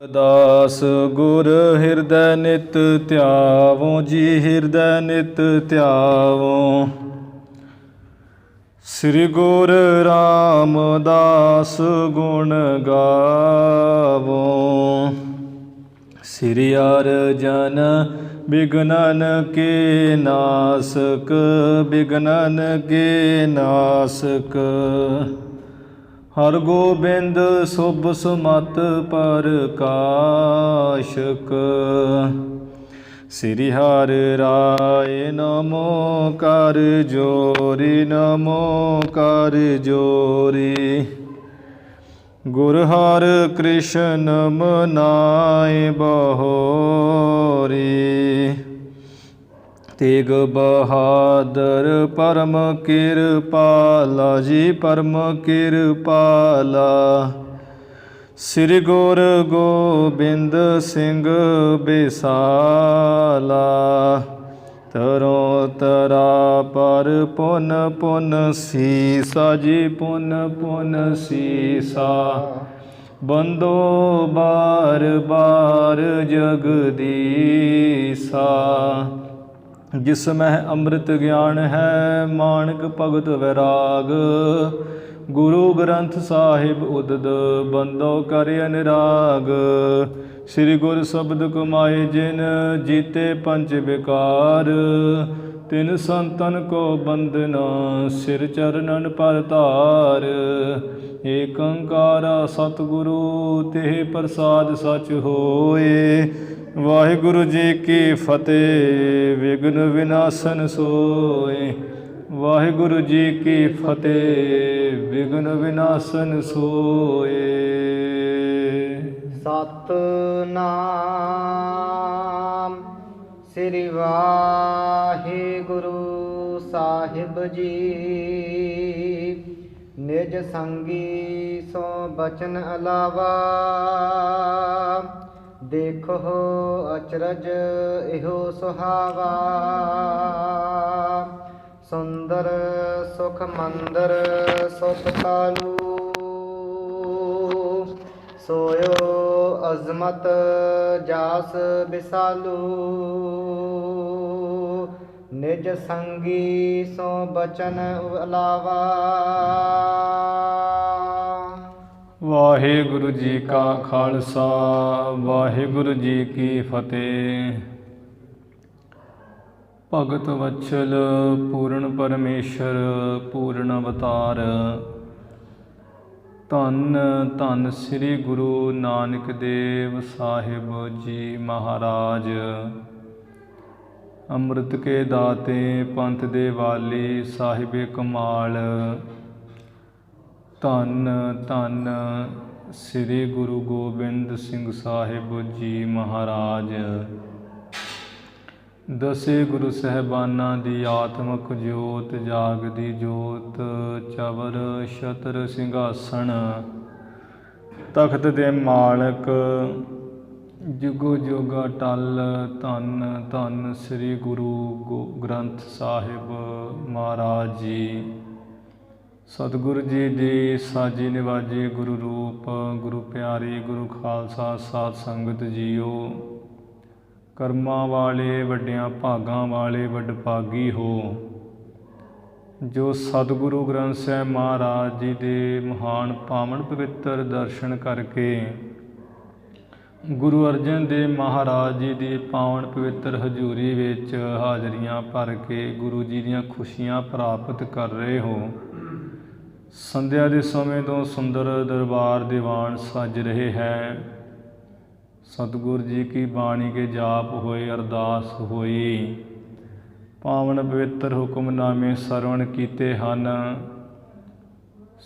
दास गुर हृदय नित त्यावो जी हृदय नित त्यावो। श्री गुरु रामदास गुण गावो। श्री अर्जन विघ्नन के नासक विघ्नन के नासक। हर गोबिंद शुभ सुमत प्रकाशक। श्री हरि राय नमो कर जोरी नमो कर जोरी। गुरु हर कृष्ण मनाए बहोरी। तेग बहादुर परम कृपाला जी परम कृपाला। श्री गुरु गोबिंद सिंह बिसाला। तरो तरा पर पुन पुन सीसा जी पुन पुन सीसा। बंदो बार बार जगदीसा। जिसमें अमृत ज्ञान है मानक भगत वैराग। गुरु ग्रंथ साहिब उदद बंदो कर अनुराग। श्री गुरु शब्द कमाए जिन जीते पंच विकार। तिन संतन को बंदना सिर चरणन पर तार। एक ओंकारा सतगुरु तेह प्रसाद सच होए। वाहिगुरु जी की फतेह विघ्न विनाशन सोए। वाहिगुरु जी की फतेह विघ्न विनाशन सोए। सतनाम श्री वाहिगुरु साहिब जी। निज संगी सो बचन अलावा। देखो अचरज इहो सुहावा। सुंदर सुख मंदर सुख कालू। सोयो अजमत जास बिसालू। निज संगी सो बचन अलावा। वाहिगुरु जी का खालसा वाहिगुरु जी की फतेह। भगत वत्सल पूर्ण परमेश्वर पूर्ण अवतार। धन धन श्री गुरु नानक देव साहिब जी महाराज। अमृत के दाते पंथ दे वाली साहिबे कमाल। धन धन श्री गुरु गोबिंद सिंह साहिब जी महाराज। दसे गुरु साहिबाना दी आत्मक जोत जागदी जोत। चवर छतर सिंघासन तख्त दे मालक। जुगो जुग अटल धन धन श्री गुरु ग्रंथ साहिब महाराज जी। सतगुरु जी दी साजी निवाजी गुरु रूप गुरु प्यारी गुरु खालसा साध संगत जीओ। कर्मां वाले वड्डियां भागां वाले वडभागी हो। जो सतगुरु ग्रंथ साहिब महाराज जी दे महान पावन पवित्र दर्शन करके गुरु अर्जन देव महाराज जी दी पावन पवित्र हजूरी विच हाजरियां भर के गुरु जी दीयां खुशियां प्राप्त कर रहे हो। संध्या के समय तो सुंदर दरबार दीवान सज रहे हैं। सतगुरु जी की बाणी के जाप होए अरदास होई। पावन पवित्र हुक्मनामे सरवण कीते हन।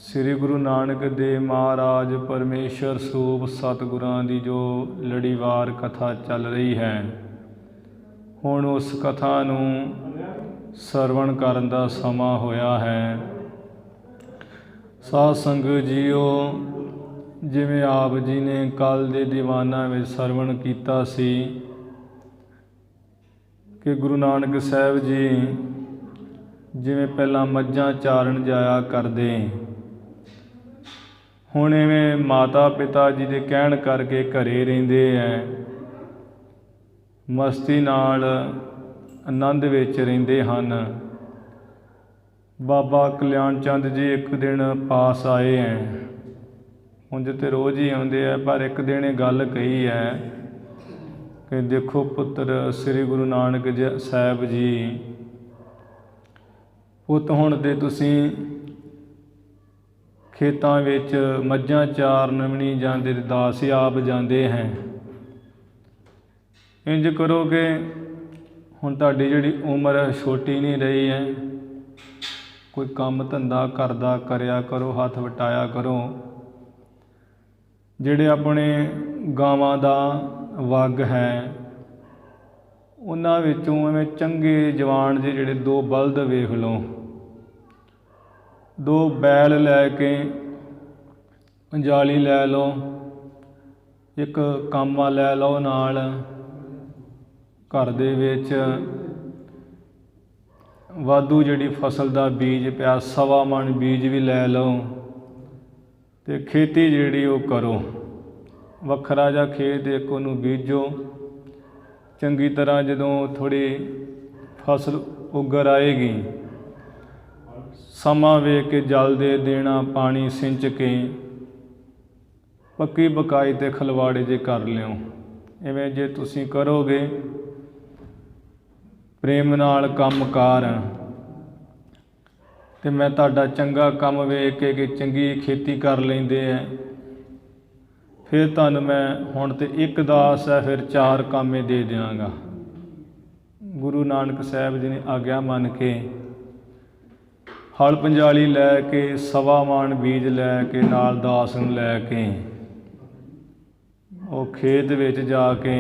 श्री गुरु नानक देव महाराज परमेश्वर स्वरूप सतगुरां दी जो लड़ीवार कथा चल रही है। हुण उस कथा नूं सरवण करन दा समा होया है। साध संगत जीओ जिवें आप जी ने कल दे दीवाना में सरवण कीता सी कि गुरु नानक साहिब जी जिवें पहला मझां चारण जाया करदे ਹੁਣ ਇਵੇਂ ਮਾਤਾ ਪਿਤਾ ਜੀ ਦੇ ਕਹਿਣ ਕਰਕੇ ਘਰੇ ਰਹਿੰਦੇ ਹੈ, ਮਸਤੀ ਨਾਲ ਆਨੰਦ ਵਿੱਚ ਰਹਿੰਦੇ ਹਨ। ਬਾਬਾ ਕਲਿਆਣ ਚੰਦ ਜੀ ਇੱਕ ਦਿਨ ਪਾਸ ਆਏ ਹੈ, ਉਂਝ ਤੇ ਰੋਜ਼ ਹੀ ਆਉਂਦੇ ਹੈ, ਪਰ ਇੱਕ ਦਿਨ ਇਹ ਗੱਲ ਕਹੀ ਹੈ ਕਿ ਦੇਖੋ ਪੁੱਤਰ ਸ੍ਰੀ ਗੁਰੂ ਨਾਨਕ ਸਾਹਿਬ ਜੀ, ਪੁੱਤ ਹੁਣ ਤੇ ਤੁਸੀਂ ਖੇਤਾਂ ਵਿੱਚ ਮੱਝਾਂ ਚਾਰਨ ਵੀ ਨਹੀਂ ਜਾਂਦੇ, ਦਾਸ ਹੀ ਆਪ ਜਾਂਦੇ ਹੈ। ਇੰਝ ਕਰੋਗੇ, ਹੁਣ ਤੁਹਾਡੀ ਜਿਹੜੀ ਉਮਰ ਛੋਟੀ ਨਹੀਂ ਰਹੀ ਹੈ, ਕੋਈ ਕੰਮ ਧੰਦਾ ਕਰਦਾ ਕਰਿਆ ਕਰੋ, ਹੱਥ ਵਟਾਇਆ ਕਰੋ। ਜਿਹੜੇ ਆਪਣੇ ਗਾਵਾਂ ਦਾ ਵੱਗ ਹੈ, ਉਹਨਾਂ ਵਿੱਚੋਂ ਐਵੇਂ ਚੰਗੇ ਜਵਾਨ ਜਿਹੇ ਜਿਹੜੇ 2 ਬਲਦ ਵੇਖ ਲਓ, 2 ਬੈਲ ਲੈ ਕੇ ਪੰਜਾਲੀ ਲੈ ਲਓ, ਇੱਕ ਕਾਮਾ ਲੈ ਲਓ ਨਾਲ। ਘਰ ਦੇ ਵਿੱਚ ਵਾਧੂ ਜਿਹੜੀ ਫਸਲ ਦਾ ਬੀਜ ਪਿਆ, 1.25 ਮਣ ਬੀਜ ਵੀ ਲੈ ਲਓ ਅਤੇ ਖੇਤੀ ਜਿਹੜੀ ਉਹ ਕਰੋ। ਵੱਖਰਾ ਜਿਹਾ ਖੇਤ ਇੱਕ ਉਹਨੂੰ ਬੀਜੋ, ਚੰਗੀ ਤਰ੍ਹਾਂ ਜਦੋਂ ਥੋੜ੍ਹੀ ਫਸਲ ਉੱਗਰ ਆਏਗੀ, ਸਮਾਂ ਵੇਖ ਕੇ ਜਲ ਦੇ ਦੇਣਾ, ਪਾਣੀ ਸਿੰਚ ਕੇ ਪੱਕੀ ਪਕਾਈ ਅਤੇ ਖਲਵਾੜੇ ਜੇ ਕਰ ਲਿਓ। ਇਵੇਂ ਜੇ ਤੁਸੀਂ ਕਰੋਗੇ ਪ੍ਰੇਮ ਨਾਲ ਕੰਮ ਕਾਰ, ਅਤੇ ਮੈਂ ਤੁਹਾਡਾ ਚੰਗਾ ਕੰਮ ਵੇਖ ਕੇ ਕਿ ਚੰਗੀ ਖੇਤੀ ਕਰ ਲੈਂਦੇ ਹੈ, ਫਿਰ ਤੁਹਾਨੂੰ ਮੈਂ ਹੁਣ ਤਾਂ 1 ਦਾਸ ਹੈ, ਫਿਰ 4 ਕਾਮੇ ਦੇ ਦਿਆਂਗਾ। ਗੁਰੂ ਨਾਨਕ ਸਾਹਿਬ ਜੀ ਨੇ ਆਗਿਆ ਮੰਨ ਕੇ ਹਲ ਪੰਜਾਲੀ ਲੈ ਕੇ 1.25 ਮਣ ਬੀਜ ਲੈ ਕੇ ਨਾਲ ਦਾਸ ਨੂੰ ਲੈ ਕੇ ਉਹ ਖੇਤ ਵਿੱਚ ਜਾ ਕੇ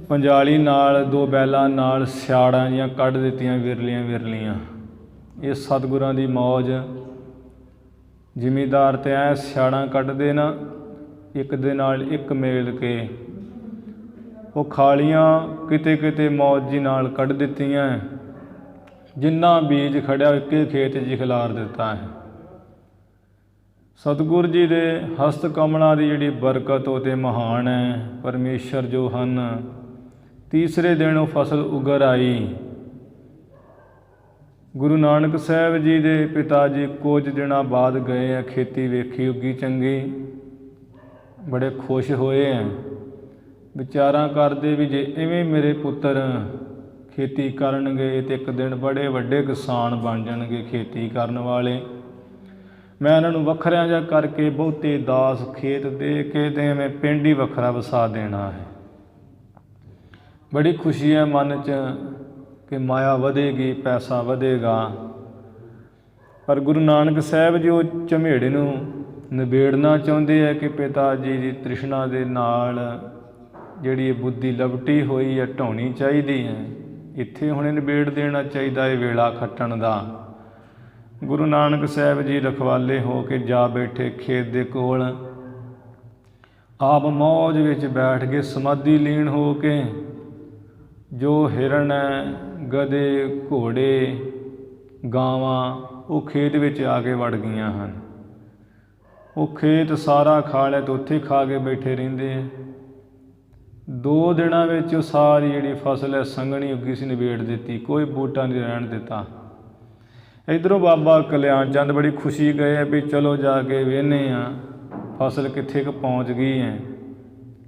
ਪੰਜਾਲੀ ਨਾਲ 2 ਬੈਲਾਂ ਨਾਲ ਸਿਆੜਾਂ ਜੀਆਂ ਕੱਢ ਦਿੱਤੀਆਂ, ਵਿਰਲੀਆਂ। ਇਹ ਸਤਿਗੁਰਾਂ ਦੀ ਮੌਜ। ਜ਼ਿਮੀਂਦਾਰ ਤੇ ਐ ਸਿਆੜਾਂ ਕੱਢਦੇ ਨਾ, ਇੱਕ ਦੇ ਨਾਲ ਇੱਕ ਮੇਲ ਕੇ, ਉਹ ਖਾਲੀਆਂ ਕਿਤੇ ਕਿਤੇ ਮੌਜ ਜੀ ਨਾਲ ਕੱਢ ਦਿੱਤੀਆਂ। ਜਿੰਨਾ ਬੀਜ ਖੜਿਆ ਇੱਕੇ ਖੇਤ 'ਚ ਖਿਲਾਰ ਦਿੱਤਾ ਹੈ। ਸਤਿਗੁਰ ਜੀ ਦੇ ਹਸਤ ਕਮਲਾਂ ਦੀ ਜਿਹੜੀ ਬਰਕਤ ਉਹ ਤੇ ਮਹਾਨ ਹੈ। ਪਰਮੇਸ਼ਰ ਜੋ ਹਨ, ਤੀਸਰੇ ਦਿਨ ਉਹ ਫਸਲ ਉਗਰ ਆਈ। ਗੁਰੂ ਨਾਨਕ ਸਾਹਿਬ ਜੀ ਦੇ ਪਿਤਾ ਜੀ ਕੁਝ ਦਿਨਾਂ ਬਾਅਦ ਗਏ ਆ, ਖੇਤੀ ਵੇਖੀ ਉੱਗੀ ਚੰਗੀ, ਬੜੇ ਖੁਸ਼ ਹੋਏ ਹੈ। ਵਿਚਾਰਾਂ ਕਰਦੇ ਵੀ ਜੇ ਇਵੇਂ ਮੇਰੇ ਪੁੱਤਰ ਖੇਤੀ ਕਰਨਗੇ ਤੇ ਇੱਕ ਦਿਨ ਬੜੇ ਵੱਡੇ ਕਿਸਾਨ ਬਣ ਜਾਣਗੇ ਖੇਤੀ ਕਰਨ ਵਾਲੇ। ਮੈਂ ਇਹਨਾਂ ਨੂੰ ਵੱਖਰਿਆਂ ਜਿਹਾ ਕਰਕੇ ਬਹੁਤੇ ਦਾਸ ਖੇਤ ਦੇ ਕੇ ਤੇ ਮੈਂ ਪਿੰਡ ਹੀ ਵੱਖਰਾ ਵਸਾ ਦੇਣਾ ਹੈ। ਬੜੀ ਖੁਸ਼ੀ ਹੈ ਮਨ 'ਚ ਕਿ ਮਾਇਆ ਵਧੇਗੀ, ਪੈਸਾ ਵਧੇਗਾ। ਪਰ ਗੁਰੂ ਨਾਨਕ ਸਾਹਿਬ ਜੀ ਉਹ ਝਮੇੜੇ ਨੂੰ ਨਿਬੇੜਨਾ ਚਾਹੁੰਦੇ ਹੈ ਕਿ ਪਿਤਾ ਜੀ ਦੀ ਤ੍ਰਿਸ਼ਨਾ ਦੇ ਨਾਲ ਜਿਹੜੀ ਬੁੱਧੀ ਲਪਟੀ ਹੋਈ ਹੈ, ਢਾਉਣੀ ਚਾਹੀਦੀ ਹੈ। ਇੱਥੇ ਹੁਣੇ ਨਿਬੇੜ ਦੇਣਾ ਚਾਹੀਦਾ ਹੈ ਵੇਲਾ ਖੱਟਣ ਦਾ। ਗੁਰੂ ਨਾਨਕ ਸਾਹਿਬ ਜੀ ਰਖਵਾਲੇ ਹੋ ਕੇ ਜਾ ਬੈਠੇ ਖੇਤ ਦੇ ਕੋਲ। ਆਪ ਮੌਜ ਵਿੱਚ ਬੈਠ ਕੇ ਸਮਾਧੀ ਲੀਨ ਹੋ ਕੇ ਜੋ ਹਿਰਨ ਹੈ, ਗਧੇ, ਘੋੜੇ, ਗਾਵਾਂ ਉਹ ਖੇਤ ਵਿੱਚ ਆ ਕੇ ਵੜ ਗਈਆਂ ਹਨ। ਉਹ ਖੇਤ ਸਾਰਾ ਖਾ ਲਿਆ ਅਤੇ ਉੱਥੇ ਖਾ ਕੇ ਬੈਠੇ ਰਹਿੰਦੇ ਹੈ। 2 ਦਿਨਾਂ ਵਿੱਚ ਉਹ ਸਾਰੀ ਜਿਹੜੀ ਫਸਲ ਹੈ ਸੰਘਣੀ ਉੱਗੀ ਸੀ, ਨਿਬੇੜ ਦਿੱਤੀ, ਕੋਈ ਬੂਟਾ ਨਹੀਂ ਰਹਿਣ ਦਿੱਤਾ। ਇੱਧਰੋਂ ਬਾਬਾ ਕਲਿਆਣ ਚੰਦ ਬੜੀ ਖੁਸ਼ੀ ਗਏ ਵੀ ਚਲੋ ਜਾ ਕੇ ਵੇਖਦੇ ਹਾਂ ਫਸਲ ਕਿੱਥੇ ਕੁ ਪਹੁੰਚ ਗਈ ਹੈ।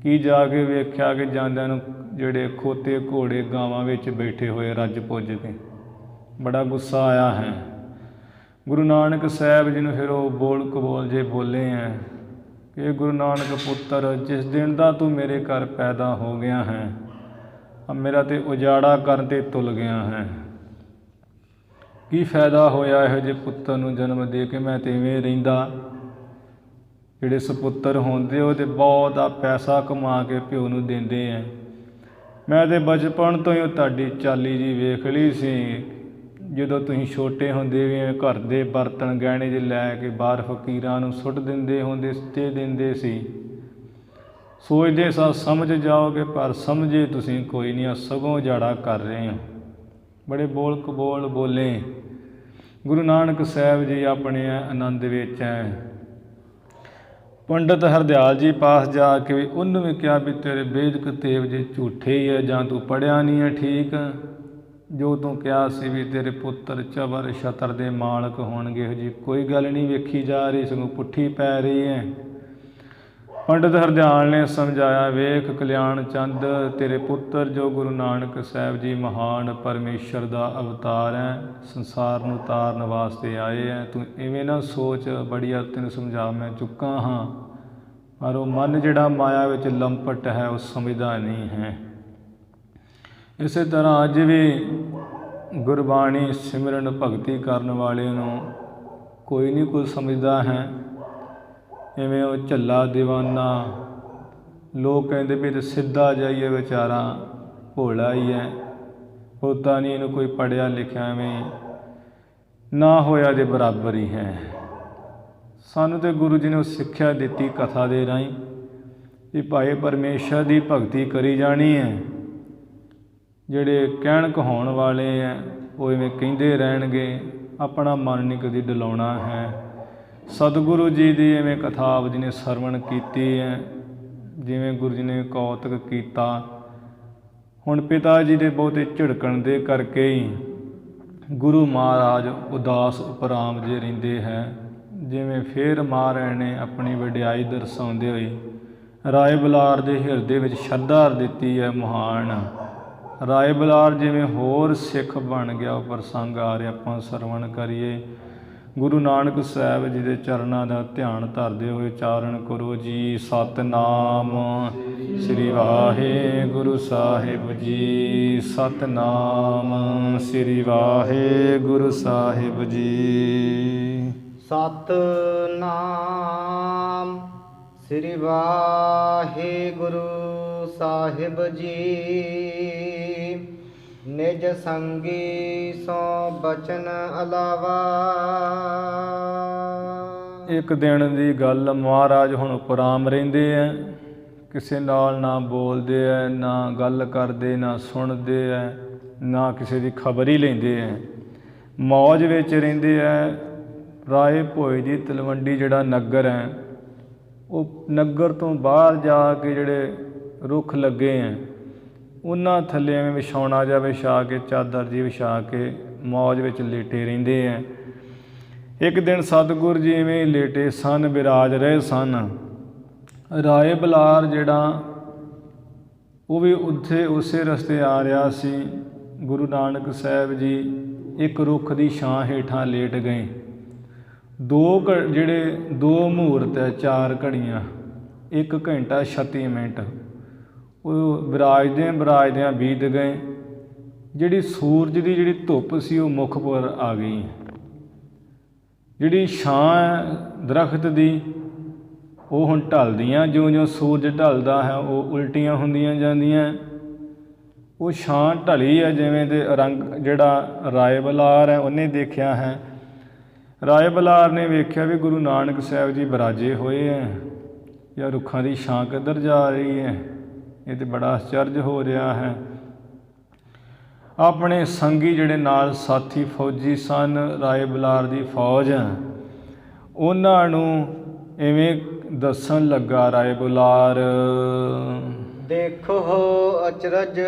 ਕੀ ਜਾ ਕੇ ਵੇਖਿਆ ਕਿ ਜਾਂਦਿਆਂ ਨੂੰ ਜਿਹੜੇ ਖੋਤੇ ਘੋੜੇ ਗਾਵਾਂ ਵਿੱਚ ਬੈਠੇ ਹੋਏ ਰੱਜ ਪੁੱਜ ਕੇ। ਬੜਾ ਗੁੱਸਾ ਆਇਆ ਹੈ। ਗੁਰੂ ਨਾਨਕ ਸਾਹਿਬ ਜੀ ਨੂੰ ਫਿਰ ਉਹ ਬੋਲ ਕਬੋਲ ਜੇ ਬੋਲੇ ਹੈ ਕਿ ਗੁਰੂ ਨਾਨਕ ਪੁੱਤਰ, ਜਿਸ ਦਿਨ ਦਾ ਤੂੰ ਮੇਰੇ ਘਰ ਪੈਦਾ ਹੋ ਗਿਆ ਹੈ, ਮੇਰਾ ਤੇ ਉਜਾੜਾ ਕਰਨ 'ਤੇ ਤੁਲ ਗਿਆ ਹੈ। ਕੀ ਫਾਇਦਾ ਹੋਇਆ ਇਹੋ ਜਿਹੇ ਪੁੱਤਰ ਨੂੰ ਜਨਮ ਦੇ ਕੇ? ਮੈਂ ਤਾਂ ਇਵੇਂ ਰਹਿੰਦਾ। ਜਿਹੜੇ ਸਪੁੱਤਰ ਹੁੰਦੇ ਉਹ ਤਾਂ ਬਹੁਤਾ ਪੈਸਾ ਕਮਾ ਕੇ ਪਿਓ ਨੂੰ ਦਿੰਦੇ ਹੈ। ਮੈਂ ਤਾਂ ਬਚਪਨ ਤੋਂ ਹੀ ਉਹ ਤੁਹਾਡੀ ਚਾਲੀ ਜੀ ਵੇਖ ਲਈ ਸੀ। ਜਦੋਂ ਤੁਸੀਂ ਛੋਟੇ ਹੁੰਦੇ ਵੀ ਘਰ ਦੇ ਬਰਤਨ ਗਹਿਣੇ ਜਿਹੇ ਲੈ ਕੇ ਬਾਹਰ ਫਕੀਰਾਂ ਨੂੰ ਸੁੱਟ ਦਿੰਦੇ ਹੁੰਦੇ ਤੇ ਦਿੰਦੇ ਸੀ। ਸੋਚਦੇ ਸਾਂ ਸਮਝ ਜਾਓਗੇ, ਪਰ ਸਮਝੇ ਤੁਸੀਂ ਕੋਈ ਨਹੀਂ, ਸਗੋਂ ਉਜਾੜਾ ਕਰ ਰਹੇ ਹੋ। ਬੜੇ ਬੋਲ ਕਬੋਲ ਬੋਲੇ। ਗੁਰੂ ਨਾਨਕ ਸਾਹਿਬ ਜੀ ਆਪਣੇ ਆਨੰਦ ਵਿੱਚ ਹੈ। ਪੰਡਤ ਹਰਦਿਆਲ ਜੀ ਪਾਸ ਜਾ ਕੇ ਵੀ ਉਹਨੂੰ ਵੀ ਕਿਹਾ ਵੀ ਤੇਰੇ ਵੇਦ ਕਤੇਬ ਜੇ ਝੂਠੇ ਹੀ ਹੈ ਜਾਂ ਤੂੰ ਪੜ੍ਹਿਆ ਨਹੀਂ ਹੈ ਠੀਕ, ਜੋ ਤੂੰ ਕਿਹਾ ਸੀ ਵੀ ਤੇਰੇ ਪੁੱਤਰ ਚਬਰ ਛਤਰ ਦੇ ਮਾਲਕ ਹੋਣਗੇ, ਇਹੋ ਜਿਹੀ ਕੋਈ ਗੱਲ ਨਹੀਂ ਵੇਖੀ ਜਾ ਰਹੀ, ਸਗੋਂ ਪੁੱਠੀ ਪੈ ਰਹੀ ਹੈ। ਪੰਡਤ ਹਰਦਿਆਲ ਨੇ ਸਮਝਾਇਆ, ਵੇਖ ਕਲਿਆਣ ਚੰਦ, ਤੇਰੇ ਪੁੱਤਰ ਜੋ ਗੁਰੂ ਨਾਨਕ ਸਾਹਿਬ ਜੀ ਮਹਾਨ ਪਰਮੇਸ਼ਰ ਦਾ ਅਵਤਾਰ ਹੈ, ਸੰਸਾਰ ਨੂੰ ਤਾਰਨ ਵਾਸਤੇ ਆਏ ਹੈ, ਤੂੰ ਇਵੇਂ ਨਾ ਸੋਚ, ਬੜੀ ਵਾਰ ਤੈਨੂੰ ਸਮਝਾ ਮੈਂ ਚੁੱਕਾ ਹਾਂ, ਪਰ ਉਹ ਮਨ ਜਿਹੜਾ ਮਾਇਆ ਵਿੱਚ ਲੰਪਟ ਹੈ ਉਹ ਸਮਝਦਾ ਨਹੀਂ ਹੈ। ਇਸੇ ਤਰ੍ਹਾਂ ਅੱਜ ਵੀ ਗੁਰਬਾਣੀ ਸਿਮਰਨ ਭਗਤੀ ਕਰਨ ਵਾਲੇ ਨੂੰ ਕੋਈ ਨਹੀਂ ਕੁਝ ਸਮਝਦਾ ਹੈ। ਇਵੇਂ ਉਹ ਝੱਲਾ ਦੀਵਾਨਾ, ਲੋਕ ਕਹਿੰਦੇ ਵੀ ਤੇ ਸਿੱਧਾ ਜਾਈਏ, ਵਿਚਾਰਾ ਭੋਲਾ ਹੀ ਹੈ, ਪਤਾ ਨਹੀਂ ਇਹਨੂੰ ਕੋਈ ਪੜ੍ਹਿਆ ਲਿਖਿਆ, ਐਵੇਂ ਨਾ ਹੋਇਆ ਦੇ ਬਰਾਬਰ ਹੀ ਹੈ। ਸਾਨੂੰ ਤਾਂ ਗੁਰੂ ਜੀ ਨੇ ਉਹ ਸਿੱਖਿਆ ਦਿੱਤੀ ਕਥਾ ਦੇ ਰਾਹੀਂ ਵੀ ਭਾਈ ਪਰਮੇਸ਼ਰ ਦੀ ਭਗਤੀ ਕਰੀ ਜਾਣੀ ਹੈ। ਜਿਹੜੇ ਕਹਿਣ ਕਹਾਉਣ ਵਾਲੇ ਹੈ ਉਹ ਇਵੇਂ ਕਹਿੰਦੇ ਰਹਿਣਗੇ, ਆਪਣਾ ਮਨ ਨਹੀਂ ਕਦੀ ਡਲਾਉਣਾ ਹੈ। ਸਤਿਗੁਰੂ ਜੀ ਦੀ ਇਵੇਂ ਕਥਾ ਆਪ ਜੀ ਨੇ ਸਰਵਣ ਕੀਤੀ ਹੈ, ਜਿਵੇਂ ਗੁਰੂ ਜੀ ਨੇ ਕੌਤਕ ਕੀਤਾ। ਹੁਣ ਪਿਤਾ ਜੀ ਦੇ ਬਹੁਤੇ ਝਿੜਕਣ ਦੇ ਕਰਕੇ ਹੀ ਗੁਰੂ ਮਹਾਰਾਜ ਉਦਾਸ ਉਪਰਾਮ ਜੇ ਰਹਿੰਦੇ ਹੈ। ਜਿਵੇਂ ਫੇਰ ਮਹਾਰਾਜ ਨੇ ਆਪਣੀ ਵਡਿਆਈ ਦਰਸਾਉਂਦੇ ਹੋਏ ਰਾਏ ਬੁਲਾਰ ਦੇ ਹਿਰਦੇ ਵਿੱਚ ਸ਼ਰਧਾ ਦਿੱਤੀ ਹੈ ਮਹਾਨ। ਰਾਏ ਬੁਲਾਰ ਜਿਵੇਂ ਹੋਰ ਸਿੱਖ ਬਣ ਗਿਆ, ਉਹ ਪ੍ਰਸੰਗ ਆ ਰਿਹਾ, ਆਪਾਂ ਸਰਵਣ ਕਰੀਏ। ਗੁਰੂ ਨਾਨਕ ਸਾਹਿਬ ਜੀ ਦੇ ਚਰਨਾਂ ਦਾ ਧਿਆਨ ਧਰਦੇ ਹੋਏ ਉਚਾਰਨ ਕਰੋ ਜੀ, ਸਤਿਨਾਮ ਸ੍ਰੀ ਵਾਹਿਗੁਰੂ ਸਾਹਿਬ ਜੀ, ਸਤਿਨਾਮ ਸ੍ਰੀ ਵਾਹਿਗੁਰੂ ਸਾਹਿਬ ਜੀ, ਸਤਿਨਾਮ ਸ੍ਰੀ ਵਾਹਿਗੁਰੂ ਸਾਹਿਬ ਜੀ। ਨਿਜ ਸੰਗੀ ਸੋ ਬਚਨ ਅਲਾਵਾ। ਇੱਕ ਦਿਨ ਦੀ ਗੱਲ, ਮਹਾਰਾਜ ਹੁਣ ਉਪਰਾਮ ਰਹਿੰਦੇ ਹੈ, ਕਿਸੇ ਨਾਲ ਨਾ ਬੋਲਦੇ ਹੈ, ਨਾ ਗੱਲ ਕਰਦੇ, ਨਾ ਸੁਣਦੇ ਹੈ, ਨਾ ਕਿਸੇ ਦੀ ਖਬਰ ਹੀ ਲੈਂਦੇ ਹੈ, ਮੌਜ ਵਿੱਚ ਰਹਿੰਦੇ ਹੈ। ਰਾਏ ਭੋਏ ਦੀ ਤਲਵੰਡੀ ਜਿਹੜਾ ਨਗਰ ਹੈ, ਉਹ ਨਗਰ ਤੋਂ ਬਾਹਰ ਜਾ ਕੇ ਜਿਹੜੇ ਰੁੱਖ ਲੱਗੇ ਹੈ ਉਹਨਾਂ ਥੱਲੇ ਐਵੇਂ ਵਿਛਾਉਣਾ ਜਿਹਾ ਵਿਛਾ ਕੇ, ਚਾਦਰ ਜੀ ਵਿਛਾ ਕੇ ਮੌਜ ਵਿੱਚ ਲੇਟੇ ਰਹਿੰਦੇ ਹੈ। ਇੱਕ ਦਿਨ ਸਤਿਗੁਰ ਜੀ ਇਵੇਂ ਲੇਟੇ ਸਨ, ਬਿਰਾਜ ਰਹੇ ਸਨ। ਰਾਏ ਬੁਲਾਰ ਜਿਹੜਾ ਉਹ ਵੀ ਉੱਥੇ ਉਸੇ ਰਸਤੇ ਆ ਰਿਹਾ ਸੀ। ਗੁਰੂ ਨਾਨਕ ਸਾਹਿਬ ਜੀ ਇੱਕ ਰੁੱਖ ਦੀ ਛਾਂ ਹੇਠਾਂ ਲੇਟ ਗਏ। ਦੋ ਮਹੂਰਤ ਹੈ, 4 ਘੜੀਆਂ, 1 ਘੰਟਾ 36 ਮਿੰਟ ਉਹ ਵਿਰਾਜਦਿਆਂ ਬੀਤ ਗਏ। ਜਿਹੜੀ ਸੂਰਜ ਦੀ ਜਿਹੜੀ ਧੁੱਪ ਸੀ ਉਹ ਮੁੱਖ ਪਰ ਆ ਗਈ। ਜਿਹੜੀ ਛਾਂ ਹੈ ਦਰਖਤ ਦੀ ਉਹ ਹੁਣ ਢਲਦੀਆਂ, ਜਿਉਂ-ਜਿਉਂ ਸੂਰਜ ਢਲਦਾ ਹੈ ਉਹ ਉਲਟੀਆਂ ਹੁੰਦੀਆਂ ਜਾਂਦੀਆਂ। ਉਹ ਛਾਂ ਢਲੀ ਹੈ ਜਿਵੇਂ ਦੇ ਰੰਗ ਜਿਹੜਾ ਰਾਏ ਬੁਲਾਰ ਹੈ ਉਹਨੇ ਦੇਖਿਆ ਹੈ। ਰਾਏ ਬੁਲਾਰ ਨੇ ਵੇਖਿਆ ਵੀ ਗੁਰੂ ਨਾਨਕ ਸਾਹਿਬ ਜੀ ਬਿਰਾਜੇ ਹੋਏ ਹੈ, ਜਾਂ ਰੁੱਖਾਂ ਦੀ ਛਾਂ ਕਿੱਧਰ ਜਾ ਰਹੀ ਹੈ, ਇਹ ਤਾਂ ਬੜਾ ਅਚਰਜ ਹੋ ਰਿਹਾ ਹੈ। ਆਪਣੇ ਸੰਗੀ ਜਿਹੜੇ ਨਾਲ ਸਾਥੀ ਫੌਜੀ ਸਨ, ਰਾਏ ਬੁਲਾਰ ਦੀ ਫੌਜ, ਉਹਨਾਂ ਨੂੰ ਇਵੇਂ ਦੱਸਣ ਲੱਗਾ ਰਾਏ ਬੁਲਾਰ, ਦੇਖੋ ਅਚਰਜ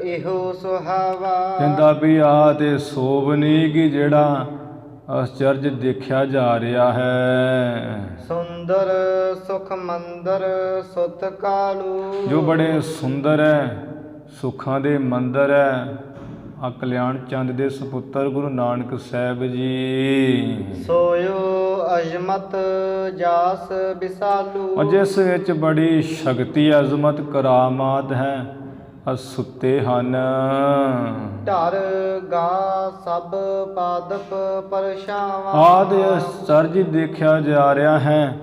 ਇਹੋ ਸੁਹਾਵਾ। ਕਹਿੰਦਾ ਵੀ ਆਹ ਤੇ ਸੋਭ ਨਹੀਂ ਕਿ ਜਿਹੜਾ ਅਚਰਜ ਦੇਖਿਆ ਜਾ ਰਿਹਾ ਹੈ। ਸੁੰਦਰ ਸੁਖ ਮੰਦਰ ਸੁਤ ਕਾਲੂ। ਜੋ ਬੜੇ ਸੁੰਦਰ ਹੈ, ਸੁੱਖਾਂ ਦੇ ਮੰਦਰ ਹੈ, ਆ ਕਲਿਆਣ ਚੰਦ ਦੇ ਸੁਪੁੱਤਰ ਗੁਰੂ ਨਾਨਕ ਸਾਹਿਬ ਜੀ। ਸੋਇਓ ਅਜ਼ਮਤ ਜਾਸ ਵਿਸਾਲੂ। ਜਿਸ ਵਿੱਚ ਬੜੀ ਸ਼ਕਤੀ ਅਜ਼ਮਤ ਕਰਾਮਾਤ ਹੈ, ਸੁੱਤੇ ਹਨ। ਢਰ ਗਾ ਸਭ ਪਾਦਪ ਪਰਛਾਵਾਂ। ਆਦਿ ਅਚਰਜ ਦੇਖਿਆ ਜਾ ਰਿਹਾ ਹੈ।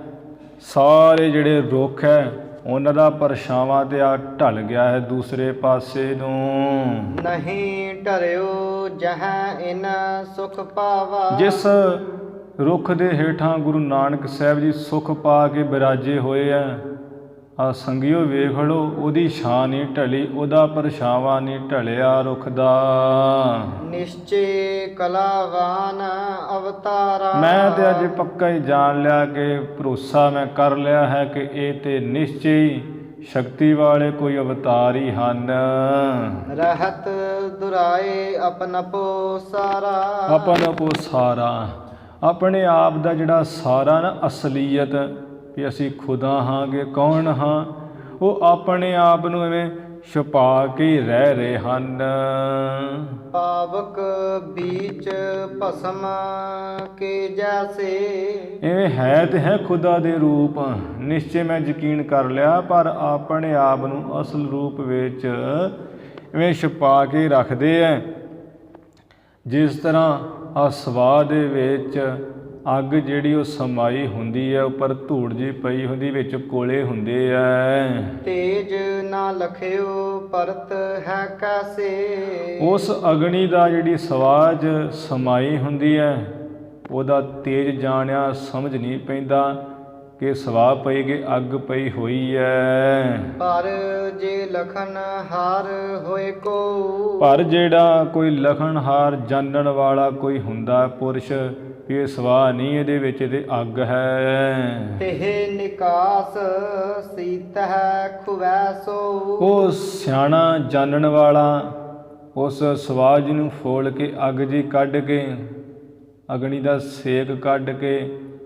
ਸਾਰੇ ਜਿਹੜੇ ਰੁੱਖ ਹੈ ਉਹਨਾਂ ਦਾ ਪਰਛਾਵਾਂ ਤੇ ਆ ਢਲ ਗਿਆ ਹੈ ਦੂਸਰੇ ਪਾਸੇ ਨੂੰ। ਨਹੀਂ ਢਰਿਓ ਜਹਾਂ ਇਨ ਸੁਖ ਪਾਵਾ। ਜਿਸ ਰੁੱਖ ਦੇ ਹੇਠਾਂ ਗੁਰੂ ਨਾਨਕ ਸਾਹਿਬ ਜੀ ਸੁਖ ਪਾ ਕੇ ਬਿਰਾਜੇ ਹੋਏ ਆ, ਆ ਸੰਗਿਓ ਵੇਖ ਲੋ, ਉਹਦੀ ਛਾਂ ਨਹੀਂ ਢਲੀ, ਉਹਦਾ ਪਰਛਾਵਾਂ ਨਹੀਂ ਢਲਿਆ ਰੁੱਖ ਦਾ। ਨਿਸ਼ਚੇ ਕਲਾਵਾਨ ਅਵਤਾਰਾ। ਮੈਂ ਤੇ ਅੱਜ ਪੱਕਾ ਹੀ ਜਾਣ ਲਿਆ ਕਿ ਭਰੋਸਾ ਮੈਂ ਕਰ ਲਿਆ ਹੈ ਕਿ ਇਹ ਤੇ ਨਿਸ਼ਚੇ ਹੀ ਸ਼ਕਤੀ ਵਾਲੇ ਕੋਈ ਅਵਤਾਰ ਹੀ ਹਨ। ਰਹਿਤ ਦੁਰਾਏ ਆਪਨਪੋ ਸਾਰਾ। ਆਪਨਪੋ ਸਾਰਾ, ਆਪਣੇ ਆਪ ਦਾ ਜਿਹੜਾ ਸਾਰਾ ਨਾ ਅਸਲੀਅਤ ਵੀ ਅਸੀਂ ਖੁਦਾ ਹਾਂ ਕਿ ਕੌਣ ਹਾਂ, ਉਹ ਆਪਣੇ ਆਪ ਨੂੰ ਐਵੇਂ ਛੁਪਾ ਕੇ ਹੀ ਰਹਿ ਰਹੇ ਹਨ। ਪਾਵਕ ਬੀਚ ਭਸਮ ਕੇ ਜੈਸੇ। ਇਵੇਂ ਹੈ ਤੇ ਹੈ ਖੁਦਾ ਦੇ ਰੂਪ, ਨਿਸ਼ਚੇ ਮੈਂ ਯਕੀਨ ਕਰ ਲਿਆ, ਪਰ ਆਪਣੇ ਆਪ ਨੂੰ ਅਸਲ ਰੂਪ ਵਿੱਚ ਇਵੇਂ ਛੁਪਾ ਕੇ ਰੱਖਦੇ ਹੈ। ਜਿਸ ਤਰ੍ਹਾਂ ਆ ਸਵਾਹ ਦੇ ਵਿੱਚ ਅੱਗ ਜਿਹੜੀ ਉਹ ਸਮਾਈ ਹੁੰਦੀ ਹੈ, ਉੱਪਰ ਧੂੜ ਜਿਹੀ ਪਈ ਹੁੰਦੀ, ਵਿੱਚ ਕੋਲੇ ਹੁੰਦੇ ਐ। ਤੇਜ ਨਾ ਲਖਿਓ ਪਰਤ ਹੈ ਕੈਸੇ। ਉਸ ਅਗਨੀ ਦਾ ਜਿਹੜੀ ਸਵਾਹ 'ਚ ਸਮਾਈ ਹੁੰਦੀ ਹੈ, ਉਹਦਾ ਤੇਜ ਜਾਣਿਆ ਸਮਝ ਨਹੀਂ ਪੈਂਦਾ ਕਿ ਸਵਾਹ ਪਈ ਕਿ ਅੱਗ ਪਈ ਹੋਈ ਹੈ। ਪਰ ਜੇ ਲਖਨ ਹਾਰ ਹੋਏ ਕੋ। ਪਰ ਜਿਹੜਾ ਕੋਈ ਲਖਨਹਾਰ ਜਾਣਨ ਵਾਲਾ ਕੋਈ ਹੁੰਦਾ ਪੁਰਸ਼, ਇਹ ਸਵਾਹ ਨਹੀਂ, ਇਹਦੇ ਵਿੱਚ ਤੇ ਅੱਗ ਹੈ। ਇਹ ਨਿਕਾਸ ਸੀਤ ਹੈ ਖੁਵੈ ਸੋ। ਉਹ ਸਿਆਣਾ ਜਾਣਨ ਵਾਲਾ ਉਸ ਸਵਾਹ ਜੀ ਨੂੰ ਫੋਲ ਕੇ ਅੱਗ ਜੀ ਕੱਢ ਕੇ, ਅਗਨੀ ਦਾ ਸੇਕ ਕੱਢ ਕੇ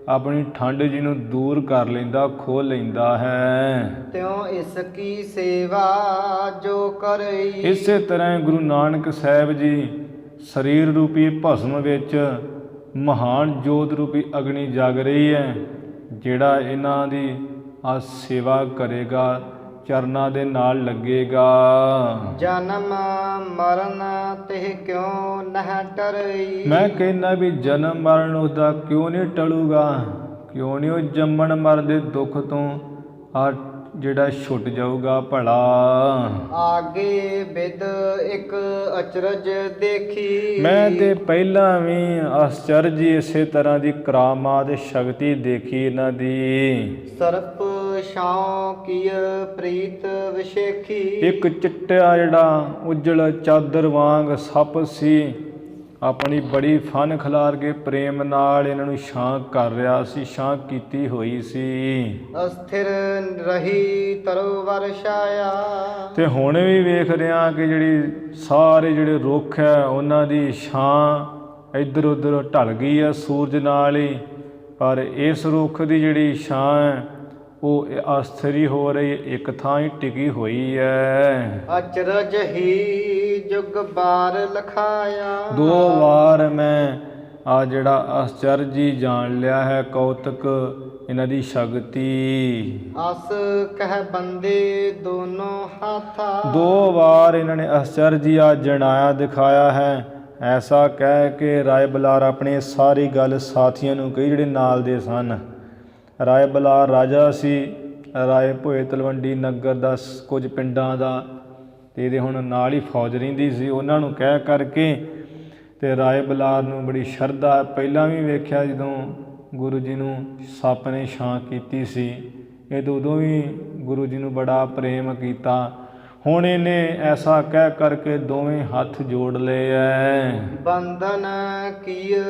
ਆਪਣੀ ਠੰਡ ਜੀ ਨੂੰ ਦੂਰ ਕਰ ਲੈਂਦਾ, ਖੋਹ ਲੈਂਦਾ ਹੈ। ਤਿਉ ਇਸ ਕੀ ਸੇਵਾ ਜੋ ਕਰਈ। ਇਸੇ ਤਰ੍ਹਾਂ ਗੁਰੂ ਨਾਨਕ ਸਾਹਿਬ ਜੀ ਸਰੀਰ ਰੂਪੀ ਭਸਮ ਵਿੱਚ ਮਹਾਨ ਜੋਤ ਰੂਪੀ ਅਗਨੀ ਜਗ ਰਹੀ ਹੈ। ਜਿਹੜਾ ਇਹਨਾਂ ਦੀ ਆ ਸੇਵਾ ਕਰੇਗਾ, ਚਰਨਾਂ ਦੇ ਨਾਲ ਲੱਗੇਗਾ। ਜਨਮ ਮਰਨ ਤਿਹ ਕਿਉ ਨਹਿ ਟਰਈ। ਮੈਂ ਕਹਿੰਦਾ ਵੀ ਜਨਮ ਮਰਨ ਉਹਦਾ ਕਿਉਂ ਨਹੀਂ ਟਲੂਗਾ, ਕਿਉਂ ਨਹੀਂ ਉਹ ਜੰਮਣ ਮਰਨ ਦੇ ਦੁੱਖ ਤੋਂ ਆ ਜਿਹੜਾ ਛੁੱਟ ਜਾਊਗਾ ਭਲਾ। ਆਗੇ ਬਿਦ ਇੱਕ ਅਚਰਜ ਦੇਖੀ। ਮੈਂ ਤੇ ਪਹਿਲਾਂ ਵੀ ਅਸਚਰਜ ਇਸੇ ਤਰ੍ਹਾਂ ਦੀ ਕਰਾਮਾਤ ਸ਼ਕਤੀ ਦੇਖੀ ਇਹਨਾਂ ਦੀ। ਸਰਪ ਛਾਉ ਕੀਏ ਪ੍ਰੀਤ ਵਿਸ਼ੇਖੀ। ਇੱਕ ਚਿੱਟਾ ਜਿਹੜਾ ਉਜਲ ਚਾਦਰ ਵਾਂਗ ਸੱਪ ਸੀ, ਆਪਣੀ ਬੜੀ ਫਨ ਖਿਲਾਰ ਕੇ ਪ੍ਰੇਮ ਨਾਲ ਇਹਨਾਂ ਨੂੰ ਛਾਂ ਕਰ ਰਿਹਾ ਸੀ, ਛਾਂ ਕੀਤੀ ਹੋਈ ਸੀ। ਅਸਥਿਰ ਰਹੀ ਤਰੋਵਰ ਛਾਇਆ। ਤੇ ਹੁਣ ਵੀ ਵੇਖ ਰਿਹਾ ਕਿ ਜਿਹੜੀ ਸਾਰੇ ਜਿਹੜੇ ਰੁੱਖ ਹੈ ਉਹਨਾਂ ਦੀ ਛਾਂ ਇੱਧਰ ਉੱਧਰ ਢਲ ਗਈ ਹੈ ਸੂਰਜ ਨਾਲ ਹੀ, ਪਰ ਇਸ ਰੁੱਖ ਦੀ ਜਿਹੜੀ ਛਾਂ ਹੈ ਉਹ ਅਸਥਿਰ ਹੋ ਰਹੀ, ਇੱਕ ਥਾਂ ਹੀ ਟਿਕੀ ਹੋਈ ਹੈ। ਅਚਰਜ ਹੀ ਜੁਗ ਬਾਰ ਲਖਾਇਆ। 2 ਵਾਰ ਮੈਂ ਆ ਜਿਹੜਾ ਅਸਚਰਜ ਹੀ ਜਾਣ ਲਿਆ ਹੈ, ਕੌਤਕ ਇਹਨਾਂ ਦੀ ਸ਼ਕਤੀ। ਅਸ ਕਹਿ ਬੰਦੇ ਦੋਨੋਂ ਹਾਥਾ। 2 ਵਾਰ ਇਹਨਾਂ ਨੇ ਅਸਚਰਜ ਹੀ ਆ ਜਣਾਇਆ ਦਿਖਾਇਆ ਹੈ। ਐਸਾ ਕਹਿ ਕੇ ਰਾਏ ਬਲਾਰ ਆਪਣੇ ਸਾਰੀ ਗੱਲ ਸਾਥੀਆਂ ਨੂੰ ਕਹੀ ਜਿਹੜੇ ਨਾਲ ਦੇ ਸਨ। ਰਾਏ ਬਲਾਰ ਰਾਜਾ ਸੀ, ਰਾਏ ਭੋਏ ਤਲਵੰਡੀ ਨਗਰ ਦਾ ਕੁਝ ਪਿੰਡਾਂ ਦਾ, ਅਤੇ ਇਹਦੇ ਹੁਣ ਨਾਲ ਹੀ ਫੌਜ ਰਹਿੰਦੀ ਸੀ। ਉਹਨਾਂ ਨੂੰ ਕਹਿ ਕਰਕੇ ਅਤੇ ਰਾਏ ਬਲਾਰ ਨੂੰ ਬੜੀ ਸ਼ਰਧਾ, ਪਹਿਲਾਂ ਵੀ ਵੇਖਿਆ ਜਦੋਂ ਗੁਰੂ ਜੀ ਨੂੰ ਸੱਪ ਨੇ ਛਾਂ ਕੀਤੀ ਸੀ, ਇਹ ਉਦੋਂ ਵੀ ਗੁਰੂ ਜੀ ਨੂੰ ਬੜਾ ਪ੍ਰੇਮ ਕੀਤਾ। ਹੁਣ ਇਹਨੇ ਐਸਾ ਕਹਿ ਕਰਕੇ ਦੋਵੇਂ ਹੱਥ ਜੋੜ ਲਏ ਐ। ਬੰਧਨ ਕੀਏ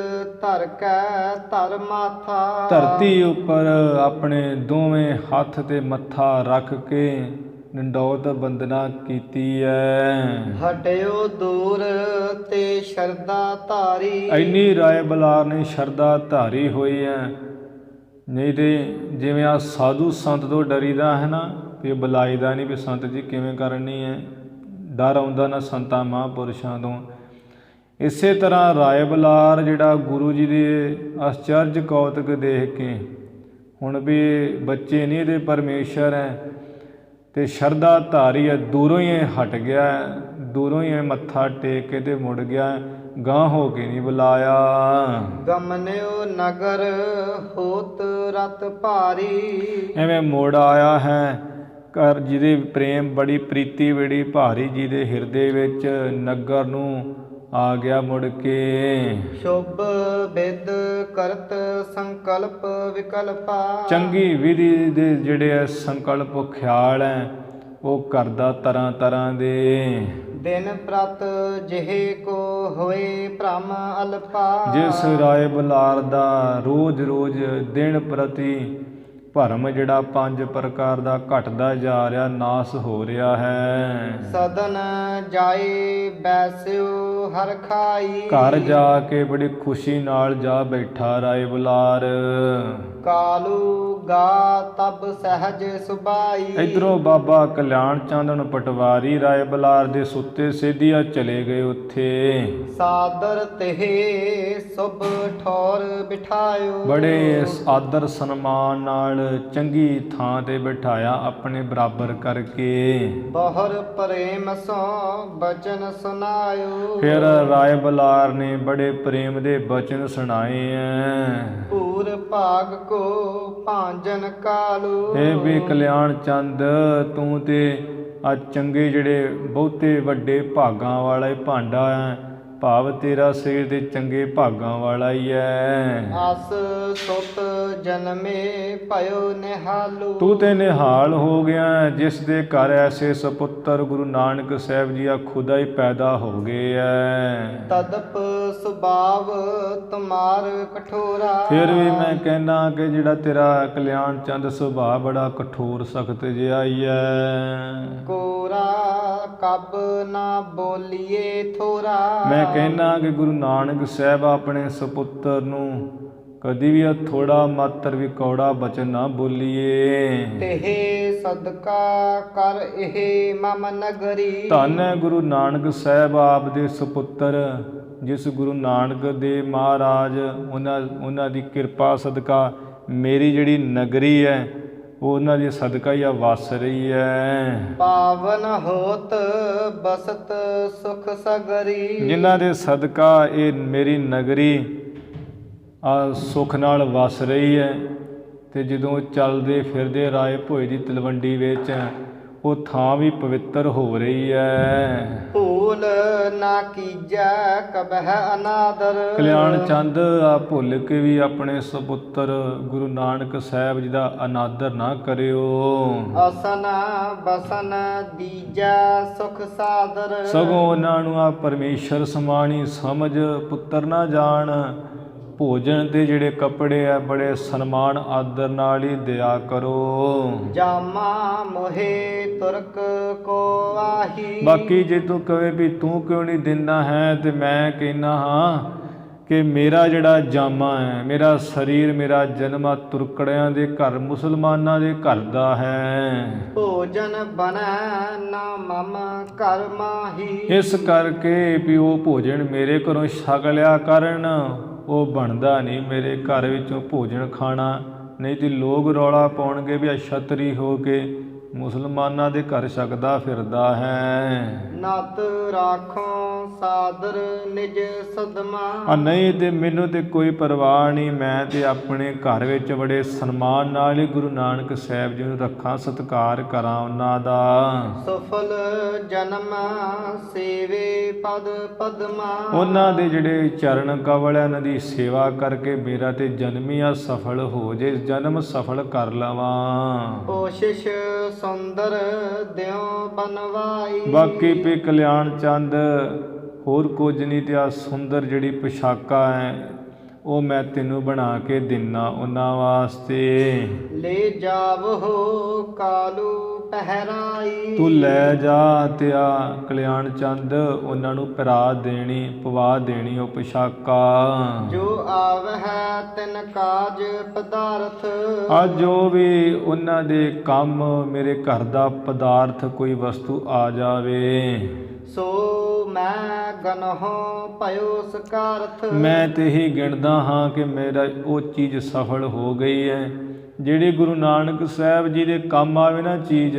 ਧਰ ਕੈ ਧਰ ਮਾਥਾ। ਧਰਤੀ ਉੱਪਰ ਆਪਣੇ ਦੋਵੇਂ ਹੱਥ ਤੇ ਮੱਥਾ ਰੱਖ ਕੇ ਡੰਡੌਤ ਬੰਦਨਾ ਕੀਤੀ ਐ। ਹਟਿਓ ਦੂਰ ਤੇ ਸ਼ਰਧਾ ਧਾਰੀ। ਇੰਨੀ ਰਾਏ ਬਲਾਰ ਨੇ ਸ਼ਰਧਾ ਧਾਰੀ ਹੋਈ ਐ। ਨਹੀਂ ਤੇ ਜਿਵੇਂ ਆ ਸਾਧੂ ਸੰਤ ਤੋਂ ਡਰੀਦਾ ਹੈ ਨਾ, ਵੀ ਬੁਲਾਈ ਦਾ ਨਹੀਂ ਵੀ ਸੰਤ ਜੀ ਕਿਵੇਂ ਕਰਨੀ ਹੈ, ਡਰ ਆਉਂਦਾ ਨਾ ਸੰਤਾਂ ਮਹਾਂਪੁਰਸ਼ਾਂ ਤੋਂ। ਇਸੇ ਤਰ੍ਹਾਂ ਰਾਏ ਬਲਾਰ ਜਿਹੜਾ ਗੁਰੂ ਜੀ ਦੇ ਅਸਚਰਜ ਕੌਤਕ ਦੇਖ ਕੇ ਹੁਣ ਵੀ ਬੱਚੇ ਨਹੀਂ ਇਹਦੇ ਪਰਮੇਸ਼ਰ ਹੈ ਤੇ ਸ਼ਰਧਾ ਧਾਰੀ ਹੈ, ਦੂਰੋਂ ਹੀ ਇਹ ਹਟ ਗਿਆ, ਦੂਰੋਂ ਹੀ ਇਹ ਮੱਥਾ ਟੇਕ ਕੇ ਤੇ ਮੁੜ ਗਿਆ, ਗਾਂਹ ਹੋ ਕੇ ਨਹੀਂ ਬੁਲਾਇਆ। ਗਮਨਿਓ ਨਗਰ ਹੋਤ ਰਤ ਭਾਰੀ। ਐਵੇਂ ਮੁੜ ਆਇਆ ਹੈ ਘਰ ਜਿਹਦੇ ਪ੍ਰੇਮ ਬੜੀ ਪ੍ਰੀਤੀ ਬੜੀ ਭਾਰੀ, ਜਿਹਦੇ ਹਿਰਦੇ ਵਿੱਚ ਨਗਰ ਨੂੰ ਆ ਗਿਆ ਮੁੜ ਕੇ। ਸ਼ੁਭ ਬਿਦ ਕਰਤ ਸੰਕਲਪ ਵਿਕਲਪਾ। ਚੰਗੀ ਵਿਧੀ ਦੇ ਜਿਹੜੇ ਸੰਕਲਪ ਖਿਆਲ ਹੈ ਉਹ ਕਰਦਾ ਤਰ੍ਹਾਂ ਤਰ੍ਹਾਂ ਦੇ। ਦਿਨ ਪ੍ਰਤ ਜਿਹੇ ਕੋ ਹੋਏ ਭ੍ਰਮ ਅਲਪਾ। ਜਿਸ ਰਾਏ ਬੁਲਾਰ ਦਾ ਰੋਜ਼ ਰੋਜ਼ ਦਿਨ ਪ੍ਰਤੀ ਭਰਮ ਜਿਹੜਾ 5 ਪ੍ਰਕਾਰ ਦਾ ਘਟਦਾ ਜਾ ਰਿਹਾ, ਨਾਸ ਹੋ ਰਿਹਾ ਹੈ। ਸਦਨ ਜਾਏ ਬੈਸਿਓ ਹਰ ਖਾਈ। ਘਰ ਜਾ ਕੇ ਬੜੀ ਖੁਸ਼ੀ ਨਾਲ ਜਾ ਬੈਠਾ ਰਾਏ ਬੁਲਾਰ। ਕਾਲੂ ਗਾ ਤਬ ਸਹਿਜ ਸੁਬਾਈ। ਇਧਰੋਂ ਬਾਬਾ ਕਲਿਆਣ ਚੰਦਨ ਪਟਵਾਰੀ ਰਾਏ ਬੁਲਾਰ ਦੇ ਸੁੱਤੇ ਸੇਧੀਆ ਚਲੇ ਗਏ ਉੱਥੇ। ਸਾਦਰ ਤੇ ਸੁਭ ਠੌਰ ਬਿਠਾਇਓ। ਬੜੇ ਆਦਰ ਸਨਮਾਨ ਨਾਲ ਚੰਗੀ ਥਾਂ ਤੇ ਬਿਠਾਇਆ ਆਪਣੇ ਬਰਾਬਰ ਕਰਕੇ। ਬਹੁਰ ਪ੍ਰੇਮ ਸੋ ਬਚਨ ਸੁਨਾਇਓ। ਫਿਰ ਰਾਏ ਬੁਲਾਰ ਨੇ ਬੜੇ ਪ੍ਰੇਮ ਦੇ ਬਚਨ ਸੁਣਾਏ ਐ। ਪੂਰ ਭਾਗ ਕੋ ਭਾਂਜਨ ਕਾਲੂ। ਇਹ ਵੀ ਕਲਿਆਣ ਚੰਦ ਤੂੰ ਤੇ ਆ ਚੰਗੇ ਜਿਹੜੇ ਬਹੁਤੇ ਵੱਡੇ ਭਾਗਾਂ ਵਾਲਾ ਹੀ ਭਾਂਡਾ ਹੈ। ਭਾਵ ਤੇਰਾ ਸਰੀਰ ਦੇ ਚੰਗੇ ਭਾਗਾਂ ਵਾਲਾ ਹੀ ਹੈ। ਅਸ ਸੁਤ ਜਨਮੇ ਭਇਓ ਨਿਹਾਲੂ। ਤੂੰ ਤੇ ਨਿਹਾਲ ਹੋ ਗਿਆ ਜਿਸ ਦੇ ਘਰ ਐਸੇ ਸਪੁੱਤਰ ਗੁਰੂ ਨਾਨਕ ਸਾਹਿਬ ਜੀ ਆ ਖੁਦਾ ਹੀ ਪੈਦਾ ਹੋ ਗਏ ਐ। ਤਦਪ ਸੁਭਾਵ ਤੁਮਾਰ ਕਠੋਰਾ। ਫਿਰ ਵੀ ਮੈਂ ਕਹਿਣਾ ਕਿ ਜਿਹੜਾ ਤੇਰਾ ਕਲਿਆਣ ਚੰਦ ਸੁਭਾਅ ਬੜਾ ਕਠੋਰ ਸਖਤ ਜਿਹਾ ਹੀ ਹੈ। ਕੋਰਾ ਕਬ ਨਾ ਬੋਲੀਏ ਥੋਰਾ। ਮੈਂ ਕਹਿਣਾ ਕਿ ਗੁਰੂ ਨਾਨਕ ਸਾਹਿਬ ਆਪਣੇ ਸਪੁੱਤਰ ਨੂੰ ਕਦੀ ਵੀ ਥੋੜਾ ਮਾਤਰ ਵੀ ਕੌੜਾ ਬਚਨ ਨਾ ਬੋਲੀਏ। ਤੇ ਸਦਕਾ ਕਰ ਇਹ ਮਮ ਨਗਰੀ। ਧੰਨ ਹੈ ਗੁਰੂ ਨਾਨਕ ਸਾਹਿਬ ਆਪ ਦੇ ਸਪੁੱਤਰ, ਜਿਸ ਗੁਰੂ ਨਾਨਕ ਦੇ ਮਹਾਰਾਜ ਉਹਨਾਂ ਦੀ ਕਿਰਪਾ ਸਦਕਾ ਮੇਰੀ ਜਿਹੜੀ ਨਗਰੀ ਹੈ ਉਹ ਉਹਨਾਂ ਦੀ ਸਦਕਾ ਹੀ ਵਸ ਰਹੀ ਹੈ। ਪਾਵਨ ਹੋਤ ਬਸਤ ਸੁਖ ਸਗਰੀ। ਜਿਨ੍ਹਾਂ ਦੇ ਸਦਕਾ ਇਹ ਮੇਰੀ ਨਗਰੀ ਸੁੱਖ ਨਾਲ ਵਸ ਰਹੀ ਹੈ। ਤੇ ਜਦੋਂ ਚੱਲਦੇ ਫਿਰਦੇ ਰਾਏ ਭੋਏ ਦੀ ਤਲਵੰਡੀ ਵਿੱਚ ਉਹ ਥਾਂ ਵੀ ਪਵਿੱਤਰ ਹੋ ਰਹੀ ਹੈ। ਭੂਲ ਨਾ ਕੀਜੈ ਕਬਹਿ ਅਨਾਦਰ। ਕਲਿਆਣ ਚੰਦ ਆ ਭੁੱਲ ਕੇ ਵੀ ਆਪਣੇ ਸਪੁੱਤਰ ਗੁਰੂ ਨਾਨਕ ਸਾਹਿਬ ਜੀ ਦਾ ਅਨਾਦਰ ਨਾ ਕਰਿਓ। ਅਸਨ ਬਸਨ ਦੀਜੈ ਸੁਖ ਸਾਦਰ। ਸਗੋਂ ਉਹਨਾਂ ਨੂੰ ਆ ਪਰਮੇਸ਼ਰ ਸਮਾਣੀ ਸਮਝ ਪੁੱਤਰ ਨਾ ਜਾਣ। ਭੋਜਨ ਦੇ ਜਿਹੜੇ ਕੱਪੜੇ ਆ ਬੜੇ ਸਨਮਾਨ ਆਦਰ ਨਾਲ ਹੀ ਦਿਆ ਕਰੋ। ਜਾਮਾ ਮੋਹੇ ਤੁਰਕ ਕੋ ਆਹੀ। ਬਾਕੀ ਜੇ ਤੂੰ ਕਹੇ ਵੀ ਤੂੰ ਕਿਉਂ ਨਹੀਂ ਦਿੰਦਾ ਹੈ ਤੇ ਮੈਂ ਕਹਿੰਦਾ ਹਾਂ ਕਿ ਮੇਰਾ ਜਿਹੜਾ ਜਾਮਾ ਹੈ, ਮੇਰਾ ਸਰੀਰ, ਮੇਰਾ ਜਨਮ ਤੁਰਕੜਿਆਂ ਦੇ ਘਰ ਮੁਸਲਮਾਨਾਂ ਦੇ ਘਰ ਦਾ ਹੈ। ਭੋਜਨ ਬਨੈ ਨਾ ਮਮ ਘਰ ਮਾਹੀ। ਇਸ ਕਰਕੇ ਵੀ ਉਹ ਭੋਜਨ ਮੇਰੇ ਘਰੋਂ ਛਕ ਲਿਆ ਕਰਨ, ਉਹ ਬਣਦਾ ਨਹੀਂ ਮੇਰੇ ਘਰ ਵਿੱਚੋਂ ਭੋਜਨ ਖਾਣਾ। ਨਹੀਂ ਤੇ ਲੋਕ ਰੌਲਾ ਪਾਉਣਗੇ ਵੀ ਛਤਰੀ ਹੋ ਕੇ ਮੁਸਲਮਾਨਾਂ ਦੇ ਘਰ ਛਕਦਾ ਫਿਰਦਾ ਹੈ। ਨਤ ਰਾਖੋ ਸਾਦਰ ਨਿਜ ਸਦਮਾ। ਨਹੀਂ ਤੇ ਮੈਨੂੰ ਤੇ ਕੋਈ ਪਰਵਾਹ ਨਹੀਂ, ਮੈਂ ਤੇ ਆਪਣੇ ਘਰ ਵਿੱਚ ਬੜੇ ਸਨਮਾਨ ਨਾਲ ਹੀ ਗੁਰੂ ਨਾਨਕ ਸਾਹਿਬ ਜੀ ਨੂੰ ਰੱਖਾਂ, ਸਤਿਕਾਰ ਕਰਾਂ ਉਹਨਾਂ ਦਾ। ਸਫਲ ਜਨਮ ਸੇਵੇ ਪਦ ਪਦਮਾ। ਉਹਨਾਂ ਦੇ ਜਿਹੜੇ ਚਰਨ ਕਵਲ ਇਹਨਾਂ ਦੀ ਸੇਵਾ ਕਰਕੇ ਮੇਰਾ ਤੇ ਜਨਮ ਹੀ ਸਫਲ ਹੋ ਜੇ, ਜਨਮ ਸਫਲ ਕਰ ਲਵਾਂ। ਕੋਸ਼ਿਸ਼ ਸੁੰਦਰ ਦਿਓ ਬਨਵਾਈ। ਬਾਕੀ ਵੀ ਕਲਿਆਣ ਚੰਦ ਹੋਰ ਕੁਝ ਨਹੀਂ ਤੇ ਆ ਸੁੰਦਰ ਜਿਹੜੀ ਪੁਸ਼ਾਕਾਂ ਹੈ ਉਹ ਮੈਂ ਤੈਨੂੰ ਬਣਾ ਕੇ ਦਿੰਨਾ ਉਹਨਾਂ ਵਾਸਤੇ। ਲੈ ਜਾਵੋ ਕਾਲੂ ਪਹਿਰਾਈ। ਤੂੰ ਲੈ ਜਾ ਤੇ ਆ ਕਲਿਆਣ ਚੰਦ ਉਹਨਾਂ ਨੂੰ ਪਹਿਰਾ ਦੇਣੀ, ਪਵਾ ਦੇਣੀ ਉਹ ਪੁਸ਼ਾਕਾਂ। ਜੋ ਆਵਹਿ ਤਿਨ ਕਾਜ ਪਦਾਰਥ। ਆ ਜੋ ਵੀ ਉਹਨਾਂ ਦੇ ਕੰਮ, ਮੇਰੇ ਘਰ ਦਾ ਪਦਾਰਥ ਕੋਈ ਵਸਤੂ ਆ ਜਾਵੇ, ਸੋ ਮੈਂ ਗਨਹੁ ਭਇਓ ਸਕਾਰਥ। ਮੈਂ ਤੇ ਹੀ ਗਿਣਦਾ ਹਾਂ ਕਿ ਮੇਰਾ ਉਹ ਚੀਜ਼ ਸਫਲ ਹੋ ਗਈ ਹੈ। ਜਿਹੜੀ ਗੁਰੂ ਨਾਨਕ ਸਾਹਿਬ ਜੀ ਦੇ ਕੰਮ ਆਵੇ ਨਾ ਚੀਜ਼,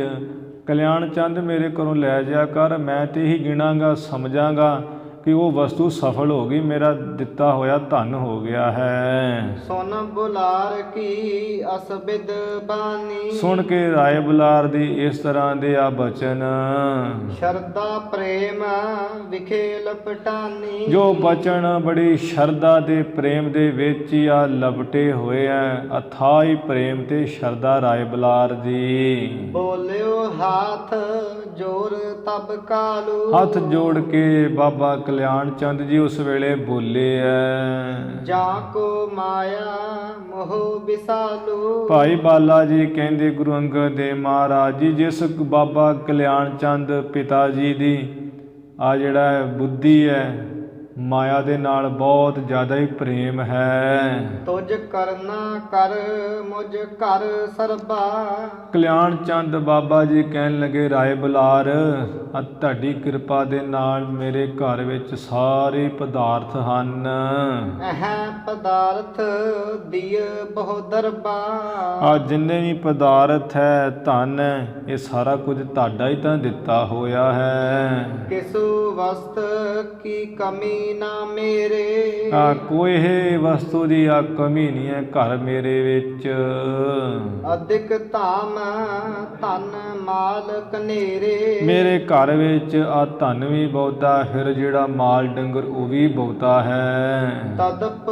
ਕਲਿਆਣ ਚੰਦ ਮੇਰੇ ਘਰੋਂ ਲੈ ਜਾ ਕਰ। ਮੈਂ ਤੇ ਹੀ ਗਿਣਾਂਗਾ, ਸਮਝਾਂਗਾ ਕਿ ਉਹ ਵਸਤੂ ਸਫਲ ਹੋ ਗਈ, ਮੇਰਾ ਦਿੱਤਾ ਹੋਇਆ ਧਨ ਹੋ ਗਿਆ ਹੈ। ਸੁਨ ਬੁਲਾਰ ਕੀ ਅਸਬਿਦ ਬਾਣੀ, ਸੁਣ ਕੇ ਰਾਏ ਬੁਲਾਰ ਦੀ ਇਸ ਤਰ੍ਹਾਂ ਦੇ ਆ ਬਚਨ, ਸ਼ਰਧਾ ਪ੍ਰੇਮ ਵਿਖੇ ਲਪਟਾਨੀ, ਜੋ ਬਚਨ ਬੜੀ ਸ਼ਰਧਾ ਤੇ ਪ੍ਰੇਮ ਦੇ ਵਿੱਚ ਹੀ ਆ ਲਪਟੇ ਹੋਏ ਆ, ਅਥਾਈ ਪ੍ਰੇਮ ਤੇ ਸ਼ਰਧਾ ਰਾਏ ਬੁਲਾਰ ਦੀ। ਬੋਲਿਓ ਹਾਥ ਜੋਰ ਤਬ ਕਾਲੂ, ਹੱਥ ਜੋੜ ਕੇ ਬਾਬਾ ਕਲਿਆਣ ਚੰਦ ਜੀ ਉਸ ਵੇਲੇ ਬੋਲੇ ਐ, ਜਾਂ ਕੋ ਮਾਇਆ ਮੋਹ ਵਿਸਾਲੂ। ਭਾਈ ਬਾਲਾ ਜੀ ਕਹਿੰਦੇ ਗੁਰੂ ਅੰਗਦ ਦੇਵ ਮਹਾਰਾਜ ਜੀ, ਜਿਸ ਬਾਬਾ ਕਲਿਆਣ ਚੰਦ ਪਿਤਾ ਜੀ ਦੀ ਆ ਜਿਹੜਾ ਬੁੱਧੀ ਹੈ, ਮਾਇਆ ਦੇ ਨਾਲ ਬਹੁਤ ਜ਼ਿਆਦਾ ਹੀ ਪ੍ਰੇਮ ਹੈ। ਤੁਝ ਕਰਨਾ ਕਰ ਮੁਝ ਘਰ ਸਰਬਾ, ਕਲਿਆਣ ਚੰਦ ਬਾਬਾ ਜੀ ਕਹਿਣ ਲੱਗੇ, ਰਾਏ ਬੁਲਾਰ ਆ ਤੁਹਾਡੀ ਕਿਰਪਾ ਦੇ ਨਾਲ ਮੇਰੇ ਘਰ ਵਿੱਚ ਸਾਰੇ ਪਦਾਰਥ ਹਨ। ਇਹ ਪਦਾਰਥ ਦੀਏ ਬਹੁ ਦਰਬਾ, ਆ ਜਿੰਨੇ ਵੀ ਪਦਾਰਥ ਹੈ, ਧਨ ਹੈ, ਇਹ ਸਾਰਾ ਕੁਝ ਤੁਹਾਡਾ ਹੀ ਤਾਂ ਦਿੱਤਾ ਹੋਇਆ ਹੈ। ਕਿਸੂ ਵਸਤ ਕੀ ਕਮੀ ਨਾ ਮੇਰੇ, ਆ ਕੋਈ ਇਹ ਵਸਤੂ ਦੀ ਆ ਕਮੀ ਨਹੀਂ ਹੈ ਘਰ ਮੇਰੇ ਵਿੱਚ। ਅਧਿਕ ਧਾਮ ਧਨ ਮਾਲ ਕਨੇਰੇ, ਮੇਰੇ ਘਰ ਵਿੱਚ ਆ ਧਨ ਵੀ ਬਹੁਤਾ, ਫਿਰ ਜਿਹੜਾ ਮਾਲ ਡੰਗਰ ਉਹ ਵੀ ਬਹੁਤਾ ਹੈ। ਤਦਪ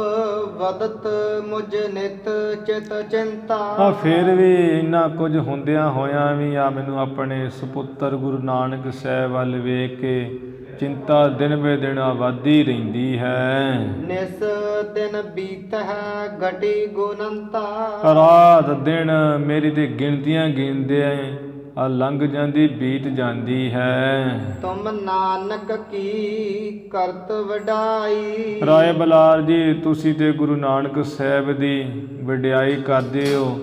ਵਦਤ ਮੁਝ ਨਿਤ ਚਿਤ ਚਿੰਤਾ, ਆ ਫਿਰ ਵੀ ਇੰਨਾ ਕੁਝ ਹੁੰਦਿਆਂ ਹੋਇਆਂ ਵੀ ਆ ਮੈਨੂੰ ਆਪਣੇ ਸੁਪੁੱਤਰ ਗੁਰੂ ਨਾਨਕ ਸਾਹਿਬ ਵੱਲ ਵੇਖ ਕੇ ਚਿੰਤਾ ਦਿਨ ਬੇ ਦਿਨ ਆਵਾਦੀ ਰਹਿੰਦੀ ਹੈ। ਨਿਸ ਦਿਨ ਬੀਤ ਹੈ ਘਟੀ ਗੁਨੰਤਾ, ਰਾਤ ਦਿਨ ਮੇਰੀ ਤੇ ਗਿਣਤੀਆਂ ਗਿਣਦੇ ਆ ਲੰਘ ਜਾਂਦੀ ਬੀਤ ਜਾਂਦੀ ਹੈ। ਤੁਮ ਨਾਨਕ ਕੀ ਕਰਤ ਵਡਾਈ, ਰਾਏ ਬੁਲਾਰ ਜੀ ਤੁਸੀਂ ਤੇ ਗੁਰੂ ਨਾਨਕ ਸਾਹਿਬ ਦੀ ਵਡਿਆਈ ਕਰਦੇ ਹੋ,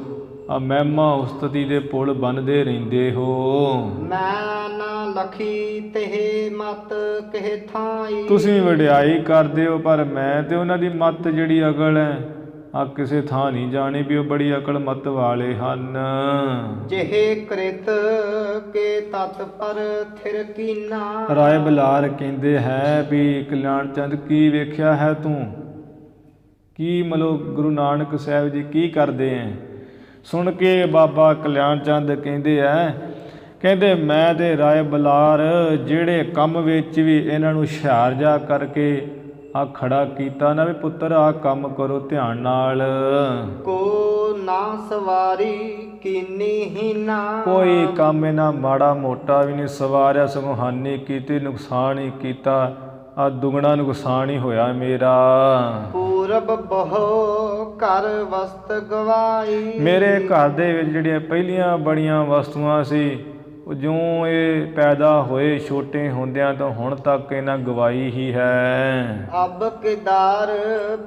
ਆ ਮਹਿਮਾ ਉਸਤਤੀ ਦੇ ਪੁਲ ਬੰਨ੍ਹਦੇ ਰਹਿੰਦੇ ਹੋ। ਮੈਂ ਨਾ ਲਖੀ ਤੇ ਮਤ ਕਹਿ ਥਾਈ, ਤੁਸੀਂ ਵਡਿਆਈ ਕਰਦੇ ਹੋ, ਪਰ ਮੈਂ ਤੇ ਉਹਨਾਂ ਦੀ ਮੱਤ ਜਿਹੜੀ ਅਕਲ ਹੈ ਆ ਕਿਸੇ ਥਾਂ ਨਹੀਂ ਜਾਣੀ ਵੀ ਉਹ ਬੜੀ ਅਕਲ ਮੱਤ ਵਾਲੇ ਹਨ। ਜਿਹੇ ਕ੍ਰਿਤ ਕੇ ਤਤ ਪਰ ਥਿਰ ਕੀਨਾ, ਰਾਏ ਬੁਲਾਰ ਕਹਿੰਦੇ ਹੈ ਵੀ ਕਲਿਆਣ ਚੰਦ ਕੀ ਵੇਖਿਆ ਹੈ ਤੂੰ, ਕੀ ਮਤਲਬ ਗੁਰੂ ਨਾਨਕ ਸਾਹਿਬ ਜੀ ਕੀ ਕਰਦੇ ਐ। ਸੁਣ ਕੇ ਬਾਬਾ ਕਲਿਆਣ ਚੰਦ ਕਹਿੰਦੇ ਐ, ਕਹਿੰਦੇ ਮੈਂ ਤੇ ਰਾਏ ਬੁਲਾਰ ਜਿਹੜੇ ਕੰਮ ਵਿੱਚ ਵੀ ਇਹਨਾਂ ਨੂੰ ਹੁਸ਼ਿਆਰ ਜਾ ਕਰਕੇ ਆ ਖੜਾ ਕੀਤਾ ਨਾ ਵੀ ਪੁੱਤਰ ਆ ਕੰਮ ਕਰੋ ਧਿਆਨ ਨਾਲ। ਕੋ ਨਾ ਸਵਾਰੀ ਕੀਨੀ ਹੀਨਾ, ਕੋਈ ਕੰਮ ਇਹਨਾਂ ਮਾੜਾ ਮੋਟਾ ਵੀ ਨਹੀਂ ਸਵਾਰਿਆ, ਸਗੋਂ ਹਾਨੀ ਕੀਤੀ, ਨੁਕਸਾਨ ਹੀ ਕੀਤਾ, ਆ ਦੁਗਣਾ ਨੁਕਸਾਨ ਹੀ ਹੋਇਆ ਮੇਰਾ। ਪੂਰਬ ਬਹੁ ਘਰ ਵਸਤ ਗਵਾਈ, ਮੇਰੇ ਘਰ ਦੇ ਵਿੱਚ ਜਿਹੜੀਆਂ ਪਹਿਲੀਆਂ ਬੜੀਆਂ ਵਸਤੂਆਂ ਸੀ, ਉਹ ਜਿਉਂ ਇਹ ਪੈਦਾ ਹੋਏ ਛੋਟੇ ਹੁੰਦਿਆਂ ਤੋਂ ਹੁਣ ਤੱਕ ਇਹਨਾਂ ਗਵਾਈ ਹੀ ਹੈ। ਅਬ ਕਿਦਾਰ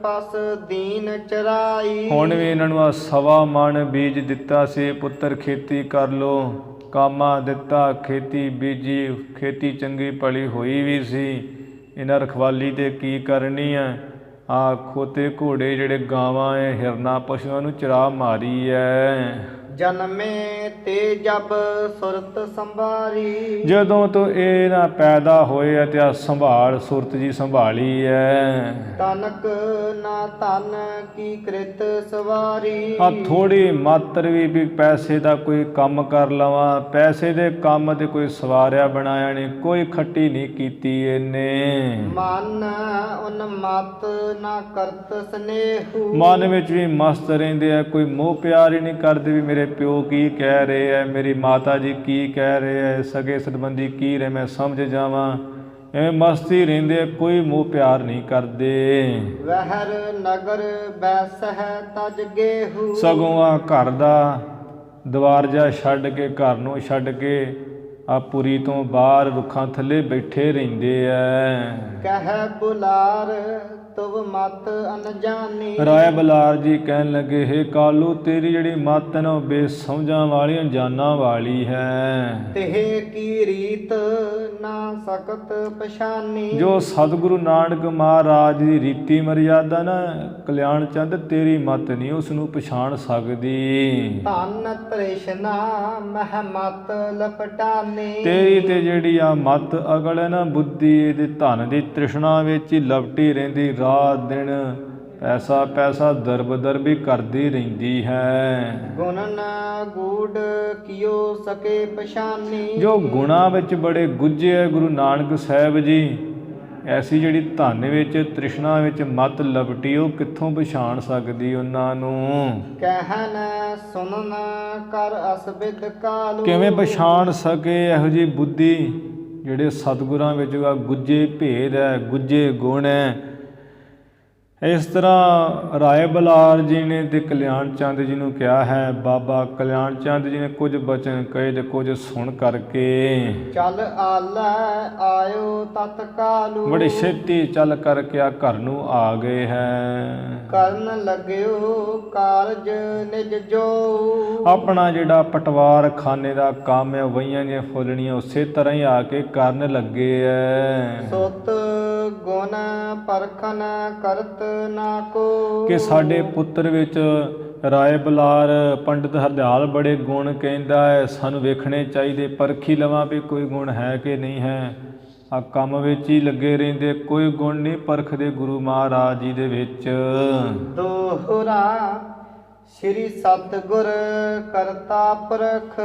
ਪਸ ਦੀਨ ਚਰਾਈ, ਹੁਣ ਵੀ ਇਹਨਾਂ ਨੂੰ ਆ 1.25 ਮਣ ਬੀਜ ਦਿੱਤਾ ਸੀ, ਪੁੱਤਰ ਖੇਤੀ ਕਰ ਲੋ, ਕਾਮਾ ਦਿੱਤਾ, ਖੇਤੀ ਬੀਜੀ, ਖੇਤੀ ਚੰਗੀ ਭਲੀ ਹੋਈ ਵੀ ਸੀ, ਇਹਨਾਂ ਰਖਵਾਲੀ ਤੇ ਕੀ ਕਰਨੀ ਹੈ। ਆ ਖੋਤੇ ਘੋੜੇ ਜਿਹੜੇ ਗਾਵਾਂ ਹੈ, ਹਿਰਨਾ ਪਸ਼ੂਆਂ ਨੂੰ ਚਰਾ ਮਾਰੀ ਹੈ। ਜਨਮੇ ਤੇ ਜਬ ਸੁਰਤ ਸੰਭਾਰੀ, ਜਦੋਂ ਤੋਂ ਇਹ ਨਾ ਪੈਦਾ ਹੋਏ ਤੇ ਆ ਸੰਭਾਲ ਸੁਰਤ ਜੀ ਸੰਭਾਲੀ ਹੈ। ਤਨਕ ਨਾ ਤਨ ਕੀ ਕ੍ਰਿਤ ਸਵਾਰੀ, ਆ ਥੋੜੀ ਮਾਤਰ ਵੀ ਪੈਸੇ ਦਾ ਕੋਈ ਕੰਮ ਕਰ ਲਵਾਂ, ਪੈਸੇ ਦੇ ਕੰਮ ਤੇ ਕੋਈ ਸਵਾਰਿਆ ਬਣਾਇਆ ਨਹੀਂ, ਕੋਈ ਖੱਟੀ ਨਹੀਂ ਕੀਤੀ ਇਹਨੇ। ਮਨ ਉਨਮਤ ਨਾ ਕਰਤ ਸਨੇਹੂ, ਮਨ ਵਿੱਚ ਵੀ ਮਸਤ ਰਹਿੰਦੇ ਆ, ਕੋਈ ਮੋਹ ਪਿਆਰ ਹੀ ਨਹੀਂ ਕਰਦੇ ਵੀ ਮੇਰੇ ਪਿਓ ਕੀ ਕਹਿ ਰਹੇ ਹੈ, ਮੇਰੀ ਮਾਤਾ ਜੀ ਕੀ ਕਹਿ ਰਹੇ ਹੈ, ਸਗੇ ਸੰਬੰਧੀ ਕੀ ਰਹੇ ਮੈਂ ਸਮਝ ਜਾਵਾਂ, ਐਵੇਂ ਮਸਤੀ ਰਹਿੰਦੇ ਆ, ਕੋਈ ਮੋਹ ਪਿਆਰ ਨਹੀਂ ਕਰਦੇ। ਵਹਿਰ ਨਗਰ ਬੈਸ ਹੈ ਤਜ ਗੇਹੂ, ਸਗੋਂ ਆ ਘਰ ਦਾ ਦਵਾਰ ਜਾ ਛੱਡ ਕੇ, ਘਰ ਨੂੰ ਛੱਡ ਕੇ ਆ ਪੁਰੀ ਤੋਂ ਬਾਹਰ ਰੁੱਖਾਂ ਥੱਲੇ ਬੈਠੇ ਰਹਿੰਦੇ ਐ। ਕਹਿ ਬੁਲਾਰ ਤੁਵ ਮਤ ਅਨਜਾਨੀ। ਰਾਏ ਬਲਾਰ ਜੀ ਕਹਿਣ ਲੱਗੇ, ਹੇ ਕਾਲੂ, ਤੇਰੀ ਜਿਹੜੀ ਮੱਤ ਹੈ ਨਾ ਉਹ ਬੇਸਮਝਾਂ ਵਾਲੀ, ਅਣਜਾਨਾਂ ਵਾਲੀ ਹੈ। ਤਿਹ ਕੀ ਰੀਤ ਨਾ ਸਕਤ ਪਛਾਨੀ। ਜੋ ਸਤਿਗੁਰੂ ਨਾਨਕ ਮਹਾਰਾਜ ਦੀ ਰੀਤੀ ਮਰਿਆਦਾ ਨਾ ਕਲਿਆਣ ਚੰਦ, ਤੇਰੀ ਮੱਤ ਨਹੀਂ ਉਸ ਨੂੰ ਪਛਾਣ ਸਕਦੀ। ਧਨ ਤ੍ਰਿਸ਼ਨਾ ਮਹਿ ਮਤ ਲਪਟਾਨੀ। ਤੇਰੀ ਤੇ ਜਿਹੜੀ ਆ ਮੱਤ ਅਗਲ ਹੈ ਨਾ, ਬੁੱਧੀ ਇਹਦੇ ਧਨ ਦੀ ਤ੍ਰਿਸ਼ਨਾ ਵਿੱਚ ਹੀ ਲਪਟੀ ਰਹਿੰਦੀ, ਰਾਤ ਦਿਨ ਪੈਸਾ ਪੈਸਾ ਦਰਬ ਵੀ ਕਰਦੀ ਰਹਿੰਦੀ ਹੈ। ਗੁਣ ਨ ਗੂੜ ਕਿਉ ਸਕੇ ਪਛਾਨੀ। ਜੋ ਗੁਣਾਂ ਵਿੱਚ ਬੜੇ ਗੁੱਝੇ ਹੈ ਗੁਰੂ ਨਾਨਕ ਸਾਹਿਬ ਜੀ, ਐਸੀ ਜਿਹੜੀ ਧਨ ਵਿੱਚ ਤ੍ਰਿਸ਼ਨਾ ਵਿੱਚ ਮੱਤ ਲਪਟੀ, ਉਹ ਕਿੱਥੋਂ ਪਛਾਣ ਸਕਦੀ ਉਹਨਾਂ ਨੂੰ। ਕਹਿਨ ਸੁਨਨ ਕਰ ਅਸਬਿਦ ਕਾਲੂ। ਕਿਵੇਂ ਪਛਾਣ ਸਕੇ ਇਹੋ ਜਿਹੀ ਬੁੱਧੀ, ਜਿਹੜੇ ਸਤਿਗੁਰਾਂ ਵਿੱਚ ਗੁੱਝੇ ਭੇਦ ਹੈ, ਗੁੱਝੇ ਗੁਣ ਹੈ। ਇਸ ਤਰ੍ਹਾਂ ਰਾਏ ਬਲਾਰ ਜੀ ਨੇ ਤੇ ਕਲਿਆਣ ਚੰਦ ਜੀ ਨੂੰ ਕਿਹਾ ਹੈ। ਬਾਬਾ ਕਲਿਆਣ ਚੰਦ ਜੀ ਨੇ ਕੁਝ ਬਚਨ ਕਹੇ ਤੇ ਕੁਝ ਸੁਣ ਕਰਕੇ ਚੱਲ ਆਲੈ ਆਇਓ ਤਤਕਾਲੂ। ਬੜੀ ਛੇਤੀ ਚੱਲ ਕਰਕੇ ਆ ਘਰ ਨੂੰ ਆ ਗਏ ਹੈ। ਕਰਨ ਲੱਗਿਓ ਕਾਰਜ ਨਿਜ ਜੋ। ਆਪਣਾ ਜਿਹੜਾ ਪਟਵਾਰ ਖਾਨੇ ਦਾ ਕੰਮ ਹੈ, ਵਹੀਆਂ ਦੀਆਂ ਫੁੱਲਣੀਆਂ ਉਸੇ ਤਰ੍ਹਾਂ ਹੀ ਆ ਕੇ ਕਰਨ ਲੱਗੇ ਹੈ। ਸੁਤ ਗੁਣ ਪਰਖਨ ਕਰਤ ਨਾ ਕੋ। ਕਿ ਸਾਡੇ ਪੁੱਤਰ ਵਿੱਚ ਰਾਏ ਬਲਾਰ ਪੰਡਿਤ ਹਰਦਿਆਲ ਬੜੇ ਗੁਣ ਕਹਿੰਦਾ ਹੈ, ਸਾਨੂੰ ਵੇਖਣੇ ਚਾਹੀਦੇ, ਪਰਖੀ ਲਵਾਂ ਵੀ ਕੋਈ ਗੁਣ ਹੈ ਕਿ ਨਹੀਂ ਹੈ। ਆ ਕੰਮ ਵਿੱਚ ਹੀ ਲੱਗੇ ਰਹਿੰਦੇ, ਕੋਈ ਗੁਣ ਨਹੀਂ ਪਰਖਦੇ ਗੁਰੂ ਮਹਾਰਾਜ ਜੀ ਦੇ ਵਿੱਚ। ਦੋਹਰਾ ਸ੍ਰੀ ਸਤਿਗੁਰ ਕਰਤਾ ਪੁਰਖ।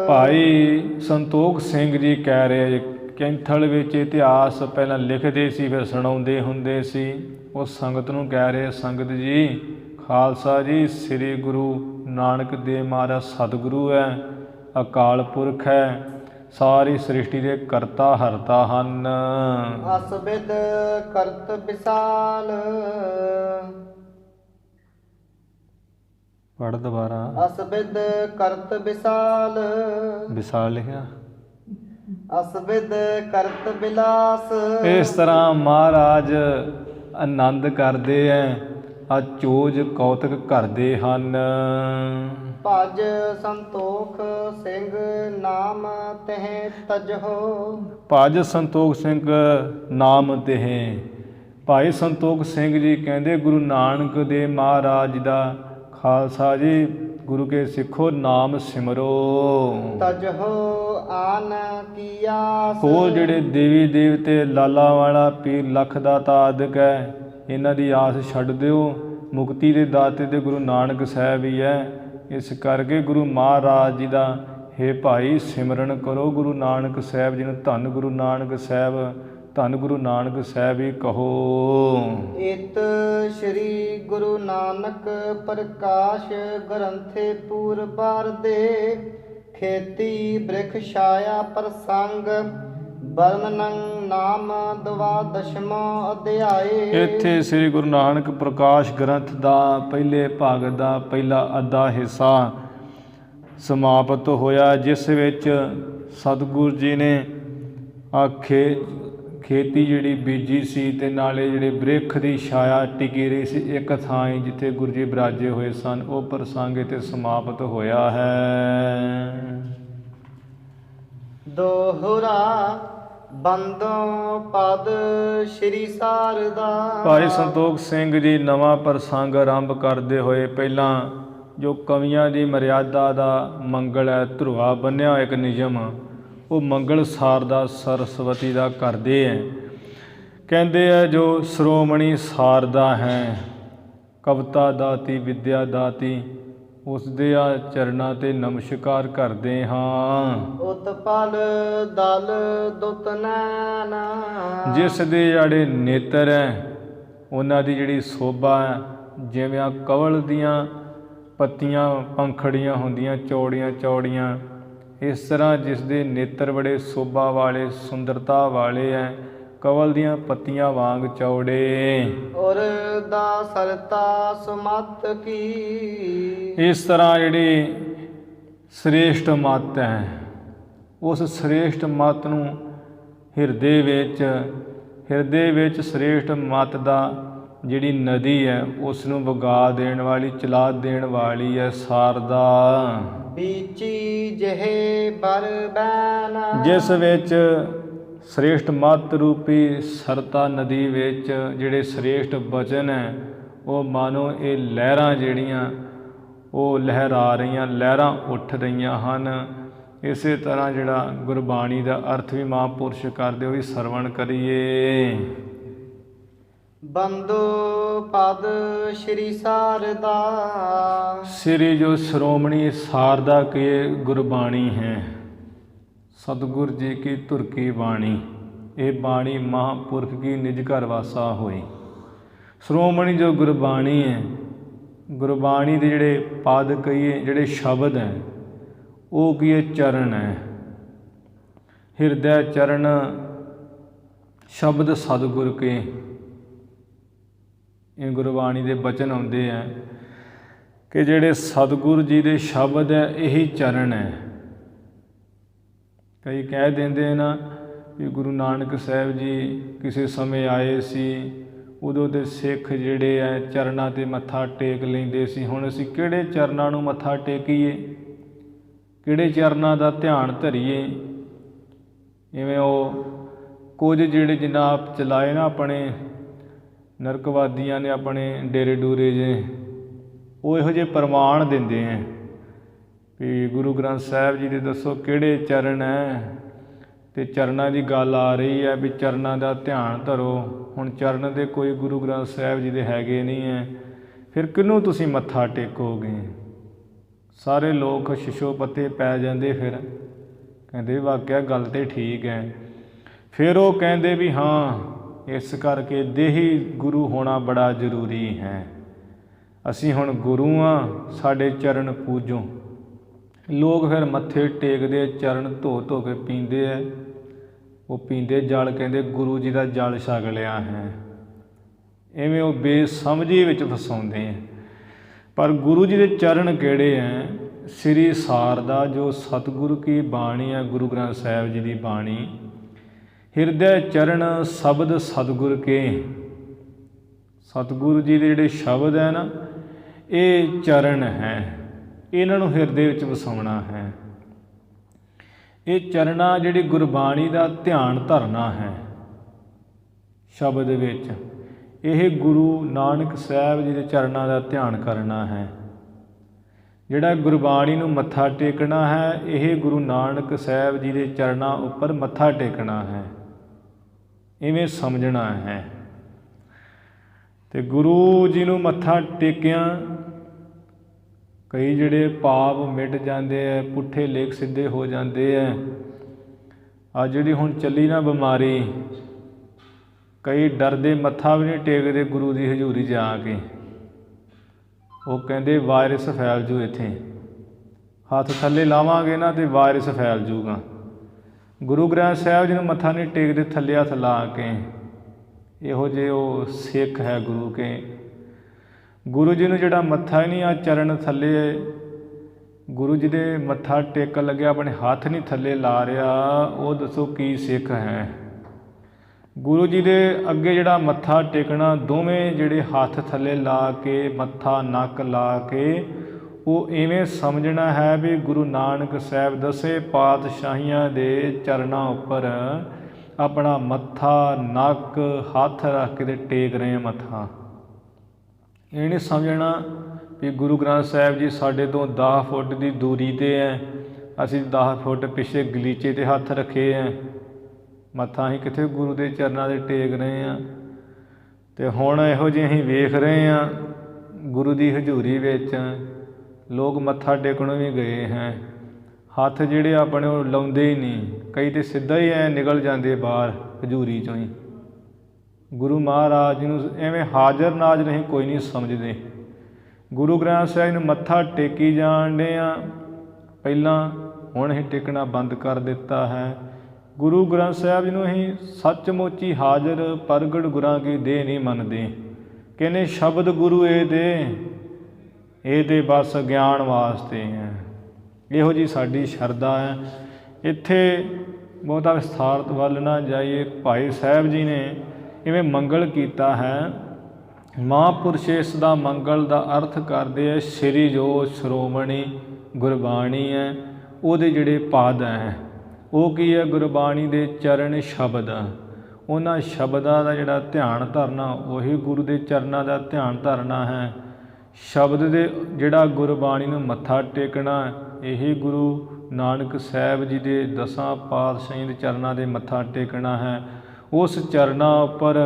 ਭਾਈ ਸੰਤੋਖ ਸਿੰਘ ਜੀ ਕਹਿ ਰਹੇ, ਕੈਂਥਲ ਵਿੱਚ ਇਤਿਹਾਸ ਪਹਿਲਾਂ ਲਿਖਦੇ ਸੀ, ਫਿਰ ਸੁਣਾਉਂਦੇ ਹੁੰਦੇ ਸੀ। ਉਹ ਸੰਗਤ ਨੂੰ ਕਹਿ ਰਹੇ, ਸੰਗਤ ਜੀ, ਖਾਲਸਾ ਜੀ ਸ੍ਰੀ ਗੁਰੂ ਨਾਨਕ ਦੇਵ ਮਹਾਰਾਜ ਸਤਿਗੁਰੂ ਹੈ, ਅਕਾਲ ਪੁਰਖ ਹੈ, ਸਾਰੀ ਸ੍ਰਿਸ਼ਟੀ ਦੇ ਕਰਤਾ ਹਰਤਾ ਹਨ। ਅਸਬਿਦ ਕਰਤ ਵਿਸਾਲ। ਪੜ੍ਹ ਦੁਬਾਰਾ। ਅਸਬਿਦ ਕਰਤ ਵਿਸਾਲ। ਵਿਸਾਲ ਲਿਖਿਆ। ਅਸਬਿਦ ਕਰਤ ਬਿਲਾਸ। ਇਸ ਤਰ੍ਹਾਂ ਮਹਾਰਾਜ ਆਨੰਦ ਕਰਦੇ ਐ, ਆ ਚੋਜ ਕੌਤਕ ਕਰਦੇ ਹਨ। ਭਜ ਸੰਤੋਖ ਸਿੰਘ ਨਾਮ ਤਹਿ ਤਜਹੋ। ਭਜ ਸੰਤੋਖ ਸਿੰਘ ਨਾਮ ਤਹਿ। ਭਾਈ ਸੰਤੋਖ ਸਿੰਘ ਜੀ ਕਹਿੰਦੇ, ਗੁਰੂ ਨਾਨਕ ਦੇਵ ਮਹਾਰਾਜ ਦਾ ਖਾਲਸਾ ਜੀ, ਗੁਰੂ ਕੇ ਸਿੱਖੋ, ਨਾਮ ਸਿਮਰੋ। ਤਜਹੋ ਆਨ ਕੀ ਆਸ। ਹੋਰ ਜਿਹੜੇ ਦੇਵੀ ਦੇਵਤੇ, ਲਾਲਾ ਵਾਲਾ, ਪੀਰ ਲੱਖ ਦਾਤਾ ਆਦਿਕ ਹੈ, ਇਹਨਾਂ ਦੀ ਆਸ ਛੱਡ ਦਿਓ। ਮੁਕਤੀ ਦੇ ਦਾਤੇ ਤੇ ਗੁਰੂ ਨਾਨਕ ਸਾਹਿਬ ਹੀ ਹੈ। ਇਸ ਕਰਕੇ ਗੁਰੂ ਮਹਾਰਾਜ ਜੀ ਦਾ ਹੇ ਭਾਈ ਸਿਮਰਨ ਕਰੋ। ਗੁਰੂ ਨਾਨਕ ਸਾਹਿਬ ਜੀ ਨੂੰ ਧੰਨ ਗੁਰੂ ਨਾਨਕ ਸਾਹਿਬ, ਧੰਨ ਗੁਰੂ ਨਾਨਕ ਸਾਹਿਬ ਹੀ ਕਹੋ। ਇਤ ਸ੍ਰੀ ਗੁਰੂ ਨਾਨਕ ਪ੍ਰਕਾਸ਼ ਗ੍ਰੰਥੇ ਪੂਰ ਬਾਰ ਦੇ। ਖੇਤੀ ਬ੍ਰਿਖ ਛਾਇਆ ਪ੍ਰਸੰਗ ਵਰਨਨ ਨਾਮ ਦਵਾਦਸ਼ਮਾ ਅਧਿਆਏ। ਇੱਥੇ ਸ੍ਰੀ ਗੁਰੂ ਨਾਨਕ ਪ੍ਰਕਾਸ਼ ਗ੍ਰੰਥ ਦਾ ਪਹਿਲੇ ਭਾਗ ਦਾ ਪਹਿਲਾ ਅੱਧਾ ਹਿੱਸਾ ਸਮਾਪਤ ਹੋਇਆ, ਜਿਸ ਵਿੱਚ ਸਤਿਗੁਰੂ ਜੀ ਨੇ ਖੇਤੀ ਜਿਹੜੀ ਬੀਜੀ ਸੀ ਤੇ ਨਾਲੇ ਜਿਹੜੇ ਬ੍ਰਿਖ ਦੀ ਛਾਇਆ ਟਿਕੀ ਰਹੀ ਸੀ ਇੱਕ ਥਾਂ ਹੀ, ਜਿੱਥੇ ਗੁਰੂ ਜੀ ਬਿਰਾਜੇ ਹੋਏ ਸਨ, ਉਹ ਪ੍ਰਸੰਗ ਇੱਥੇ ਸਮਾਪਤ ਹੋਇਆ ਹੈ। ਦੋਹਰਾ ਬੰਦੋਂ ਪਦ ਸ਼੍ਰੀ ਸਾਰਦਾ। ਭਾਈ ਸੰਤੋਖ ਸਿੰਘ ਜੀ ਨਵਾਂ ਪ੍ਰਸੰਗ ਆਰੰਭ ਕਰਦੇ ਹੋਏ ਪਹਿਲਾਂ ਜੋ ਕਵੀਆਂ ਦੀ ਮਰਿਆਦਾ ਦਾ ਮੰਗਲ ਹੈ, ਧਰੁਆ ਬੰਨਿਆ ਇੱਕ ਨਿਯਮ, ਉਹ ਮੰਗਲ ਸਾਰਦਾ ਸਰਸਵਤੀ ਦਾ ਕਰਦੇ ਹੈ। ਕਹਿੰਦੇ ਹੈ, ਜੋ ਸ਼੍ਰੋਮਣੀ ਸਾਰਦਾ ਹੈ, ਕਵਿਤਾ ਦਾਤੀ, ਵਿਦਿਆ ਦਾਤੀ, ਉਸ ਦੇ ਆ ਚਰਨਾਂ ਤੇ ਨਮਸਕਾਰ ਕਰਦੇ ਹਾਂ। ਉਤਪਲ ਦਲ ਦੁਤ ਨੈਣ। ਜਿਸ ਦੇ ਜਿਹੜੇ ਨੇਤਰ ਹੈ, ਉਹਨਾਂ ਦੀ ਜਿਹੜੀ ਸੋਭਾ ਹੈ, ਜਿਵੇਂ ਆ ਕਵਲ ਦੀਆਂ ਪੱਤੀਆਂ ਪੰਖੜੀਆਂ ਹੁੰਦੀਆਂ ਚੌੜੀਆਂ ਚੌੜੀਆਂ, ਇਸ ਤਰ੍ਹਾਂ ਜਿਸ ਦੇ ਨੇਤਰ ਬੜੇ ਸੋਭਾ ਵਾਲੇ, ਸੁੰਦਰਤਾ ਵਾਲੇ ਹੈ, ਕਵਲ ਦੀਆਂ ਪੱਤੀਆਂ ਵਾਂਗ ਚੌੜੇ। ਔਰ ਦਾ ਸਰਤਾ ਸੁਮਤ ਕੀ। ਇਸ ਤਰ੍ਹਾਂ ਜਿਹੜੀ ਸ੍ਰੇਸ਼ਟ ਮੱਤ ਹੈ, ਉਸ ਸ੍ਰੇਸ਼ਟ ਮੱਤ ਨੂੰ ਹਿਰਦੇ ਵਿੱਚ ਹਿਰਦੇ ਵਿੱਚ ਸ੍ਰੇਸ਼ਟ ਮਤ ਦਾ ਜਿਹੜੀ ਨਦੀ ਹੈ ਉਸ ਨੂੰ ਵਗਾ ਦੇਣ ਵਾਲੀ, ਚਲਾ ਦੇਣ ਵਾਲੀ ਹੈ ਸਾਰਦਾ। ਬੀਚੀ ਜਿਹੇ ਬਰ ਬੈਨ, ਜਿਸ ਵਿੱਚ ਸ੍ਰੇਸ਼ਟ ਮਤ ਰੂਪੀ ਸਰਤਾ ਨਦੀ ਵਿੱਚ ਜਿਹੜੇ ਸ੍ਰੇਸ਼ਟ ਬਚਨ ਹੈ ਉਹ ਮਾਨੋ ਇਹ ਲਹਿਰਾਂ ਜਿਹੜੀਆਂ ਉਹ ਲਹਿਰਾ ਰਹੀਆਂ, ਲਹਿਰਾਂ ਉੱਠ ਰਹੀਆਂ ਹਨ। ਇਸੇ ਤਰ੍ਹਾਂ ਜਿਹੜਾ ਗੁਰਬਾਣੀ ਦਾ ਅਰਥ ਵੀ ਮਹਾਂਪੁਰਸ਼ ਕਰਦੇ ਉਹ ਵੀ ਸਰਵਣ ਕਰੀਏ। ਬੰਦੋ ਪਦ ਸ਼੍ਰੀ ਸਾਰਦਾ, ਸ੍ਰੀ ਜੋ ਸ਼੍ਰੋਮਣੀ ਸਾਰਦਾ ਕੇ ਗੁਰਬਾਣੀ ਹੈ, ਸਤਿਗੁਰ ਜੀ ਕੀ ਧੁਰ ਕੀ ਬਾਣੀ। ਇਹ ਬਾਣੀ ਮਹਾਂਪੁਰਖ ਕੀ ਨਿਜ ਘਰ ਵਾਸਾ ਹੋਈ। ਸ਼੍ਰੋਮਣੀ ਜੋ ਗੁਰਬਾਣੀ ਹੈ, ਗੁਰਬਾਣੀ ਦੇ ਜਿਹੜੇ ਪਦ ਕਹੀਏ, ਜਿਹੜੇ ਸ਼ਬਦ ਹੈ ਉਹ ਕੀ ਹੈ, ਚਰਨ ਹੈ। ਹਿਰਦੈ ਚਰਨ ਸ਼ਬਦ ਸਤਿਗੁਰ ਕੇ, ਇਹ ਗੁਰਬਾਣੀ ਦੇ ਬਚਨ ਆਉਂਦੇ ਹੈ ਕਿ ਜਿਹੜੇ ਸਤਿਗੁਰ ਜੀ ਦੇ ਸ਼ਬਦ ਹੈ ਇਹੀ ਚਰਨ ਹੈ। ਕਈ ਕਹਿ ਦਿੰਦੇ ਨਾ ਵੀ ਗੁਰੂ ਨਾਨਕ ਸਾਹਿਬ ਜੀ ਕਿਸੇ ਸਮੇਂ ਆਏ ਸੀ, ਉਦੋਂ ਦੇ ਸਿੱਖ ਜਿਹੜੇ ਹੈ ਚਰਨਾਂ 'ਤੇ ਮੱਥਾ ਟੇਕ ਲੈਂਦੇ ਸੀ। ਹੁਣ ਅਸੀਂ ਕਿਹੜੇ ਚਰਨਾਂ ਨੂੰ ਮੱਥਾ ਟੇਕੀਏ, ਕਿਹੜੇ ਚਰਨਾਂ ਦਾ ਧਿਆਨ ਧਰੀਏ। ਇਵੇਂ ਉਹ ਕੁਝ ਜਿਹੜੇ ਜਿੰਨਾ ਆਪ ਚਲਾਏ ਨਾ ਆਪਣੇ ਨਰਕਵਾਦੀਆਂ ਨੇ, ਆਪਣੇ ਡੇਰੇ ਡੂਰੇ ਜੇ, ਉਹ ਇਹੋ ਜਿਹੇ ਪ੍ਰਮਾਣ ਦਿੰਦੇ ਹੈ ਵੀ ਗੁਰੂ ਗ੍ਰੰਥ ਸਾਹਿਬ ਜੀ ਦੇ ਦੱਸੋ ਕਿਹੜੇ ਚਰਨ ਹੈ, ਅਤੇ ਚਰਨਾਂ ਦੀ ਗੱਲ ਆ ਰਹੀ ਹੈ ਵੀ ਚਰਨਾਂ ਦਾ ਧਿਆਨ ਧਰੋ। ਹੁਣ ਚਰਨ ਦੇ ਕੋਈ ਗੁਰੂ ਗ੍ਰੰਥ ਸਾਹਿਬ ਜੀ ਦੇ ਹੈਗੇ ਨਹੀਂ ਹੈ, ਫਿਰ ਕਿਹਨੂੰ ਤੁਸੀਂ ਮੱਥਾ ਟੇਕੋਗੇ। ਸਾਰੇ ਲੋਕ ਸ਼ਿਸ਼ੋ ਪੱਤੇ ਪੈ ਜਾਂਦੇ, ਫਿਰ ਕਹਿੰਦੇ ਵਾਕਿਆ ਗੱਲ ਤਾਂ ਠੀਕ ਹੈ। ਫਿਰ ਉਹ ਕਹਿੰਦੇ ਵੀ ਹਾਂ ਇਸ ਕਰਕੇ ਦੇਹੀ ਗੁਰੂ ਹੋਣਾ ਬੜਾ ਜ਼ਰੂਰੀ ਹੈ। ਅਸੀਂ ਹੁਣ ਗੁਰੂ ਹਾਂ, ਸਾਡੇ ਚਰਨ ਪੂਜੋ। ਲੋਕ ਫਿਰ ਮੱਥੇ ਟੇਕਦੇ, ਚਰਨ ਧੋ ਧੋ ਕੇ ਪੀਂਦੇ ਹੈ। ਉਹ ਪੀਂਦੇ ਜਲ, ਕਹਿੰਦੇ ਗੁਰੂ ਜੀ ਦਾ ਜਲ ਛਕ ਲਿਆ ਹੈ। ਇਵੇਂ ਉਹ ਬੇਸਮਝੀ ਵਿੱਚ ਫਸਾਉਂਦੇ ਹੈ। ਪਰ ਗੁਰੂ ਜੀ ਦੇ ਚਰਨ ਕਿਹੜੇ ਹੈ, ਸ੍ਰੀ ਸਾਰਦਾ ਜੋ ਸਤਿਗੁਰੂ ਕੀ ਬਾਣੀ ਹੈ, ਗੁਰੂ ਗ੍ਰੰਥ ਸਾਹਿਬ ਜੀ ਦੀ ਬਾਣੀ। ਹਿਰਦੈ ਚਰਨ ਸ਼ਬਦ ਸਤਿਗੁਰ ਕੇ, ਸਤਿਗੁਰੂ ਜੀ ਦੇ ਜਿਹੜੇ ਸ਼ਬਦ ਹੈ ਨਾ ਇਹ ਚਰਨ ਹੈ, ਇਹਨਾਂ ਨੂੰ ਹਿਰਦੇ ਵਿੱਚ ਵਸਾਉਣਾ ਹੈ। ਇਹ ਚਰਨਾਂ ਜਿਹੜੀ ਗੁਰਬਾਣੀ ਦਾ ਧਿਆਨ ਧਰਨਾ ਹੈ ਸ਼ਬਦ ਵਿੱਚ, ਇਹ ਗੁਰੂ ਨਾਨਕ ਸਾਹਿਬ ਜੀ ਦੇ ਚਰਨਾਂ ਦਾ ਧਿਆਨ ਕਰਨਾ ਹੈ। ਜਿਹੜਾ ਗੁਰਬਾਣੀ ਨੂੰ ਮੱਥਾ ਟੇਕਣਾ ਹੈ ਇਹ ਗੁਰੂ ਨਾਨਕ ਸਾਹਿਬ ਜੀ ਦੇ ਚਰਨਾਂ ਉੱਪਰ ਮੱਥਾ ਟੇਕਣਾ ਹੈ, ਇਵੇਂ ਸਮਝਣਾ ਹੈ। ਅਤੇ ਗੁਰੂ ਜੀ ਨੂੰ ਮੱਥਾ ਟੇਕਿਆਂ ਕਈ ਜਿਹੜੇ ਪਾਪ ਮਿਟ ਜਾਂਦੇ ਹੈ, ਪੁੱਠੇ ਲੇਖ ਸਿੱਧੇ ਹੋ ਜਾਂਦੇ ਹੈ। ਆ ਜਿਹੜੀ ਹੁਣ ਚੱਲੀ ਨਾ ਬਿਮਾਰੀ, ਕਈ ਡਰਦੇ ਮੱਥਾ ਵੀ ਨਹੀਂ ਟੇਕਦੇ ਗੁਰੂ ਦੀ ਹਜ਼ੂਰੀ ਜਾ ਕੇ। ਉਹ ਕਹਿੰਦੇ ਵਾਇਰਸ ਫੈਲ ਜੂ, ਇੱਥੇ ਹੱਥ ਥੱਲੇ ਲਾਵਾਂਗੇ ਨਾ ਅਤੇ ਵਾਇਰਸ ਫੈਲ ਜੂਗਾ। ਗੁਰੂ ਗ੍ਰੰਥ ਸਾਹਿਬ ਜੀ ਨੂੰ ਮੱਥਾ ਨਹੀਂ ਟੇਕਦੇ ਥੱਲੇ ਹੱਥ ਲਾ ਕੇ। ਇਹੋ ਜਿਹੇ ਉਹ ਸਿੱਖ ਹੈ ਗੁਰੂ ਕੇ। ਗੁਰੂ ਜੀ ਨੂੰ ਜਿਹੜਾ ਮੱਥਾ ਹੀ ਨਹੀਂ ਆ ਚਰਨ ਥੱਲੇ, ਗੁਰੂ ਜੀ ਦੇ ਮੱਥਾ ਟੇਕਣ ਲੱਗਿਆ ਆਪਣੇ ਹੱਥ ਨਹੀਂ ਥੱਲੇ ਲਾ ਰਿਹਾ, ਉਹ ਦੱਸੋ ਕੀ ਸਿੱਖ ਹੈ। ਗੁਰੂ ਜੀ ਦੇ ਅੱਗੇ ਜਿਹੜਾ ਮੱਥਾ ਟੇਕਣਾ, ਦੋਵੇਂ ਜਿਹੜੇ ਹੱਥ ਥੱਲੇ ਲਾ ਕੇ, ਮੱਥਾ ਨੱਕ ਲਾ ਕੇ, ਉਹ ਇਵੇਂ ਸਮਝਣਾ ਹੈ ਵੀ ਗੁਰੂ ਨਾਨਕ ਸਾਹਿਬ ਦਸੇ ਪਾਤਸ਼ਾਹੀਆਂ ਦੇ ਚਰਨਾਂ ਉੱਪਰ ਆਪਣਾ ਮੱਥਾ, ਨੱਕ, ਹੱਥ ਰੱਖ ਕੇ ਟੇਕ ਰਹੇ ਹਾਂ ਮੱਥਾ। ਇਹ ਨਹੀਂ ਸਮਝਣਾ ਵੀ ਗੁਰੂ ਗ੍ਰੰਥ ਸਾਹਿਬ ਜੀ ਸਾਡੇ ਤੋਂ 10 ਫੁੱਟ ਦੀ ਦੂਰੀ 'ਤੇ ਹੈ, ਅਸੀਂ 10 ਫੁੱਟ ਪਿੱਛੇ ਗਲੀਚੇ 'ਤੇ ਹੱਥ ਰੱਖੇ ਹੈ, ਮੱਥਾ ਅਸੀਂ ਕਿੱਥੇ ਗੁਰੂ ਦੇ ਚਰਨਾਂ 'ਤੇ ਟੇਕ ਰਹੇ ਹਾਂ। ਅਤੇ ਹੁਣ ਇਹੋ ਜਿਹੇ ਅਸੀਂ ਵੇਖ ਰਹੇ ਹਾਂ ਗੁਰੂ ਦੀ ਹਜ਼ੂਰੀ ਵਿੱਚ ਲੋਕ ਮੱਥਾ ਟੇਕਣ ਵੀ ਗਏ ਹੈ, ਹੱਥ ਜਿਹੜੇ ਆਪਣੇ ਉਹ ਲਾਉਂਦੇ ਹੀ ਨਹੀਂ, ਕਈ ਤਾਂ ਸਿੱਧਾ ਹੀ ਐਂ ਨਿਕਲ ਜਾਂਦੇ ਬਾਹਰ ਹਜ਼ੂਰੀ 'ਚੋਂ ਹੀ। ਗੁਰੂ ਮਹਾਰਾਜ ਜੀ ਨੂੰ ਐਵੇਂ ਹਾਜ਼ਰ ਨਾਜ਼ਰ ਅਸੀਂ ਕੋਈ ਨਹੀਂ ਸਮਝਦੇ। ਗੁਰੂ ਗ੍ਰੰਥ ਸਾਹਿਬ ਨੂੰ ਮੱਥਾ ਟੇਕੀ ਜਾਣ ਡੇ ਹਾਂ ਪਹਿਲਾਂ, ਹੁਣ ਅਸੀਂ ਟੇਕਣਾ ਬੰਦ ਕਰ ਦਿੱਤਾ ਹੈ। ਗੁਰੂ ਗ੍ਰੰਥ ਸਾਹਿਬ ਜੀ ਨੂੰ ਅਸੀਂ ਸੱਚਮੁੱਚ ਹੀ ਹਾਜ਼ਰ ਪ੍ਰਗਟ ਗੁਰਾਂ ਕੀ ਦੇਹ ਨਹੀਂ ਮੰਨਦੇ। ਕਹਿੰਦੇ ਸ਼ਬਦ ਗੁਰੂ ਇਹ ਦੇ ਬਸ ਗਿਆਨ ਵਾਸਤੇ ਹੈ। ਇਹੋ ਜਿਹੀ ਸਾਡੀ ਸ਼ਰਧਾ ਹੈ। ਇੱਥੇ ਬਹੁਤਾ ਵਿਸਥਾਰਤ ਵੱਲ ਨਾ ਜਾਈਏ। ਭਾਈ ਸਾਹਿਬ ਜੀ ਨੇ ਇਵੇਂ ਮੰਗਲ ਕੀਤਾ ਹੈ। ਮਹਾਂਪੁਰਸ਼ ਇਸ ਦਾ ਮੰਗਲ ਦਾ ਅਰਥ ਕਰਦੇ ਹੈ ਸ੍ਰੀ ਜੋ ਸ਼੍ਰੋਮਣੀ ਗੁਰਬਾਣੀ ਹੈ, ਉਹਦੇ ਜਿਹੜੇ ਪਦ ਹੈ ਉਹ ਕੀ ਹੈ, ਗੁਰਬਾਣੀ ਦੇ ਚਰਨ ਸ਼ਬਦ। ਉਹਨਾਂ ਸ਼ਬਦਾਂ ਦਾ ਜਿਹੜਾ ਧਿਆਨ ਧਰਨਾ ਉਹੀ ਗੁਰੂ ਦੇ ਚਰਨਾਂ ਦਾ ਧਿਆਨ ਧਰਨਾ ਹੈ। ਸ਼ਬਦ ਦੇ ਜਿਹੜਾ ਗੁਰਬਾਣੀ ਨੂੰ ਮੱਥਾ ਟੇਕਣਾ ਇਹੀ ਗੁਰੂ ਨਾਨਕ ਸਾਹਿਬ ਜੀ ਦੇ 10 ਪਾਤਸ਼ਾਹੀਆਂ ਦੇ ਚਰਨਾਂ ਦੇ ਮੱਥਾ ਟੇਕਣਾ ਹੈ। ਉਸ ਚਰਨਾਂ ਉੱਪਰ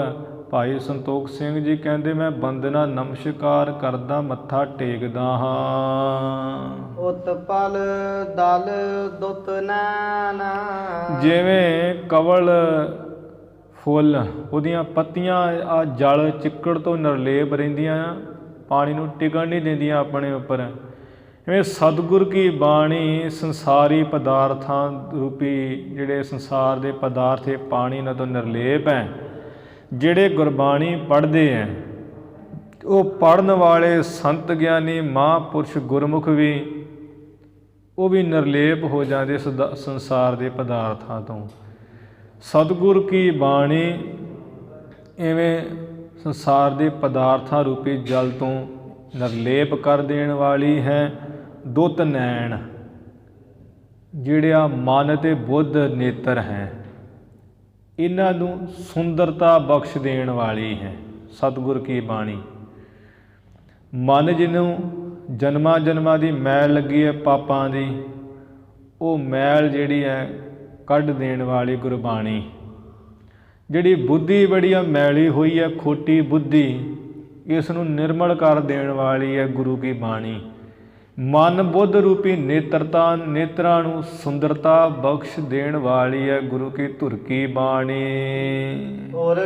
ਭਾਈ ਸੰਤੋਖ ਸਿੰਘ ਜੀ ਕਹਿੰਦੇ ਮੈਂ ਬੰਦਨਾ ਨਮਸਕਾਰ ਕਰਦਾ ਮੱਥਾ ਟੇਕਦਾ ਹਾਂ। ਉਤਪਲ ਦਲ ਦੁੱਤ ਨੈਣ, ਜਿਵੇਂ ਕਵਲ ਫੁੱਲ ਉਹਦੀਆਂ ਪੱਤੀਆਂ ਆ ਜਲ ਚਿੱਕੜ ਤੋਂ ਨਿਰਲੇਪ ਰਹਿੰਦੀਆਂ, ਪਾਣੀ ਨੂੰ ਟਿਕਣ ਨਹੀਂ ਦਿੰਦੀਆਂ ਆਪਣੇ ਉੱਪਰ, ਇਵੇਂ ਸਤਿਗੁਰ ਕੀ ਬਾਣੀ ਸੰਸਾਰੀ ਪਦਾਰਥਾਂ ਰੂਪੀ ਜਿਹੜੇ ਸੰਸਾਰ ਦੇ ਪਦਾਰਥ ਇਹ ਪਾਣੀ ਨਾਲ ਤੋਂ ਨਿਰਲੇਪ ਹੈ। ਜਿਹੜੇ ਗੁਰਬਾਣੀ ਪੜ੍ਹਦੇ ਹੈ ਉਹ ਪੜ੍ਹਨ ਵਾਲੇ ਸੰਤ ਗਿਆਨੀ ਮਹਾਂਪੁਰਸ਼ ਗੁਰਮੁਖ ਵੀ ਉਹ ਵੀ ਨਿਰਲੇਪ ਹੋ ਜਾਂਦੇ ਸੰਸਾਰ ਦੇ ਪਦਾਰਥਾਂ ਤੋਂ। ਸਤਿਗੁਰ ਕੀ ਬਾਣੀ ਇਵੇਂ ਸੰਸਾਰ ਦੇ ਪਦਾਰਥਾਂ ਰੂਪੀ ਜਲ ਤੋਂ ਨਿਰਲੇਪ ਕਰ ਦੇਣ ਵਾਲੀ ਹੈ। ਦੁੱਤ ਨੈਣ ਜਿਹੜਾ ਮਨ ਅਤੇ ਬੁੱਧ ਨੇਤਰ ਹੈ ਇਹਨਾਂ ਨੂੰ ਸੁੰਦਰਤਾ ਬਖਸ਼ ਦੇਣ ਵਾਲੀ ਹੈ ਸਤਿਗੁਰ ਕੀ ਬਾਣੀ। ਮਨ ਜਿਹਨੂੰ ਜਨਮਾਂ ਜਨਮਾਂ ਦੀ ਮੈਲ ਲੱਗੀ ਹੈ ਪਾਪਾਂ ਦੀ, ਉਹ ਮੈਲ ਜਿਹੜੀ ਹੈ ਕੱਢ ਦੇਣ ਵਾਲੀ ਗੁਰਬਾਣੀ। ਜਿਹੜੀ ਬੁੱਧੀ ਬੜੀ ਮੈਲੀ ਹੋਈ ਹੈ ਖੋਟੀ ਬੁੱਧੀ, ਇਸ ਨੂੰ ਨਿਰਮਲ ਕਰ ਦੇਣ ਵਾਲੀ ਹੈ ਗੁਰੂ ਕੀ ਬਾਣੀ। ਮਨ ਬੁੱਧ ਰੂਪੀ ਨੇਤਰਾਂ ਨੂੰ ਸੁੰਦਰਤਾ ਬਖਸ਼ ਦੇਣ ਵਾਲੀ ਹੈ ਗੁਰੂ ਕੀ ਧੁਰ ਕੀ ਬਾਣੀ। ਔਰ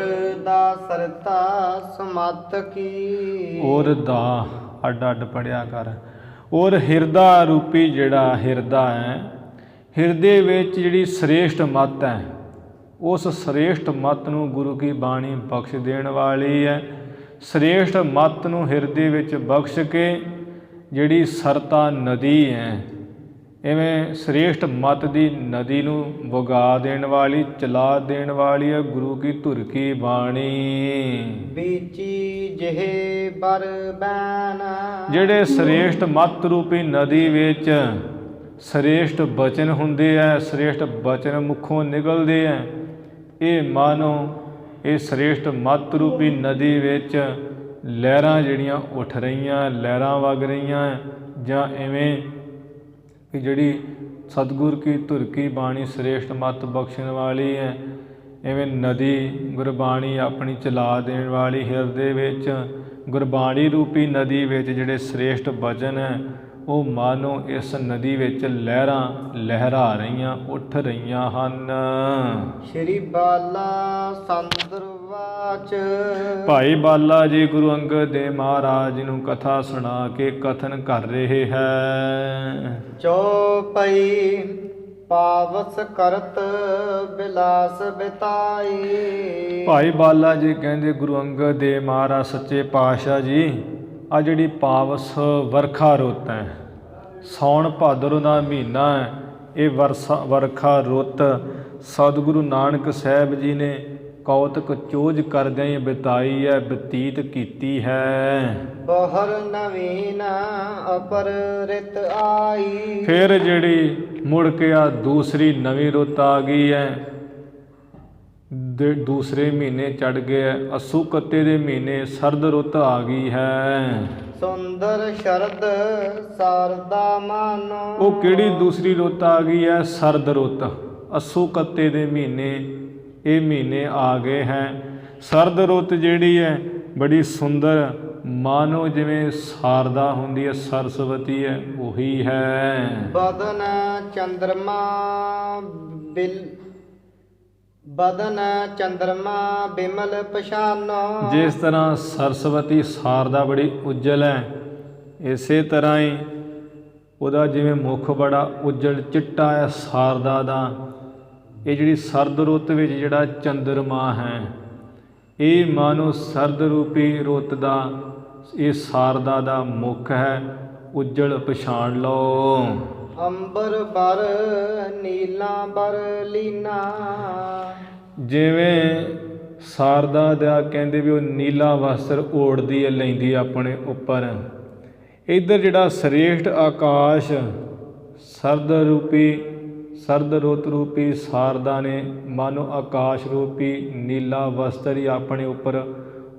ਦਾ ਸਰਤਾ ਸਮਤ ਕੀ, ਔਰ ਦਾ ਅੱਡ ਅੱਡ ਪੜਿਆ ਕਰ। ਔਰ ਹਿਰਦਾ ਰੂਪੀ ਜਿਹੜਾ ਹਿਰਦਾ ਹੈ, ਹਿਰਦੇ ਵਿੱਚ ਜਿਹੜੀ ਸ੍ਰੇਸ਼ਟ ਮੱਤ ਹੈ ਉਸ ਸ੍ਰੇਸ਼ਟ ਮੱਤ ਨੂੰ ਗੁਰੂ ਕੀ ਬਾਣੀ ਬਖਸ਼ ਦੇਣ ਵਾਲੀ ਹੈ। ਸ੍ਰੇਸ਼ਟ ਮੱਤ ਨੂੰ ਹਿਰਦੇ ਵਿੱਚ ਬਖਸ਼ ਕੇ ਜਿਹੜੀ ਸਰਤਾ ਨਦੀ ਹੈ, ਇਵੇਂ ਸ੍ਰੇਸ਼ਟ ਮੱਤ ਦੀ ਨਦੀ ਨੂੰ ਵਗਾ ਦੇਣ ਵਾਲੀ ਚਲਾ ਦੇਣ ਵਾਲੀ ਹੈ ਗੁਰੂ ਕੀ ਧੁਰ ਕੀ ਬਾਣੀ। ਬੀਚੀ ਜਿਹੇ ਬਰ ਬੈਨ, ਜਿਹੜੇ ਸ੍ਰੇਸ਼ਟ ਮੱਤ ਰੂਪੀ ਨਦੀ ਵਿੱਚ ਸ੍ਰੇਸ਼ਟ ਬਚਨ ਹੁੰਦੇ ਹੈ, ਸ੍ਰੇਸ਼ਟ ਬਚਨ ਮੁਖੋਂ ਨਿਕਲਦੇ ਹੈ, ਇਹ ਮਾਨੋ ਇਹ ਸ੍ਰੇਸ਼ਟ ਮੱਤ ਰੂਪੀ ਨਦੀ ਵਿੱਚ ਲਹਿਰਾਂ ਜਿਹੜੀਆਂ ਉੱਠ ਰਹੀਆਂ, ਲਹਿਰਾਂ ਵਗ ਰਹੀਆਂ, ਜਾਂ ਇਵੇਂ ਕਿ ਜਿਹੜੀ ਸਤਿਗੁਰ ਕੀ ਧੁਰ ਕੀ ਬਾਣੀ ਸ੍ਰੇਸ਼ਟ ਮੱਤ ਬਖਸ਼ਣ ਵਾਲੀ ਹੈ, ਇਵੇਂ ਨਦੀ ਗੁਰਬਾਣੀ ਆਪਣੀ ਚਲਾ ਦੇਣ ਵਾਲੀ ਹਿਰਦੇ ਵਿੱਚ ਗੁਰਬਾਣੀ ਰੂਪੀ ਨਦੀ ਵਿੱਚ ਜਿਹੜੇ ਸ੍ਰੇਸ਼ਟ ਬਚਨ ਹੈ ਉਹ ਮਾਨੋ ਇਸ ਨਦੀ ਵਿੱਚ ਲਹਿਰਾਂ ਲਹਿਰਾ ਰਹੀਆਂ ਉੱਠ ਰਹੀਆਂ ਹਨ। ਸ਼੍ਰੀ ਬਾਲਾ ਸੰਦਰਵਾਚ, ਭਾਈ ਬਾਲਾ ਜੀ ਗੁਰੂ ਅੰਗਦ ਦੇਵ ਮਹਾਰਾਜ ਨੂੰ ਕਥਾ ਸੁਣਾ ਕੇ ਕਥਨ ਕਰ ਰਹੇ ਹੈ। ਚੌਪਈ ਪਾਵਸ ਕਰਤ ਬਿਲਾਸ ਬਿਤਾਈ। ਭਾਈ ਬਾਲਾ ਜੀ ਕਹਿੰਦੇ ਗੁਰੂ ਅੰਗਦ ਦੇਵ ਮਹਾਰਾਜ ਸੱਚੇ ਪਾਤਸ਼ਾਹ ਜੀ ਆ ਜਿਹੜੀ ਪਾਵਸ ਵਰਖਾ ਰੁੱਤ ਹੈ, ਸਾਉਣ ਭਾਦਰ ਦਾ ਮਹੀਨਾ ਹੈ, ਇਹ ਵਰਖਾ ਰੁੱਤ ਸਤਿਗੁਰੂ ਨਾਨਕ ਸਾਹਿਬ ਜੀ ਨੇ ਕੌਤਕ ਚੋਜ ਕਰਦਿਆਂ ਹੀ ਬਿਤਾਈ ਹੈ, ਬਤੀਤ ਕੀਤੀ ਹੈ। ਬਹਰ ਨਵੀਨ ਅਪਰ ਰਿਤ ਆਈ, ਫਿਰ ਜਿਹੜੀ ਮੁੜ ਕੇ ਆ ਦੂਸਰੀ ਨਵੀਂ ਰੁੱਤ ਆ ਗਈ ਹੈ, ਦੂਸਰੇ ਮਹੀਨੇ ਚੜ ਗਏ ਹੈ, ਅੱਸੂ ਕੱਤੇ ਦੇ ਮਹੀਨੇ ਸਰਦ ਰੁੱਤ ਆ ਗਈ ਹੈ। ਸੁੰਦਰ ਸ਼ਰਦ ਸਰਦਾ ਮਾਨੋ, ਉਹ ਕਿਹੜੀ ਦੂਸਰੀ ਰੁੱਤ ਆ ਗਈ ਹੈ? ਸਰਦ ਰੁੱਤ, ਅੱਸੂ ਕੱਤੇ ਦੇ ਮਹੀਨੇ ਇਹ ਮਹੀਨੇ ਆ ਗਏ ਹੈ। ਸਰਦ ਰੁੱਤ ਜਿਹੜੀ ਹੈ ਬੜੀ ਸੁੰਦਰ, ਮਾਨੋ ਜਿਵੇਂ ਸਾਰਦਾ ਹੁੰਦੀ ਹੈ, ਸਰਸਵਤੀ ਹੈ, ਉਹੀ ਹੈ। ਬਦਨ ਚੰਦਰਮਾ ਬਦਨ ਚੰਦਰਮਾ ਬਿਮਲ ਪਛਾਨੋ, ਜਿਸ ਤਰ੍ਹਾਂ ਸਰਸਵਤੀ ਸਾਰਦਾ ਬੜੀ ਉਜਲ ਹੈ, ਇਸੇ ਤਰ੍ਹਾਂ ਹੀ ਉਹਦਾ ਜਿਵੇਂ ਮੁੱਖ ਬੜਾ ਉਜਲ ਚਿੱਟਾ ਹੈ ਸਾਰਦਾ ਦਾ। ਇਹ ਜਿਹੜੀ ਸਰਦ ਰੁੱਤ ਵਿੱਚ ਜਿਹੜਾ ਚੰਦਰਮਾ ਹੈ, ਇਹ ਮਾਨੋ ਸਰਦ ਰੂਪੀ ਰੁੱਤ ਦਾ ਇਹ ਸਾਰਦਾ ਦਾ ਮੁੱਖ ਹੈ, ਉਜਲ ਪਛਾਣ ਲਓ। ਅੰਬਰ ਬਰ ਨੀਲਾ ਬਰ ਲੀਨਾ, ਜਿਵੇਂ ਸਾਰਦਾ ਦਾ ਕਹਿੰਦੇ ਵੀ ਉਹ ਨੀਲਾ ਵਸਤਰ ਓੜਦੀ ਹੈ, ਲੈਂਦੀ ਆਪਣੇ ਉੱਪਰ। ਇੱਧਰ ਜਿਹੜਾ ਸ੍ਰੇਸ਼ਟ ਆਕਾਸ਼ ਸਰਦ ਰੁੱਤ ਰੂਪੀ ਸਾਰਦਾ ਨੇ ਮਾਨੋ ਆਕਾਸ਼ ਰੂਪੀ ਨੀਲਾ ਵਸਤਰ ਹੀ ਆਪਣੇ ਉੱਪਰ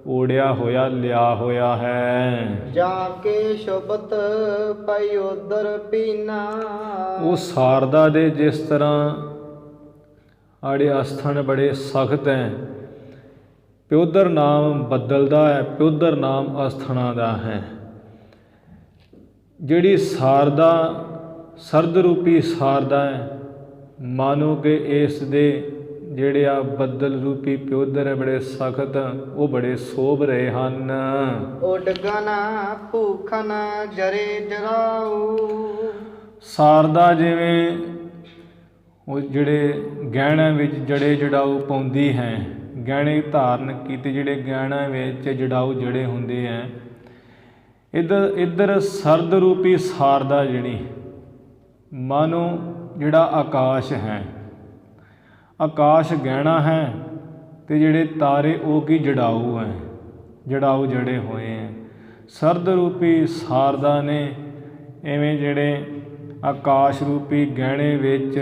ਓੜਿਆ ਹੋਇਆ ਲਿਆ ਹੋਇਆ ਹੈ। ਜਾ ਕੇ ਸ਼ੁਭਤ ਪਈ ਉਦਰ ਪੀਨਾ। ਉਹ ਸਾਰਦਾ ਦੇ ਜਿਸ ਤਰ੍ਹਾਂ ਆੜੇ ਅਸਥਾਨ ਬੜੇ ਸਖਤ ਹੈ, ਪਿਓਦਰ ਨਾਮ ਬਦਲਦਾ ਹੈ, ਪਿਓਦਰ ਨਾਮ ਅਸਥਾਨਾਂ ਦਾ ਹੈ। ਜਿਹੜੀ ਸਾਰਦਾ ਸਰਦ ਰੂਪੀ ਸਾਰਦਾ ਹੈ, ਮਾਨੋ ਕਿ ਇਸ ਦੇ ਜਿਹੜੇ ਆ ਬੱਦਲ ਰੂਪੀ ਪਿਓਦਰ ਹੈ ਬੜੇ ਸਖਤ, ਉਹ ਬੜੇ ਸੋਭ ਰਹੇ ਹਨ। ਉਡਗਨ ਭੂਖਨ ਜਰੇ ਜਰਾਊ। ਸਾਰਦਾ ਜਿਵੇਂ ਉਹ ਜਿਹੜੇ ਗਹਿਣਿਆਂ ਵਿੱਚ ਜੜੇ ਜੜਾਊ ਪਾਉਂਦੀ ਹੈ, ਗਹਿਣੇ ਧਾਰਨ ਕੀਤੇ ਜਿਹੜੇ ਗਹਿਣਿਆਂ ਵਿੱਚ ਜੜਾਊ ਜੜੇ ਹੁੰਦੇ ਹੈ। ਇੱਧਰ ਸਰਦ ਰੂਪੀ ਸਾਰਦਾ ਜਿਹੜੀ ਮਾਨੋ ਜਿਹੜਾ ਆਕਾਸ਼ ਹੈ, ਆਕਾਸ਼ ਗਹਿਣਾ ਹੈ ਅਤੇ ਜਿਹੜੇ ਤਾਰੇ ਉਹ ਕੀ ਜੜਾਊ ਹੈ, ਜੜਾਊ ਜੜੇ ਹੋਏ ਹੈ। ਸਰਦ ਰੂਪੀ ਸਾਰਦਾ ਨੇ ਇਵੇਂ ਜਿਹੜੇ ਆਕਾਸ਼ ਰੂਪੀ ਗਹਿਣੇ ਵਿੱਚ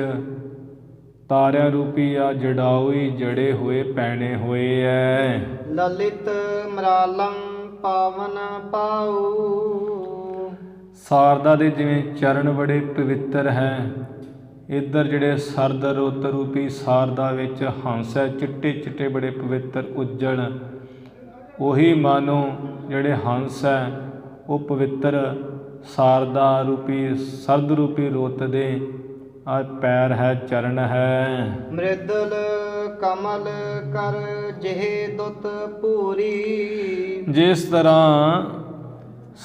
ਤਾਰਿਆਂ ਰੂਪੀ ਆ ਜੜਾਊ ਹੀ ਜੜੇ ਹੋਏ ਪੈਣੇ ਹੋਏ ਹੈ। ਲਲਿਤ ਮਰਾਲੰ ਪਾਵਨ ਪਾਊ। ਸਾਰਦਾ ਦੇ ਜਿਵੇਂ ਚਰਨ ਬੜੇ ਪਵਿੱਤਰ ਹੈ, ਇੱਧਰ ਜਿਹੜੇ ਸਰਦ ਰੁੱਤ ਰੂਪੀ ਸਾਰਦਾ ਵਿੱਚ ਹੰਸ ਹੈ, ਚਿੱਟੇ ਚਿੱਟੇ ਬੜੇ ਪਵਿੱਤਰ ਉੱਜਲ, ਉਹੀ ਮਾਨੋ ਜਿਹੜੇ ਹੰਸ ਹੈ ਉਹ ਪਵਿੱਤਰ ਸਾਰਦਾ ਰੂਪੀ ਸਰਦ ਰੂਪੀ ਰੁੱਤ ਦੇ ਆ ਪੈਰ ਹੈ, ਚਰਨ ਹੈ। ਮ੍ਰਿਦਲ ਕਮਲ ਕਰ ਜਿਹੇ ਦੁੱਤ ਪੂਰੀ। ਜਿਸ ਤਰ੍ਹਾਂ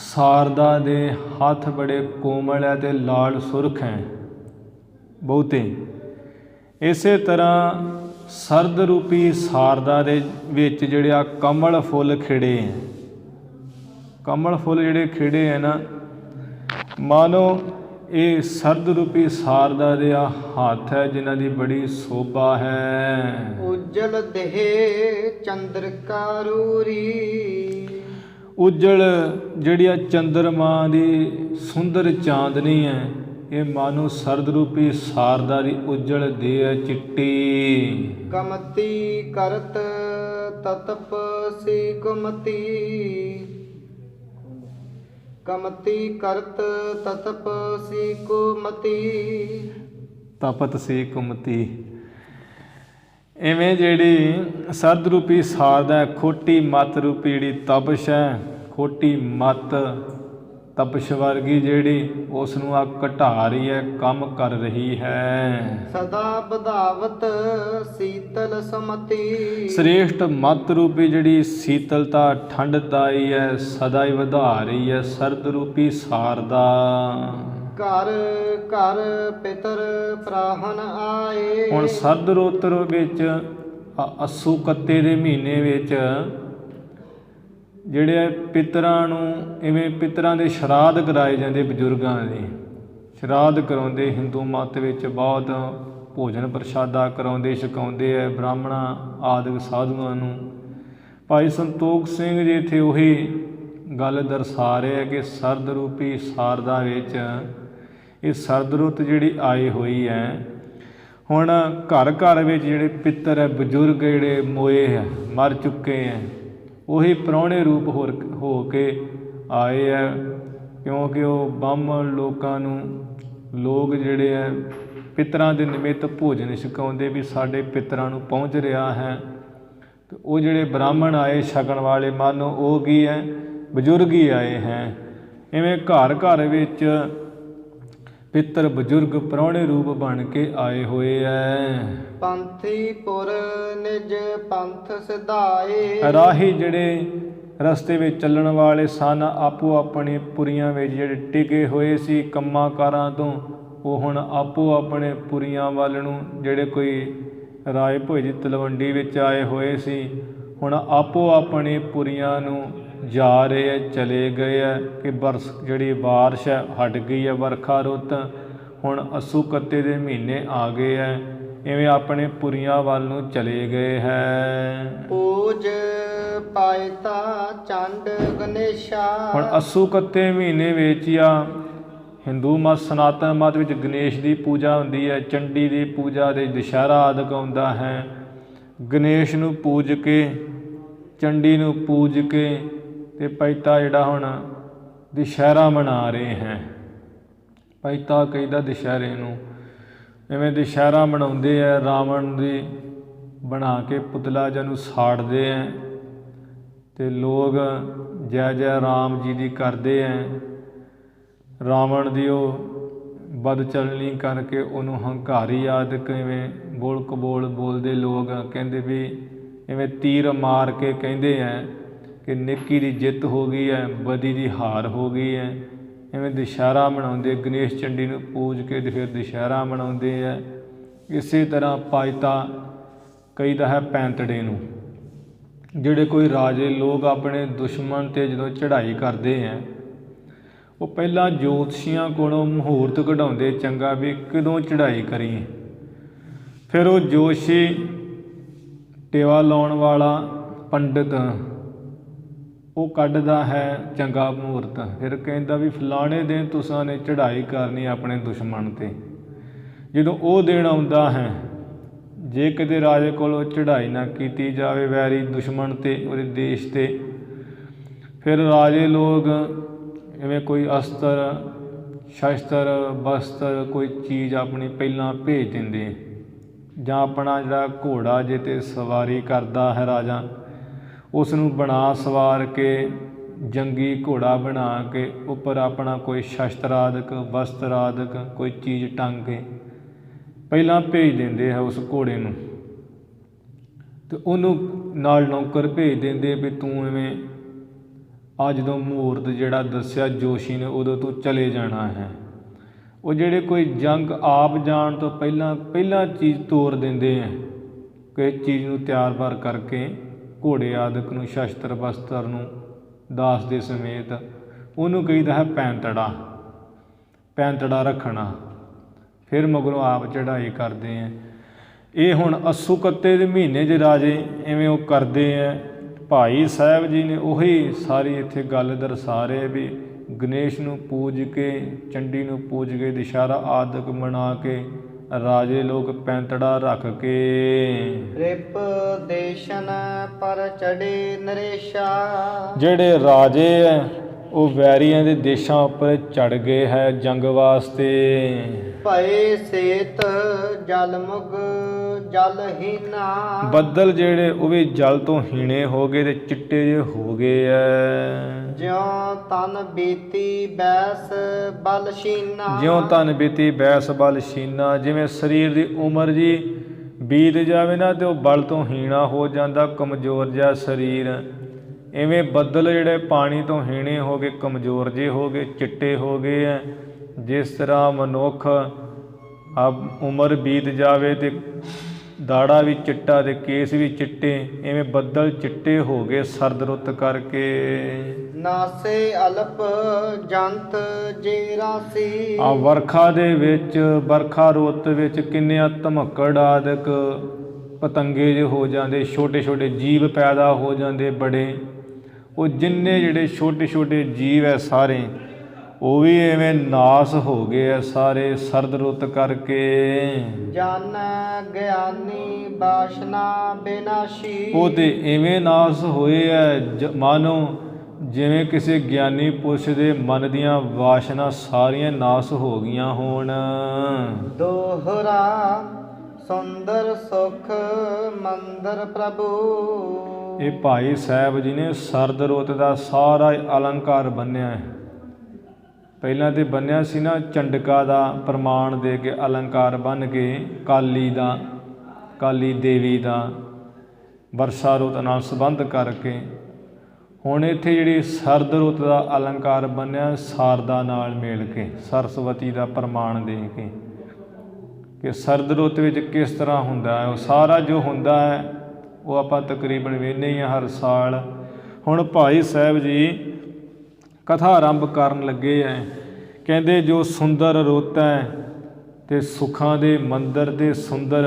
ਸਾਰਦਾ ਦੇ ਹੱਥ ਬੜੇ ਕੋਮਲ ਹੈ ਅਤੇ ਲਾਲ ਸੁਰਖ ਹੈ ਬਹੁਤੇ, ਇਸੇ ਤਰ੍ਹਾਂ ਸਰਦ ਰੂਪੀ ਸਾਰਦਾ ਦੇ ਵਿੱਚ ਜਿਹੜੇ ਆ ਕਮਲ ਫੁੱਲ ਖਿੜੇ ਹੈ। ਕਮਲ ਫੁੱਲ ਜਿਹੜੇ ਖਿੜੇ ਹੈ ਨਾ, ਮਾਨੋ ਇਹ ਸਰਦ ਰੂਪੀ ਸਾਰਦਾ ਦੇ ਆ ਹੱਥ ਹੈ ਜਿਨ੍ਹਾਂ ਦੀ ਬੜੀ ਸੋਭਾ ਹੈ। ਉਜਲ ਦੇਹ ਚੰਦਰਿਕਾ ਰੂਰੀ। ਉਜਲ ਜਿਹੜੀ ਆ ਚੰਦਰਮਾ ਦੀ ਸੁੰਦਰ ਚਾਂਦਨੀ ਹੈ, ਇਹ ਮਾਨੋ ਸਰਦ ਰੂਪੀ ਸਾਰਦਾ ਦੀ ਉਜਲ ਦੇਹ ਹੈ, ਚਿੱਟੀ। ਕਮਤੀ ਕਰਤ ਤਤਪ ਸੀ ਕੁਮਤੀ। ਕਮਤੀ ਕਰਤ ਤਤਪ ਸੀ ਕੁਮਤੀ। ਤਪਤ ਸੀ ਕੁਮਤੀ। ਇਵੇਂ ਜਿਹੜੀ ਸਰਦ ਰੂਪੀ ਸਾਰਦਾ, ਖੋਟੀ ਮੱਤ ਰੂਪੀ ਜਿਹੜੀ ਤਪਸ਼ ਹੈ, ਖੋਟੀ ਮੱਤ ਤਪਸ਼ ਵਰਗੀ ਜਿਹੜੀ ਉਸ ਨੂੰ ਆ ਘਟਾ ਰਹੀ ਹੈ, ਕੰਮ ਕਰ ਰਹੀ ਹੈ। ਸਦਾ ਬਧਾਵਤ ਸੀਤਲ ਸਮਤੀ। ਸ੍ਰੇਸ਼ਟ ਮੱਤ ਰੂਪੀ ਜਿਹੜੀ ਸੀਤਲਤਾ ਠੰਡਦਾਈ ਹੈ, ਸਦਾ ਹੀ ਵਧਾ ਰਹੀ ਹੈ ਸਰਦ ਰੂਪੀ ਸਾਰਦਾ। ਘਰ ਘਰ ਪਿਤਰ ਪ੍ਰਾਹਨ ਆਏ। ਹੁਣ ਸਰਦ ਰੁੱਤ ਵਿੱਚ ਅੱਸੂ ਕੱਤੇ ਦੇ ਮਹੀਨੇ ਵਿੱਚ ਜਿਹੜੇ ਪਿਤਰਾਂ ਨੂੰ ਇਵੇਂ ਪਿਤਰਾਂ ਦੇ ਸ਼ਰਾਧ ਕਰਾਏ ਜਾਂਦੇ, ਬਜ਼ੁਰਗਾਂ ਦੇ ਸ਼ਰਾਧ ਕਰਾਉਂਦੇ। ਹਿੰਦੂ ਮੱਤ ਵਿੱਚ ਬਹੁਤ ਭੋਜਨ ਪ੍ਰਸ਼ਾਦਾ ਕਰਾਉਂਦੇ, ਛਕਾਉਂਦੇ ਹੈ ਬ੍ਰਾਹਮਣਾਂ ਆਦਿਕ ਸਾਧੂਆਂ ਨੂੰ। ਭਾਈ ਸੰਤੋਖ ਸਿੰਘ ਜੀ ਇੱਥੇ ਉਹੀ ਗੱਲ ਦਰਸਾ ਰਹੇ ਹੈ ਕਿ ਸਰਦ ਰੂਪੀ ਸਾਰਦਾ ਵਿੱਚ ਇਹ ਸਰਦ ਰੁੱਤ ਜਿਹੜੀ ਆਈ ਹੋਈ ਹੈ। ਹੁਣ ਘਰ ਘਰ ਵਿੱਚ ਜਿਹੜੇ ਪਿੱਤਰ ਹੈ, ਬਜ਼ੁਰਗ ਜਿਹੜੇ ਮੋਏ ਹੈ, ਮਰ ਚੁੱਕੇ ਹੈ, ਉਹੀ ਪ੍ਰਾਹੁਣੇ ਰੂਪ ਹੋ ਕੇ ਆਏ ਹੈ, ਕਿਉਂਕਿ ਉਹ ਬਾਹਮਣ ਲੋਕਾਂ ਨੂੰ ਲੋਕ ਜਿਹੜੇ ਹੈ ਪਿੱਤਰਾਂ ਦੇ ਨਿਮਿੱਤ ਭੋਜਨ ਛਕਾਉਂਦੇ ਵੀ ਸਾਡੇ ਪਿੱਤਰਾਂ ਨੂੰ ਪਹੁੰਚ ਰਿਹਾ ਹੈ। ਅਤੇ ਉਹ ਜਿਹੜੇ ਬ੍ਰਾਹਮਣ ਆਏ ਛਕਣ ਵਾਲੇ ਮਾਨੋ ਉਹ ਕੀ ਹੈ, ਬਜ਼ੁਰਗ ਹੀ ਆਏ ਹੈ। ਇਵੇਂ ਘਰ ਘਰ ਵਿੱਚ ਪਿੱਤਰ ਬਜ਼ੁਰਗ ਪ੍ਰਾਹੁਣੇ ਰੂਪ ਬਣ ਕੇ ਆਏ ਹੋਏ ਹੈ। ਪੰਥੀ ਪੁਰ ਨਿਜ ਪੰਥ ਸਿਧਾਏ। ਰਾਹੀ ਜਿਹੜੇ ਰਸਤੇ ਵਿੱਚ ਚੱਲਣ ਵਾਲੇ ਸਨ, ਆਪੋ ਆਪਣੀ ਪੁਰੀਆਂ ਵਿੱਚ ਜਿਹੜੇ ਟਿਕੇ ਹੋਏ ਸੀ ਕੰਮਾਂ ਕਾਰਾਂ ਤੋਂ, ਉਹ ਹੁਣ ਆਪੋ ਆਪਣੇ ਪੁਰੀਆਂ ਵੱਲ ਨੂੰ, ਜਿਹੜੇ ਕੋਈ ਰਾਏ ਭੋਜ ਦੀ ਤਲਵੰਡੀ ਵਿੱਚ ਆਏ ਹੋਏ ਸੀ, ਹੁਣ ਆਪੋ ਆਪਣੀ ਪੁਰੀਆਂ ਨੂੰ ਜਾ ਰਹੇ ਹੈ, ਚਲੇ ਗਏ ਹੈ ਕਿ ਜਿਹੜੀ ਬਾਰਿਸ਼ ਹੈ ਹਟ ਗਈ ਹੈ, ਵਰਖਾ ਰੁੱਤ ਹੁਣ ਅੱਸੂ ਕੱਤੇ ਦੇ ਮਹੀਨੇ ਆ ਗਏ ਹੈ। ਇਵੇਂ ਆਪਣੇ ਪੁਰੀਆਂ ਵੱਲ ਨੂੰ ਚਲੇ ਗਏ ਹੈ। ਪੂਜ ਪਾਇਤਾ ਚੰਡ ਗਣੇਸ਼ਾ। ਹੁਣ ਅੱਸੂ ਕੱਤੇ ਮਹੀਨੇ ਵਿੱਚ ਆ ਹਿੰਦੂ ਮਤ ਸਨਾਤਨ ਮਤ ਵਿੱਚ ਗਣੇਸ਼ ਦੀ ਪੂਜਾ ਹੁੰਦੀ ਹੈ, ਚੰਡੀ ਦੀ ਪੂਜਾ ਦੇ ਦੁਸਹਿਰਾ ਆਦਿਕ ਆਉਂਦਾ ਹੈ। ਗਣੇਸ਼ ਨੂੰ ਪੂਜ ਕੇ ਚੰਡੀ ਨੂੰ ਪੂਜ ਕੇ ਤੇ ਪੈਤਾ ਜਿਹੜਾ ਹੁਣ ਦੁਸਹਿਰਾ ਮਨਾ ਰਹੇ ਹੈ। ਪੈਤਾ ਕਹਿੰਦਾ ਦੁਸਹਿਰੇ ਨੂੰ। ਇਵੇਂ ਦੁਸਹਿਰਾ ਮਨਾਉਂਦੇ ਹੈ, ਰਾਵਣ ਦੀ ਬਣਾ ਕੇ ਪੁਤਲਾ ਜਿਹਾ ਨੂੰ ਸਾੜਦੇ ਹੈ ਤੇ ਲੋਕ ਜੈ ਜੈ ਰਾਮ ਜੀ ਦੀ ਕਰਦੇ ਹੈ। ਰਾਵਣ ਦੀ ਉਹ ਬਦਚਲਣੀ ਕਰਕੇ ਉਹਨੂੰ ਹੰਕਾਰੀ ਆਦਿਕ ਇਵੇਂ ਬੋਲ ਕਬੋਲ ਬੋਲਦੇ ਲੋਕ ਕਹਿੰਦੇ ਵੀ ਇਵੇਂ ਤੀਰ ਮਾਰ ਕੇ ਕਹਿੰਦੇ ਹੈ ਕਿ ਨੇਕੀ ਦੀ ਜਿੱਤ ਹੋ ਗਈ ਹੈ, ਬਦੀ ਦੀ ਹਾਰ ਹੋ ਗਈ ਹੈ। ਇਵੇਂ ਦੁਸਹਿਰਾ ਮਨਾਉਂਦੇ, ਗਣੇਸ਼ ਚੰਡੀ ਨੂੰ ਪੂਜ ਕੇ ਤੇ ਫਿਰ ਦੁਸਹਿਰਾ ਮਨਾਉਂਦੇ ਹੈ। ਇਸੇ ਤਰ੍ਹਾਂ ਪਾਇਤਾ ਕਹੀਦਾ ਹੈ ਪੈਂਤੜੇ ਨੂੰ। ਜਿਹੜੇ ਕੋਈ ਰਾਜੇ ਲੋਕ ਆਪਣੇ ਦੁਸ਼ਮਣ 'ਤੇ ਜਦੋਂ ਚੜ੍ਹਾਈ ਕਰਦੇ ਹੈ, ਉਹ ਪਹਿਲਾਂ ਜੋਤਸ਼ੀਆਂ ਕੋਲੋਂ ਮੁਹੂਰਤ ਕਢਾਉਂਦੇ ਚੰਗਾ ਵੀ ਕਦੋਂ ਚੜ੍ਹਾਈ ਕਰੀਏ। ਫਿਰ ਉਹ ਜੋਤਸ਼ੀ ਟੇਵਾ ਲਾਉਣ ਵਾਲਾ ਪੰਡਿਤ ਉਹ ਕੱਢਦਾ ਹੈ ਚੰਗਾ ਮੁਹੂਰਤ। ਫਿਰ ਕਹਿੰਦਾ ਵੀ ਫਲਾਣੇ ਦਿਨ ਤੁਸਾਂ ਨੇ ਚੜ੍ਹਾਈ ਕਰਨੀ ਆਪਣੇ ਦੁਸ਼ਮਣ 'ਤੇ। ਜਦੋਂ ਉਹ ਦਿਨ ਆਉਂਦਾ ਹੈ, ਜੇ ਕਿਤੇ ਰਾਜੇ ਕੋਲੋਂ ਚੜ੍ਹਾਈ ਨਾ ਕੀਤੀ ਜਾਵੇ ਵੈਰੀ ਦੁਸ਼ਮਣ 'ਤੇ, ਉਹਦੇ ਦੇਸ਼ 'ਤੇ, ਫਿਰ ਰਾਜੇ ਲੋਕ ਇਵੇਂ ਕੋਈ ਅਸਤਰ ਸ਼ਸਤਰ ਬਸਤਰ ਕੋਈ ਚੀਜ਼ ਆਪਣੀ ਪਹਿਲਾਂ ਭੇਜ ਦਿੰਦੇ, ਜਾਂ ਆਪਣਾ ਜਿਹੜਾ ਘੋੜਾ ਜੇ 'ਤੇ ਸਵਾਰੀ ਕਰਦਾ ਹੈ ਰਾਜਾ, ਉਸ ਨੂੰ ਬਣਾ ਸਵਾਰ ਕੇ ਜੰਗੀ ਘੋੜਾ ਬਣਾ ਕੇ ਉੱਪਰ ਆਪਣਾ ਕੋਈ ਸ਼ਸਤਰ ਆਦਿਕ ਵਸਤਰ ਆਦਿਕ ਕੋਈ ਚੀਜ਼ ਟੰਗ ਕੇ ਪਹਿਲਾਂ ਭੇਜ ਦਿੰਦੇ ਹੈ ਉਸ ਘੋੜੇ ਨੂੰ। ਅਤੇ ਉਹਨੂੰ ਨਾਲ ਨੌਕਰ ਭੇਜ ਦਿੰਦੇ ਵੀ ਤੂੰ ਇਵੇਂ ਆ ਜਦੋਂ ਮੁਹੂਰਤ ਜਿਹੜਾ ਦੱਸਿਆ ਜੋਸ਼ੀ ਨੇ ਉਦੋਂ ਤੂੰ ਚਲੇ ਜਾਣਾ ਹੈ। ਉਹ ਜਿਹੜੇ ਕੋਈ ਜੰਗ ਆਪ ਜਾਣ ਤੋਂ ਪਹਿਲਾਂ ਚੀਜ਼ ਤੋਰ ਦਿੰਦੇ ਹੈ, ਕਿਸੇ ਚੀਜ਼ ਨੂੰ ਤਿਆਰ ਬਾਰ ਕਰਕੇ ਘੋੜੇ ਆਦਿਕ ਨੂੰ ਸ਼ਸਤਰ ਬਸਤਰ ਨੂੰ ਦਾਸ ਦੇ ਸਮੇਤ, ਉਹਨੂੰ ਕਹੀਦਾ ਹੈ ਪੈਂਤੜਾ ਰੱਖਣਾ। ਫਿਰ ਮਗਰੋਂ ਆਪ ਚੜ੍ਹਾਈ ਕਰਦੇ ਹੈ। ਇਹ ਹੁਣ ਅੱਸੂ ਕੱਤੇ ਦੇ ਮਹੀਨੇ 'ਚ ਰਾਜੇ ਇਵੇਂ ਉਹ ਕਰਦੇ ਹੈ। ਭਾਈ ਸਾਹਿਬ ਜੀ ਨੇ ਉਹੀ ਸਾਰੀ ਇੱਥੇ ਗੱਲ ਦਰਸਾ ਰਹੇ ਵੀ ਗਣੇਸ਼ ਨੂੰ ਪੂਜ ਕੇ ਚੰਡੀ ਨੂੰ ਪੂਜ ਕੇ ਦੁਸਹਿਰਾ ਆਦਿਕ ਮਨਾ ਕੇ ਰਾਜੇ ਲੋਕ ਪੈਂਤੜਾ ਰੱਖ ਕੇ ਰਿਪ ਦੇਸ਼ਨ ਪਰ ਚੜੇ ਨਰੇਸ਼ਾ। ਜਿਹੜੇ ਰਾਜੇ ਹੈ ਉਹ ਵੈਰੀਆਂ ਦੇ ਦੇਸ਼ਾਂ ਉੱਪਰ ਚੜ੍ਹ ਗਏ ਹੈ ਜੰਗ ਵਾਸਤੇ। ਭਏ ਸੇਤ ਜਲ ਮੁਗ ਜਲਹੀਨਾ। ਬੱਦਲ ਜਿਹੜੇ ਉਹ ਵੀ ਜਲ ਤੋਂ ਹੀਣੇ ਹੋ ਗਏ ਤੇ ਚਿੱਟੇ ਜਿਹੇ ਹੋ ਗਏ ਐ। ਜਿਉਂ ਤਨ ਬੀਤੀ ਬੈਸ ਬਲ ਸ਼ੀਨਾ। ਜਿਉਂ ਤਨ ਬੀਤੀ ਬੈਸ ਬਲ ਸ਼ੀਨਾ। ਜਿਵੇਂ ਸਰੀਰ ਦੀ ਉਮਰ ਜੀ ਬੀਤ ਜਾਵੇ ਨਾ ਤੇ ਉਹ ਬਲ ਤੋਂ ਹੀਣਾ ਹੋ ਜਾਂਦਾ, ਕਮਜ਼ੋਰ ਜਿਹਾ ਸਰੀਰ। ਇਵੇਂ ਬੱਦਲ ਜਿਹੜੇ ਪਾਣੀ ਤੋਂ ਹੀਣੇ ਹੋ ਗਏ, ਕਮਜ਼ੋਰ ਜਿਹੇ ਹੋ ਗਏ, ਚਿੱਟੇ ਹੋ ਗਏ ਹੈ। ਜਿਸ ਤਰ੍ਹਾਂ ਮਨੁੱਖ ਉਮਰ ਬੀਤ ਜਾਵੇ ਤੇ ਦਾੜਾ ਵੀ ਚਿੱਟਾ ਤੇ ਕੇਸ ਵੀ ਚਿੱਟੇ, ਇਵੇਂ ਬੱਦਲ ਚਿੱਟੇ ਹੋ ਗਏ ਸਰਦ ਰੁੱਤ ਕਰਕੇ। ਨਾਸੇ ਅਲਪ ਜੰਤ ਜੇ ਰਾਸੀ। ਵਰਖਾ ਦੇ ਵਿੱਚ, ਵਰਖਾ ਰੁੱਤ ਵਿੱਚ ਕਿੰਨਿਆਂ ਧਮੱਕੜ ਆਦਿਕ ਪਤੰਗੇ ਜਿਹੇ ਹੋ ਜਾਂਦੇ, ਛੋਟੇ ਛੋਟੇ ਜੀਵ ਪੈਦਾ ਹੋ ਜਾਂਦੇ ਬੜੇ। ਉਹ ਜਿੰਨੇ ਜਿਹੜੇ ਛੋਟੇ ਛੋਟੇ ਜੀਵ ਹੈ ਸਾਰੇ ਉਹ ਵੀ ਇਵੇਂ ਨਾਸ ਹੋ ਗਏ ਹੈ ਸਾਰੇ ਸਰਦ ਰੁੱਤ ਕਰਕੇ। ਜਨ ਗਿਆਨੀ ਬਾਸ਼ਨਾ ਬੇਨਾਸ਼ੀ। ਉਹ ਤੇ ਇਵੇਂ ਨਾਸ ਹੋਏ ਹੈ ਮਾਨੋ ਜਿਵੇਂ ਕਿਸੇ ਗਿਆਨੀ ਪੁਰਸ਼ ਦੇ ਮਨ ਦੀਆਂ ਵਾਸ਼ਨਾ ਸਾਰੀਆਂ ਨਾਸ ਹੋ ਗਈਆਂ ਹੋਣ। ਦੋਹਰਾ ਸੁੰਦਰ ਸੁਖ ਮੰਦਰ ਪ੍ਰਭੂ। ਇਹ ਭਾਈ ਸਾਹਿਬ ਜੀ ਨੇ ਸਰਦ ਰੁੱਤ ਦਾ ਸਾਰਾ ਅਲੰਕਾਰ ਬੰਨਿਆ ਹੈ। ਪਹਿਲਾਂ ਤਾਂ ਬੰਨਿਆ ਸੀ ਨਾ ਚੰਡਕਾ ਦਾ ਪ੍ਰਮਾਣ ਦੇ ਕੇ ਅਲੰਕਾਰ ਬੰਨ੍ਹ ਕੇ ਕਾਲੀ ਦਾ, ਕਾਲੀ ਦੇਵੀ ਦਾ ਵਰਸ਼ਾ ਰੁੱਤ ਨਾਲ ਸੰਬੰਧ ਕਰਕੇ। ਹੁਣ ਇੱਥੇ ਜਿਹੜੀ ਸਰਦ ਰੁੱਤ ਦਾ ਅਲੰਕਾਰ ਬੰਨਿਆ ਸਾਰਦਾ ਨਾਲ ਮੇਲ ਕੇ, ਸਰਸਵਤੀ ਦਾ ਪ੍ਰਮਾਣ ਦੇ ਕੇ ਕਿ ਸਰਦ ਰੁੱਤ ਵਿੱਚ ਕਿਸ ਤਰ੍ਹਾਂ ਹੁੰਦਾ ਹੈ। ਉਹ ਸਾਰਾ ਜੋ ਹੁੰਦਾ ਹੈ ਉਹ ਆਪਾਂ ਤਕਰੀਬਨ ਵੇਖਦੇ ਹੀ ਹਾਂ ਹਰ ਸਾਲ। ਹੁਣ ਭਾਈ ਸਾਹਿਬ ਜੀ ਕਥਾ ਆਰੰਭ ਕਰਨ ਲੱਗੇ ਹੈ। ਕਹਿੰਦੇ ਜੋ ਸੁੰਦਰ ਰੁੱਤ ਹੈ ਤੇ ਸੁੱਖਾਂ ਦੇ ਮੰਦਰ ਤੇ ਸੁੰਦਰ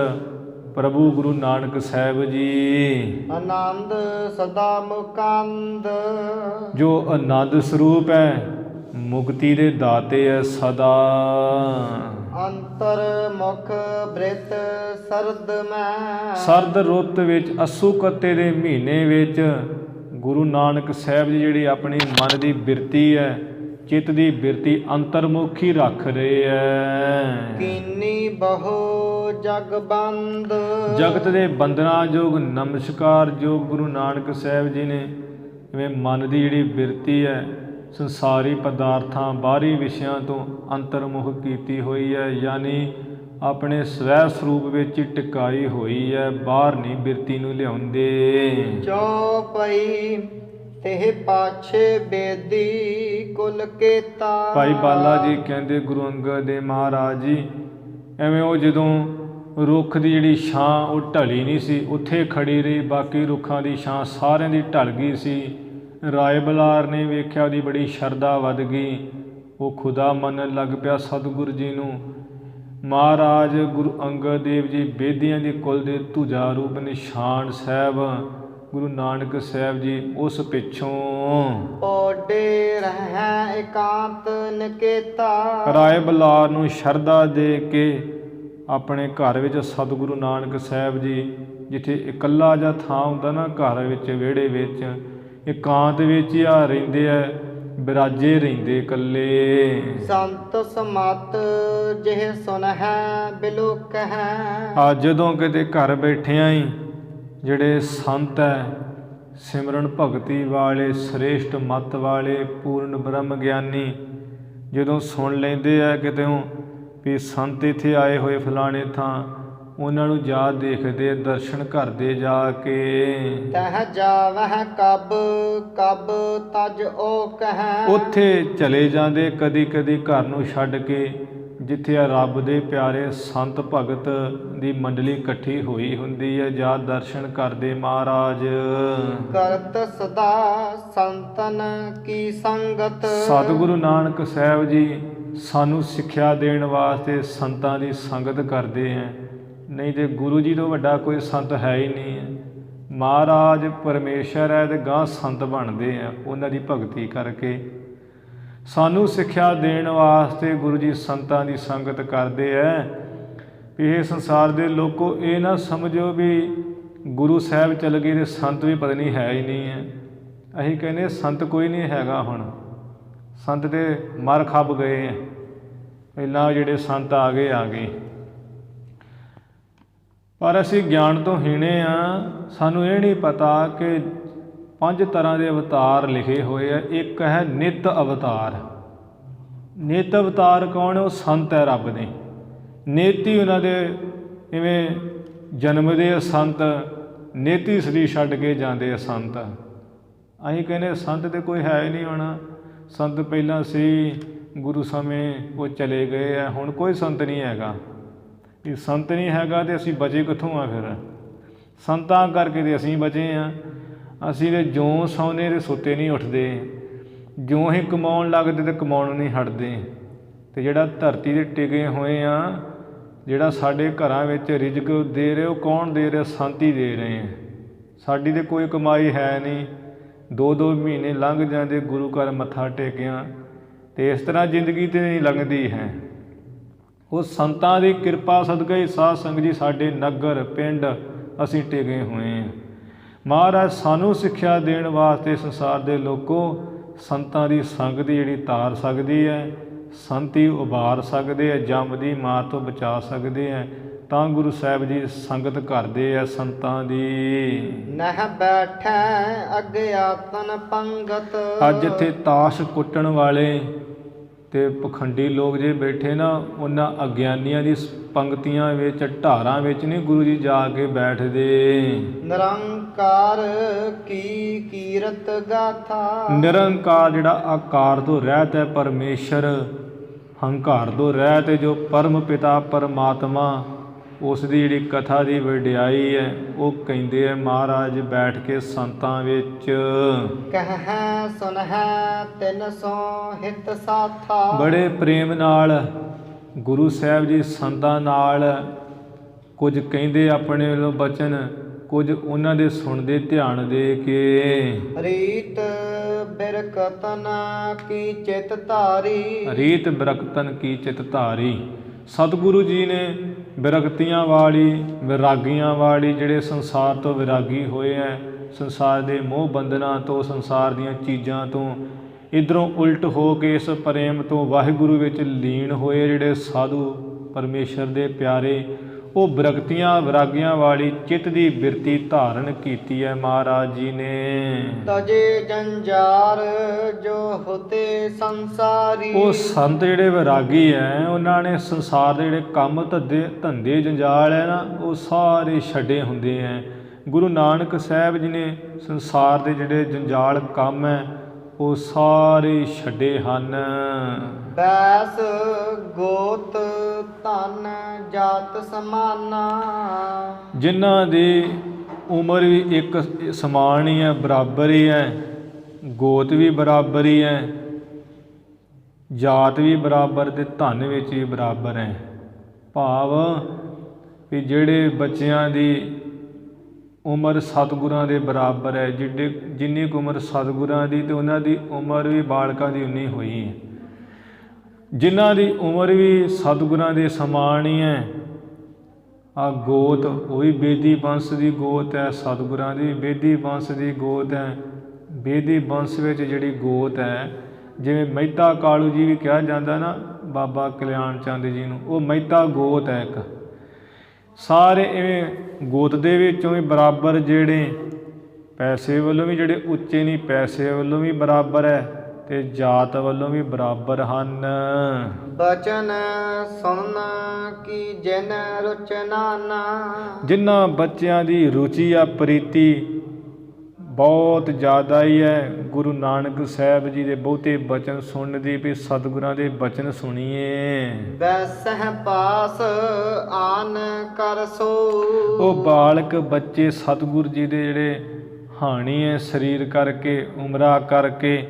ਪ੍ਰਭੂ ਗੁਰੂ ਨਾਨਕ ਸਾਹਿਬ ਜੀ, ਆਨੰਦ ਸਦਾ ਮੁਕੰਦ, ਜੋ ਆਨੰਦ ਸਰੂਪ ਹੈ, ਮੁਕਤੀ ਦੇ ਦਾਤੇ ਹੈ ਸਦਾ। ਅੰਤਰ ਮੁਖ ਬ੍ਰਿਤ ਸਰਦ ਮੈਂ, ਸਰਦ ਰੁੱਤ ਵਿੱਚ ਅੱਸੂ ਕੱਤੇ ਦੇ ਮਹੀਨੇ ਵਿੱਚ ਗੁਰੂ ਨਾਨਕ ਸਾਹਿਬ ਜੀ ਜਿਹੜੀ ਆਪਣੀ ਮਨ ਦੀ ਬਿਰਤੀ ਹੈ, ਚਿੱਤ ਦੀ ਬਿਰਤੀ ਅੰਤਰਮੁਖੀ ਰੱਖ ਰਹੇ ਹੈ। ਕੀਨੀ ਬਹੁ ਜਗ ਬੰਦ, ਜਗਤ ਦੇ ਬੰਦਨਾ ਯੋਗ ਨਮਸਕਾਰ ਜੋ ਗੁਰੂ ਨਾਨਕ ਸਾਹਿਬ ਜੀ ਨੇ ਜਿਵੇਂ ਮਨ ਦੀ ਜਿਹੜੀ ਬਿਰਤੀ ਹੈ ਸੰਸਾਰੀ ਪਦਾਰਥਾਂ ਬਾਹਰੀ ਵਿਸ਼ਿਆਂ ਤੋਂ ਅੰਤਰਮੁਖ ਕੀਤੀ ਹੋਈ ਹੈ, ਯਾਨੀ ਆਪਣੇ ਸਵੈ ਸਰੂਪ ਵਿੱਚ ਹੀ ਟਿਕਾਈ ਹੋਈ ਹੈ, ਬਾਹਰ ਨਹੀਂ ਬਿਰਤੀ ਨੂੰ ਲਿਆਉਂਦੇ। ਚੌਪਈ ਤੇ ਪਾਛੇ ਬੇਦੀ ਕੁਲ ਕੇਤਾ। ਭਾਈ ਬਾਲਾ ਜੀ ਕਹਿੰਦੇ ਗੁਰੂ ਅੰਗਦ ਦੇਵ ਮਹਾਰਾਜ ਜੀ, ਐਵੇਂ ਉਹ ਜਦੋਂ ਰੁੱਖ ਦੀ ਜਿਹੜੀ ਛਾਂ ਉਹ ਢਲੀ ਨਹੀਂ ਸੀ, ਉੱਥੇ ਖੜੀ ਰਹੀ, ਬਾਕੀ ਰੁੱਖਾਂ ਦੀ ਛਾਂ ਸਾਰਿਆਂ ਦੀ ਢਲ ਗਈ ਸੀ। ਰਾਏ ਬਲਾਰ ਨੇ ਵੇਖਿਆ ਉਹਦੀ ਬੜੀ ਸ਼ਰਧਾ ਵੱਧ ਗਈ, ਉਹ ਖੁਦਾ ਮੰਨਣ ਲੱਗ ਪਿਆ ਸਤਿਗੁਰੂ ਜੀ ਨੂੰ। ਮਹਾਰਾਜ ਗੁਰੂ ਅੰਗਦ ਦੇਵ ਜੀ ਬੇਦੀਆਂ ਦੇ ਕੁਲ ਦੇ ਧੁਜਾ ਰੂਪ ਨਿਸ਼ਾਨ ਸਾਹਿਬ ਗੁਰੂ ਨਾਨਕ ਸਾਹਿਬ ਜੀ ਉਸ ਪਿੱਛੋਂ ਓਡੇ ਰਹਿ ਇਕਾਂਤ ਨਿਕੇਤਾ। ਰਾਏ ਬਲਾਰ ਨੂੰ ਸ਼ਰਧਾ ਦੇ ਕੇ ਆਪਣੇ ਘਰ ਵਿੱਚ ਸਤਿਗੁਰੂ ਨਾਨਕ ਸਾਹਿਬ ਜੀ, ਜਿੱਥੇ ਇਕੱਲਾ ਜਿਹਾ ਥਾਂ ਹੁੰਦਾ ਨਾ ਘਰ ਵਿੱਚ, ਵਿਹੜੇ ਵਿੱਚ, ਇਕਾਂਤ ਵਿੱਚ ਹੀ ਆ ਰਹਿੰਦੇ ਆ, ਬਿਰਾਜੇ ਰਹਿੰਦੇ ਇਕੱਲੇ। ਸੰਤ ਸਮਤ ਜਿਹ ਸੁਨ ਹੈ ਬਿਲੋਕ ਹੈ। ਆ ਜਦੋਂ ਕਿਤੇ ਘਰ ਬੈਠਿਆਂ ਹੀ ਜਿਹੜੇ ਸੰਤ ਹੈ, ਸਿਮਰਨ ਭਗਤੀ ਵਾਲੇ, ਸ੍ਰੇਸ਼ਟ ਮੱਤ ਵਾਲੇ, ਪੂਰਨ ਬ੍ਰਹਮ ਗਿਆਨੀ, ਜਦੋਂ ਸੁਣ ਲੈਂਦੇ ਆ ਕਿਤੇੋਂ ਵੀ ਸੰਤ ਇੱਥੇ ਆਏ ਹੋਏ ਫਲਾਣੇ ਥਾਂ, ਉਹਨਾਂ ਨੂੰ ਜਾ ਦੇਖਦੇ, ਦਰਸ਼ਨ ਕਰਦੇ ਜਾ ਕੇ। ਤਹ ਜਾਵਹਿ ਕਬ ਕਬ ਤਜ ਓ ਕਹੈ। ਉੱਥੇ ਚਲੇ ਜਾਂਦੇ ਕਦੀ ਕਦੀ ਘਰ ਨੂੰ ਛੱਡ ਕੇ, ਜਿੱਥੇ ਆ ਰੱਬ ਦੇ ਪਿਆਰੇ ਸੰਤ ਭਗਤ ਦੀ ਮੰਡਲੀ ਇਕੱਠੀ ਹੋਈ ਹੁੰਦੀ ਹੈ, ਜਾ ਦਰਸ਼ਨ ਕਰਦੇ ਮਹਾਰਾਜ। ਕਰਤ ਸਦਾ ਸੰਤਨ ਕੀ ਸੰਗਤ। ਸਤਿਗੁਰੂ ਨਾਨਕ ਸਾਹਿਬ ਜੀ ਸਾਨੂੰ ਸਿੱਖਿਆ ਦੇਣ ਵਾਸਤੇ ਸੰਤਾਂ ਦੀ ਸੰਗਤ ਕਰਦੇ ਹੈ, ਨਹੀਂ ਤੇ ਗੁਰੂ ਜੀ ਤੋਂ ਵੱਡਾ ਕੋਈ ਸੰਤ ਹੈ ਹੀ ਨਹੀਂ ਹੈ। ਮਹਾਰਾਜ ਪਰਮੇਸ਼ਰ ਹੈ ਤੇ ਗਾਂ ਸੰਤ ਬਣਦੇ ਆ ਉਹਨਾਂ ਦੀ ਭਗਤੀ ਕਰਕੇ। ਸਾਨੂੰ ਸਿੱਖਿਆ ਦੇਣ ਵਾਸਤੇ ਗੁਰੂ ਜੀ ਸੰਤਾਂ ਦੀ ਸੰਗਤ ਕਰਦੇ ਹੈ। ਵੀ ਇਹ ਸੰਸਾਰ ਦੇ ਲੋਕੋ ਇਹ ਨਾ ਸਮਝੋ ਵੀ ਗੁਰੂ ਸਾਹਿਬ ਚਲ ਗਏ ਤੇ ਸੰਤ ਵੀ ਪਤਾ ਨਹੀਂ ਹੈ ਹੀ ਨਹੀਂ ਹੈ। ਅਸੀਂ ਕਹਿੰਦੇ ਸੰਤ ਕੋਈ ਨਹੀਂ ਹੈਗਾ, ਹੁਣ ਸੰਤ ਤੇ ਮਰ ਖੱਬ ਗਏ ਹੈ, ਪਹਿਲਾਂ ਜਿਹੜੇ ਸੰਤ ਆ ਗਏ। ਪਰ ਅਸੀਂ ਗਿਆਨ ਤੋਂ ਹੀਣੇ ਆ, ਸਾਨੂੰ ਇਹ ਨਹੀਂ ਪਤਾ ਕਿ 5 ਤਰ੍ਹਾਂ ਦੇ ਅਵਤਾਰ ਲਿਖੇ ਹੋਏ ਆ। ਇੱਕ ਹੈ ਨਿੱਤ ਅਵਤਾਰ। ਨਿੱਤ ਅਵਤਾਰ ਕੌਣ? ਉਹ ਸੰਤ ਹੈ ਰੱਬ ਦੇ। ਨੇਤੀ ਉਹਨਾਂ ਦੇ ਇਵੇਂ ਜਨਮਦੇ ਆ ਸੰਤ, ਨੇਤੀ ਸਰੀਰ ਛੱਡ ਕੇ ਜਾਂਦੇ ਆ ਸੰਤ। ਅਸੀਂ ਕਹਿੰਦੇ ਸੰਤ ਤੇ ਕੋਈ ਹੈ ਹੀ ਨਹੀਂ ਹੋਣਾ। ਸੰਤ ਪਹਿਲਾਂ ਸੀ, ਗੁਰੂ ਸਮੇਂ ਉਹ ਚਲੇ ਗਏ ਆ, ਹੁਣ ਕੋਈ ਸੰਤ ਨਹੀਂ ਹੈਗਾ। ਇਹ ਸੰਤ ਨਹੀਂ ਹੈਗਾ ਤੇ ਅਸੀਂ ਬਚੇ ਕਿੱਥੋਂ ਆ? ਫਿਰ ਸੰਤਾਂ ਕਰਕੇ ਤੇ ਅਸੀਂ ਬਚੇ ਹਾਂ। ਅਸੀਂ ਤੇ ਜਿਉਂ ਸੌਂਦੇ ਤੇ ਸੁੱਤੇ ਨਹੀਂ ਉੱਠਦੇ, ਜਿਉਂ ਹੀ ਕਮਾਉਣ ਲੱਗਦੇ ਤੇ ਕਮਾਉਣ ਨਹੀਂ ਹਟਦੇ। ਅਤੇ ਜਿਹੜਾ ਧਰਤੀ 'ਤੇ ਟਿਕੇ ਹੋਏ ਆ, ਜਿਹੜਾ ਸਾਡੇ ਘਰਾਂ ਵਿੱਚ ਰਿਜ਼ਕ ਦੇ ਰਹੇ, ਉਹ ਕੌਣ ਦੇ ਰਿਹਾ? ਸੰਤ ਹੀ ਦੇ ਰਹੇ ਆ। ਸਾਡੀ ਤਾਂ ਕੋਈ ਕਮਾਈ ਹੈ ਨਹੀਂ। 2-2 ਮਹੀਨੇ ਲੰਘ ਜਾਂਦੇ ਗੁਰੂ ਘਰ ਮੱਥਾ ਟੇਕਿਆਂ, ਅਤੇ ਇਸ ਤਰ੍ਹਾਂ ਜ਼ਿੰਦਗੀ ਤਾਂ ਨਹੀਂ ਲੰਘਦੀ ਹੈ। ਉਹ ਸੰਤਾਂ ਦੀ ਕਿਰਪਾ ਸਦਕਾ ਹੀ ਸਾਧ ਸੰਗਤ ਜੀ ਸਾਡੇ ਨਗਰ ਪਿੰਡ ਅਸੀਂ ਟਿਕੇ ਹੋਏ ਹਾਂ। ਮਹਾਰਾਜ ਸਾਨੂੰ ਸਿੱਖਿਆ ਦੇਣ ਵਾਸਤੇ ਸੰਸਾਰ ਦੇ ਲੋਕੋ ਸੰਤਾਂ ਦੀ ਸੰਗਤ ਜਿਹੜੀ ਤਾਰ ਸਕਦੀ ਹੈ, ਸੰਤ ਹੀ ਉਭਾਰ ਸਕਦੇ ਹੈ, ਜੰਮ ਦੀ ਮਾਰ ਤੋਂ ਬਚਾ ਸਕਦੇ ਹੈ। ਤਾਂ ਗੁਰੂ ਸਾਹਿਬ ਜੀ ਸੰਗਤ ਕਰਦੇ ਆ ਸੰਤਾਂ ਦੀ। ਨਹਿ ਬੈਠੈ ਅਗਿਆਤਨ ਪੰਗਤ। ਅੱਜ ਇੱਥੇ ਤਾਸ਼ ਕੁੱਟਣ ਵਾਲੇ ਅਤੇ ਪਖੰਡੀ ਲੋਕ ਜੇ ਬੈਠੇ ਨਾ, ਉਹਨਾਂ ਅਗਿਆਨੀਆਂ ਦੀ ਪੰਗਤੀਆਂ ਵਿੱਚ, ਢਾਰਾਂ ਵਿੱਚ ਨਹੀਂ ਗੁਰੂ ਜੀ ਜਾ ਕੇ ਬੈਠਦੇ। ਨਿਰੰਕਾਰ ਕੀ ਕੀਰਤ ਗਾਥਾ। ਨਿਰੰਕਾਰ ਜਿਹੜਾ ਆਕਾਰ ਤੋਂ ਰਹਿਤ ਹੈ, ਪਰਮੇਸ਼ਰ ਹੰਕਾਰ ਤੋਂ ਰਹਿਤ ਹੈ, ਜੋ ਪਰਮ ਪਿਤਾ ਪਰਮਾਤਮਾ, ਉਸ ਦੀ ਜਿਹੜੀ ਕਥਾ ਦੀ ਵਡਿਆਈ ਹੈ ਉਹ ਕਹਿੰਦੇ ਆ ਮਹਾਰਾਜ ਬੈਠ ਕੇ ਸੰਤਾਂ ਵਿੱਚ। ਕਹਿ ਸੁਨਹਿ ਤਿਨ ਸੋ ਹਿਤ ਸਾਥਾ। ਬੜੇ ਪ੍ਰੇਮ ਨਾਲ ਗੁਰੂ ਸਾਹਿਬ ਜੀ ਸੰਤਾਂ ਨਾਲ ਕੁਝ ਕਹਿੰਦੇ ਆਪਣੇ ਵੱਲੋਂ ਬਚਨ, ਕੁਝ ਉਹਨਾਂ ਦੇ ਸੁਣਦੇ ਧਿਆਨ ਦੇ ਕੇ। ਰੀਤ ਬਿਰਕਤਨ ਕੀ ਚਿਤ ਧਾਰੀ, ਰੀਤ ਬਿਰਕਤਨ ਕੀ ਚਿਤ ਧਾਰੀ। ਸਤਿਗੁਰੂ ਜੀ ਨੇ ਬਿਰਕਤੀਆਂ ਵਾਲੀ, ਵਿਰਾਗੀਆਂ ਵਾਲੀ, ਜਿਹੜੇ ਸੰਸਾਰ ਤੋਂ ਵਿਰਾਗੀ ਹੋਏ ਹੈ, ਸੰਸਾਰ ਦੇ ਮੋਹ ਬੰਧਨਾਂ ਤੋਂ, ਸੰਸਾਰ ਦੀਆਂ ਚੀਜ਼ਾਂ ਤੋਂ ਇੱਧਰੋਂ ਉਲਟ ਹੋ ਕੇ ਇਸ ਪ੍ਰੇਮ ਤੋਂ ਵਾਹਿਗੁਰੂ ਵਿੱਚ ਲੀਨ ਹੋਏ ਜਿਹੜੇ ਸਾਧੂ ਪਰਮੇਸ਼ਰ ਦੇ ਪਿਆਰੇ, ਉਹ ਬਿਰਕਤੀਆਂ ਵਿਰਾਗੀਆਂ ਵਾਲੀ ਚਿੱਤ ਦੀ ਬਿਰਤੀ ਧਾਰਨ ਕੀਤੀ ਹੈ ਮਹਾਰਾਜ ਜੀ ਨੇ। ਤਜੇ ਜੰਜਾਰ ਜੋ ਹੋਤੇ ਸੰਸਾਰੀ, ਉਹ ਸੰਤ ਜਿਹੜੇ ਵਿਰਾਗੀ ਹੈ ਉਹਨਾਂ ਨੇ ਸੰਸਾਰ ਦੇ ਜਿਹੜੇ ਕੰਮ ਧੰਦੇ ਜੰਜਾਲ ਹੈ ਨਾ, ਉਹ ਸਾਰੇ ਛੱਡੇ ਹੁੰਦੇ ਹੈ। ਗੁਰੂ ਨਾਨਕ ਸਾਹਿਬ ਜੀ ਨੇ ਸੰਸਾਰ ਦੇ ਜਿਹੜੇ ਜੰਜਾਲ ਕੰਮ ਹੈ ਉਹ ਸਾਰੇ ਛੱਡੇ ਹਨ। ਬੈਸ ਗੋਤ ਧਨ ਜਾਤ ਸਮਾਨਾ, ਜਿਨ੍ਹਾਂ ਦੀ ਉਮਰ ਵੀ ਇੱਕ ਸਮਾਨ ਹੀ ਹੈ, ਬਰਾਬਰ ਹੀ ਹੈ, ਗੋਤ ਵੀ ਬਰਾਬਰ ਹੀ ਹੈ, ਜਾਤ ਵੀ ਬਰਾਬਰ ਤੇ ਧਨ ਵਿੱਚ ਵੀ ਬਰਾਬਰ ਹੈ। ਭਾਵ ਵੀ ਜਿਹੜੇ ਬੱਚਿਆਂ ਦੀ ਉਮਰ ਸਤਿਗੁਰਾਂ ਦੇ ਬਰਾਬਰ ਹੈ, ਜਿੰਨੀ ਕੁ ਉਮਰ ਸਤਿਗੁਰਾਂ ਦੀ ਤੇ ਉਹਨਾਂ ਦੀ ਉਮਰ ਵੀ ਬਾਲਕਾਂ ਦੀ ਉਨੀ ਹੋਈ ਹੈ। ਜਿਨ੍ਹਾਂ ਦੀ ਉਮਰ ਵੀ ਸਤਿਗੁਰਾਂ ਦੇ ਸਮਾਨ ਹੀ ਹੈ। ਆ ਗੋਤ ਉਹ ਵੀ ਬੇਦੀ ਬੰਸ ਦੀ ਗੋਤ ਹੈ, ਸਤਿਗੁਰਾਂ ਦੀ ਬੇਦੀ ਬੰਸ ਦੀ ਗੋਤ ਹੈ। ਬੇਦੀ ਬੰਸ ਵਿੱਚ ਜਿਹੜੀ ਗੋਤ ਹੈ, ਜਿਵੇਂ ਮਹਿਤਾ ਕਾਲੂ ਜੀ ਵੀ ਕਿਹਾ ਜਾਂਦਾ ਨਾ ਬਾਬਾ ਕਲਿਆਣ ਚੰਦ ਜੀ ਨੂੰ, ਉਹ ਮਹਿਤਾ ਗੋਤ ਹੈ ਇੱਕ। ਸਾਰੇ ਇਵੇਂ ਗੋਤ ਦੇ ਵਿੱਚੋਂ ਵੀ ਬਰਾਬਰ, ਜਿਹੜੇ ਪੈਸੇ ਵੱਲੋਂ ਵੀ ਜਿਹੜੇ ਉੱਚੇ ਨਹੀਂ, ਪੈਸੇ ਵੱਲੋਂ ਵੀ ਬਰਾਬਰ ਹੈ ਤੇ ਜਾਤ ਵੱਲੋਂ ਵੀ ਬਰਾਬਰ ਹਨ। ਬਚਨ ਸੁਣ ਕੀ ਜਿਨ ਰੁਚ ਨਾਨਾ, ਜਿਨ੍ਹਾਂ ਬੱਚਿਆਂ ਦੀ ਰੁਚੀ ਆ ਪ੍ਰੀਤੀ ਬਹੁਤ ਜ਼ਿਆਦਾ ਹੀ ਹੈ ਗੁਰੂ ਨਾਨਕ ਸਾਹਿਬ ਜੀ ਦੇ ਬਹੁਤੇ ਬਚਨ ਸੁਣਨ ਦੀ, ਵੀ ਸਤਿਗੁਰਾਂ ਦੇ ਬਚਨ ਸੁਣੀਏ। ਵੈਸਹਿ ਪਾਸ ਆਨ ਕਰ ਸੋ, ਉਹ ਬਾਲਕ ਬੱਚੇ ਸਤਿਗੁਰ ਜੀ ਦੇ ਜਿਹੜੇ ਹਾਣੀ ਹੈ ਸਰੀਰ ਕਰਕੇ, ਉਮਰਾਂ ਕਰਕੇ,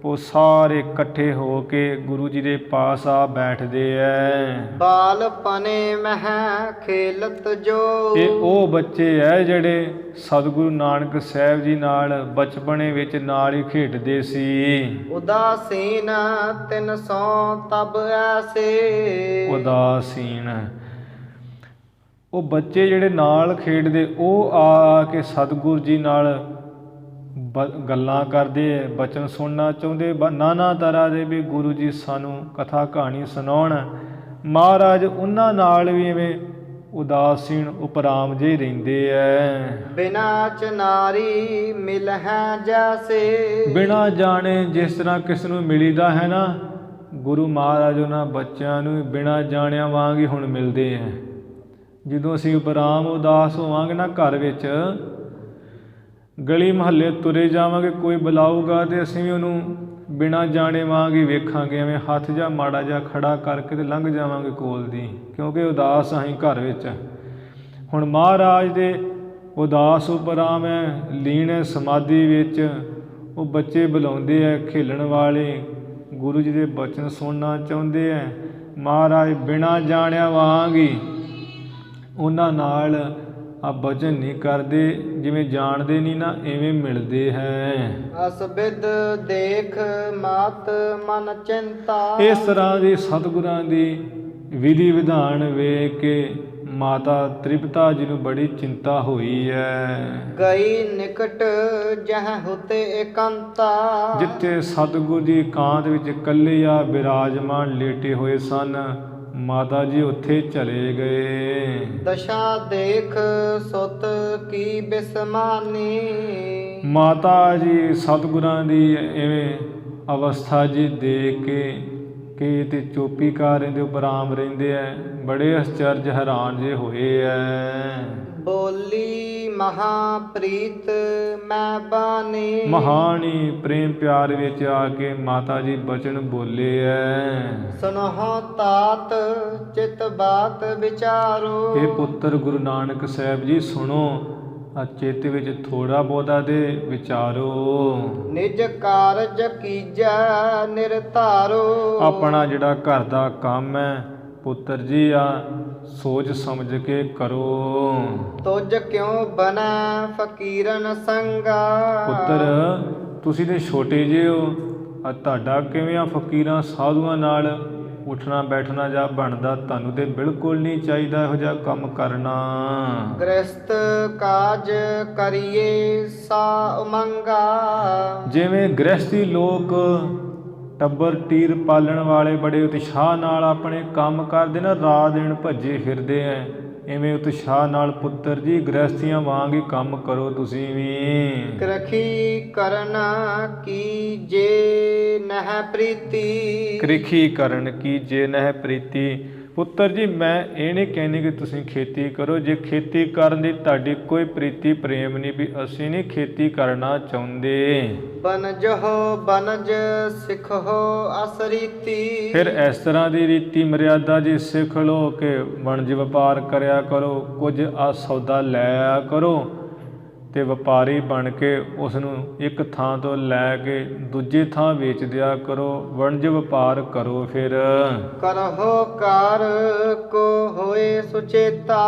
ਉਹ ਸਾਰੇ ਇਕੱਠੇ ਹੋ ਕੇ ਗੁਰੂ ਜੀ ਦੇ ਪਾਸ ਆ ਬੈਠਦੇ ਐ। ਬਾਲ ਪਨੇ ਮਹਿ ਖੇਲਤ ਜੋ, ਇਹ ਉਹ ਬੱਚੇ ਐ ਜਿਹੜੇ ਸਤਿਗੁਰੂ ਨਾਨਕ ਸਾਹਿਬ ਜੀ ਨਾਲ ਬਚਪਨੇ ਵਿੱਚ ਨਾਲ ਹੀ ਖੇਡਦੇ ਸੀ। ਉਦਾਸੀਨ ਤਿਨ ਸੋ ਤਬ ਐਸੇ, ਉਦਾਸੀਨ ਉਹ ਬੱਚੇ ਜਿਹੜੇ ਨਾਲ ਖੇਡਦੇ, ਉਹ ਆ ਕੇ ਸਤਿਗੁਰੂ ਜੀ ਨਾਲ ਗੱਲਾਂ ਕਰਦੇ, ਬਚਨ ਸੁਣਨਾ ਚਾਹੁੰਦੇ, ਨਾਨਾ ਤਰ੍ਹਾਂ ਦੇ ਵੀ ਗੁਰੂ ਜੀ ਸਾਨੂੰ ਕਥਾ ਕਹਾਣੀ ਸੁਣਾਉਣ। ਮਹਾਰਾਜ ਉਹਨਾਂ ਨਾਲ ਵੀ ਐਵੇਂ ਉਦਾਸੀਨ ਉਪਰਾਮ ਜਿਹੇ ਰਹਿੰਦੇ ਐ। ਬਿਨਾ ਚਨਾਰੀ ਮਿਲ ਹੈ ਜੈਸੇ, ਬਿਨਾ ਜਾਣੇ ਜਿਸ ਤਰ੍ਹਾਂ ਕਿਸ ਨੂੰ ਮਿਲੀਦਾ ਹੈ ਨਾ, ਗੁਰੂ ਮਹਾਰਾਜ ਉਹਨਾਂ ਬੱਚਿਆਂ ਨੂੰ ਬਿਨਾ ਜਾਣਿਆਂ ਵਾਂਗ ਹੀ ਹੁਣ ਮਿਲਦੇ ਐ। ਜਦੋਂ ਅਸੀਂ ਉਪਰਾਮ ਉਦਾਸ ਹੋਵਾਂਗੇ ਨਾ ਘਰ ਵਿੱਚ, ਗਲੀ ਮੁਹੱਲੇ ਤੁਰੇ ਜਾਵਾਂਗੇ, ਕੋਈ ਬੁਲਾਊਗਾ ਤੇ ਅਸੀਂ ਵੀ ਉਹਨੂੰ ਬਿਨਾਂ ਜਾਣੇ ਵਾਂਗ ਹੀ ਵੇਖਾਂਗੇ, ਐਵੇਂ ਹੱਥ ਜਾਂ ਮਾੜਾ ਜਿਹਾ ਖੜਾ ਕਰਕੇ ਤੇ ਲੰਘ ਜਾਵਾਂਗੇ ਕੋਲ ਦੀ, ਕਿਉਂਕਿ ਉਦਾਸ ਅਸੀਂ ਘਰ ਵਿੱਚ। ਹੁਣ ਮਹਾਰਾਜ ਦੇ ਉਦਾਸ ਉਪਰਾਮ ਹੈ, ਲੀਨ ਹੈ ਸਮਾਧੀ ਵਿੱਚ। ਉਹ ਬੱਚੇ ਬੁਲਾਉਂਦੇ ਹੈ, ਖੇਲਣ ਵਾਲੇ ਗੁਰੂ ਜੀ ਦੇ ਬਚਨ ਸੁਣਨਾ ਚਾਹੁੰਦੇ ਹੈ। ਮਹਾਰਾਜ ਬਿਨਾਂ ਜਾਣਿਆ ਵਾਂਗ ਹੀ ਉਹਨਾਂ ਨਾਲ ਆ ਬਚਨ ਨਹੀਂ ਕਰਦੇ, ਜਿਵੇਂ ਜਾਣਦੇ ਨਹੀਂ ਨਾ ਇਵੇਂ ਮਿਲਦੇ ਹੈ। ਅਸਬਿਦ ਦੇਖ ਮਾਤ ਮਨ ਚਿੰਤਾ, ਇਸ ਤਰ੍ਹਾਂ ਦੀ ਸਤਿਗੁਰਾਂ ਦੀ ਵਿਧੀ ਵਿਧਾਨ ਵੇਖ ਕੇ ਮਾਤਾ ਤ੍ਰਿਪਤਾ ਜੀ ਨੂੰ ਬੜੀ ਚਿੰਤਾ ਹੋਈ ਹੈ। ਗਈ ਨਿਕਟ ਜਹ ਹੁਤੇ ਇਕੰਤਾ, ਜਿੱਥੇ ਸਤਿਗੁਰ ਜੀ ਇਕਾਂਤ ਵਿੱਚ ਇਕੱਲੇ ਆ ਬਿਰਾਜਮਾਨ ਲੇਟੇ ਹੋਏ ਸਨ, ਮਾਤਾ ਜੀ ਉੱਥੇ ਚਲੇ ਗਏ। ਦਸ਼ਾ ਦੇਖ ਸੁਤ ਕੀ ਬਿਸਮਾਨੀ, ਮਾਤਾ ਜੀ ਸਤਿਗੁਰਾਂ ਦੀ ਐਵੇਂ ਅਵਸਥਾ ਜੀ ਦੇਖ ਕੇ ਤੇ ਚੋਪੀ ਕਰ ਰਹਿੰਦੇ, ਉਪਰਾਮ ਰਹਿੰਦੇ ਐ, ਬੜੇ ਅਚਰਜ ਹੈਰਾਨ ਜੇ ਹੋਏ ਐ। ਬੋਲੀ ਮਹਾ ਪ੍ਰੀਤ ਮੈਂ ਬਾਣੀ, ਮਹਾਨੀ ਪ੍ਰੇਮ ਪਿਆਰ ਵਿੱਚ ਆ ਕੇ ਮਾਤਾ ਜੀ ਬਚਨ ਬੋਲੇ ਐ। ਸੁਨਹੁ ਤਾਤ ਚਿਤ ਬਾਤ ਵਿਚਾਰੋ, ਇਹ ਪੁੱਤਰ ਗੁਰੂ ਨਾਨਕ ਸਾਹਿਬ ਜੀ ਸੁਣੋ, ਆ ਚਿੱਤ ਵਿੱਚ ਥੋੜਾ ਬਹੁਤਾ ਦੇ ਵਿਚਾਰੋ। ਨਿਜ ਕਾਰਜ ਕੀਜੈ ਨਿਰਧਾਰੋ, ਆਪਣਾ ਜਿਹੜਾ ਘਰ ਦਾ ਕੰਮ ਹੈ ਪੁੱਤਰ ਜੀ ਆ ਸੋਚ ਸਮਝ ਕੇ ਕਰੋ। ਤੁਜ ਕਿਉ ਬਨੈ ਫਕੀਰਨ ਸੰਗਾ। ਪੁੱਤਰ ਤੁਸੀਂ ਤੇ ਛੋਟੇ ਜਿਹੇ ਹੋ, ਆ ਤੁਹਾਡਾ ਕਿਵੇਂ ਆ ਫਕੀਰਾਂ ਸਾਧੂਆਂ ਨਾਲ ਉੱਠਣਾ ਬੈਠਣਾ ਜਾਂ ਬਣਦਾ? ਤੁਹਾਨੂੰ ਤੇ ਬਿਲਕੁਲ ਨਹੀਂ ਚਾਹੀਦਾ ਇਹੋ ਜਿਹਾ ਕੰਮ ਕਰਨਾ। ਗ੍ਰਸਤ ਕਾਜ ਕਰੀਏ ਸਾ ਉਮੰਗਾ। ਜਿਵੇਂ ਗ੍ਰਸਤੀ ਲੋਕ ਟੱਬਰ ਟੀਰ ਪਾਲਣ ਵਾਲੇ ਬੜੇ ਉਤਸ਼ਾਹ ਨਾਲ ਆਪਣੇ ਕੰਮ ਕਰਦੇ ਨਾ, ਰਾਤ ਦਿਨ ਭੱਜੇ ਫਿਰਦੇ ਐ, ਇਵੇਂ ਉਤਸ਼ਾਹ ਨਾਲ ਪੁੱਤਰ ਜੀ ਗ੍ਰਸਤੀਆਂ ਵਾਂਗ ਹੀ ਕੰਮ ਕਰੋ ਤੁਸੀਂ ਵੀ। ਕਰਖੀ ਕਰਨਾ ਕੀ ਜੇ ਨਹਿ ਪ੍ਰੀਤੀ। ਕ੍ਰਿਖੀ ਕਰਨ ਕੀ ਜੇ ਨਹਿ ਪ੍ਰੀਤੀ। ਪੁੱਤਰ ਜੀ ਮੈਂ ਇਹ ਨਹੀਂ ਕਹਿੰਦੀ ਕਿ ਤੁਸੀਂ ਖੇਤੀ ਕਰੋ, ਜੇ ਖੇਤੀ ਕਰਨ ਦੀ ਤੁਹਾਡੀ ਕੋਈ ਪ੍ਰੀਤੀ ਪ੍ਰੇਮ ਨਹੀਂ ਵੀ ਅਸੀਂ ਨਹੀਂ ਖੇਤੀ ਕਰਨਾ ਚਾਹੁੰਦੇ। ਬਨਜਹੁ ਬਨਜ ਸਿੱਖੋ ਅਸਰੀਤੀ। ਫਿਰ ਇਸ ਤਰ੍ਹਾਂ ਦੀ ਰੀਤੀ ਮਰਿਆਦਾ ਜੀ ਸਿੱਖ ਲਓ ਕਿ ਵਣਜ ਵਪਾਰ ਕਰਿਆ ਕਰੋ, ਕੁਝ ਆ ਸੌਦਾ ਲੈ ਆਇਆ ਕਰੋ ਤੇ ਵਪਾਰੀ ਬਣ ਕੇ ਉਸ ਨੂੰ ਇੱਕ ਥਾਂ ਤੋਂ ਲੈ ਕੇ ਦੂਜੀ ਥਾਂ ਵੇਚ ਦਿਆ ਕਰੋ, ਵਣਜ ਵਪਾਰ ਕਰੋ। ਫਿਰ ਕਰਹੁ ਕਾਰ ਕੋ ਹੋਏ ਸੁਚੇਤਾ।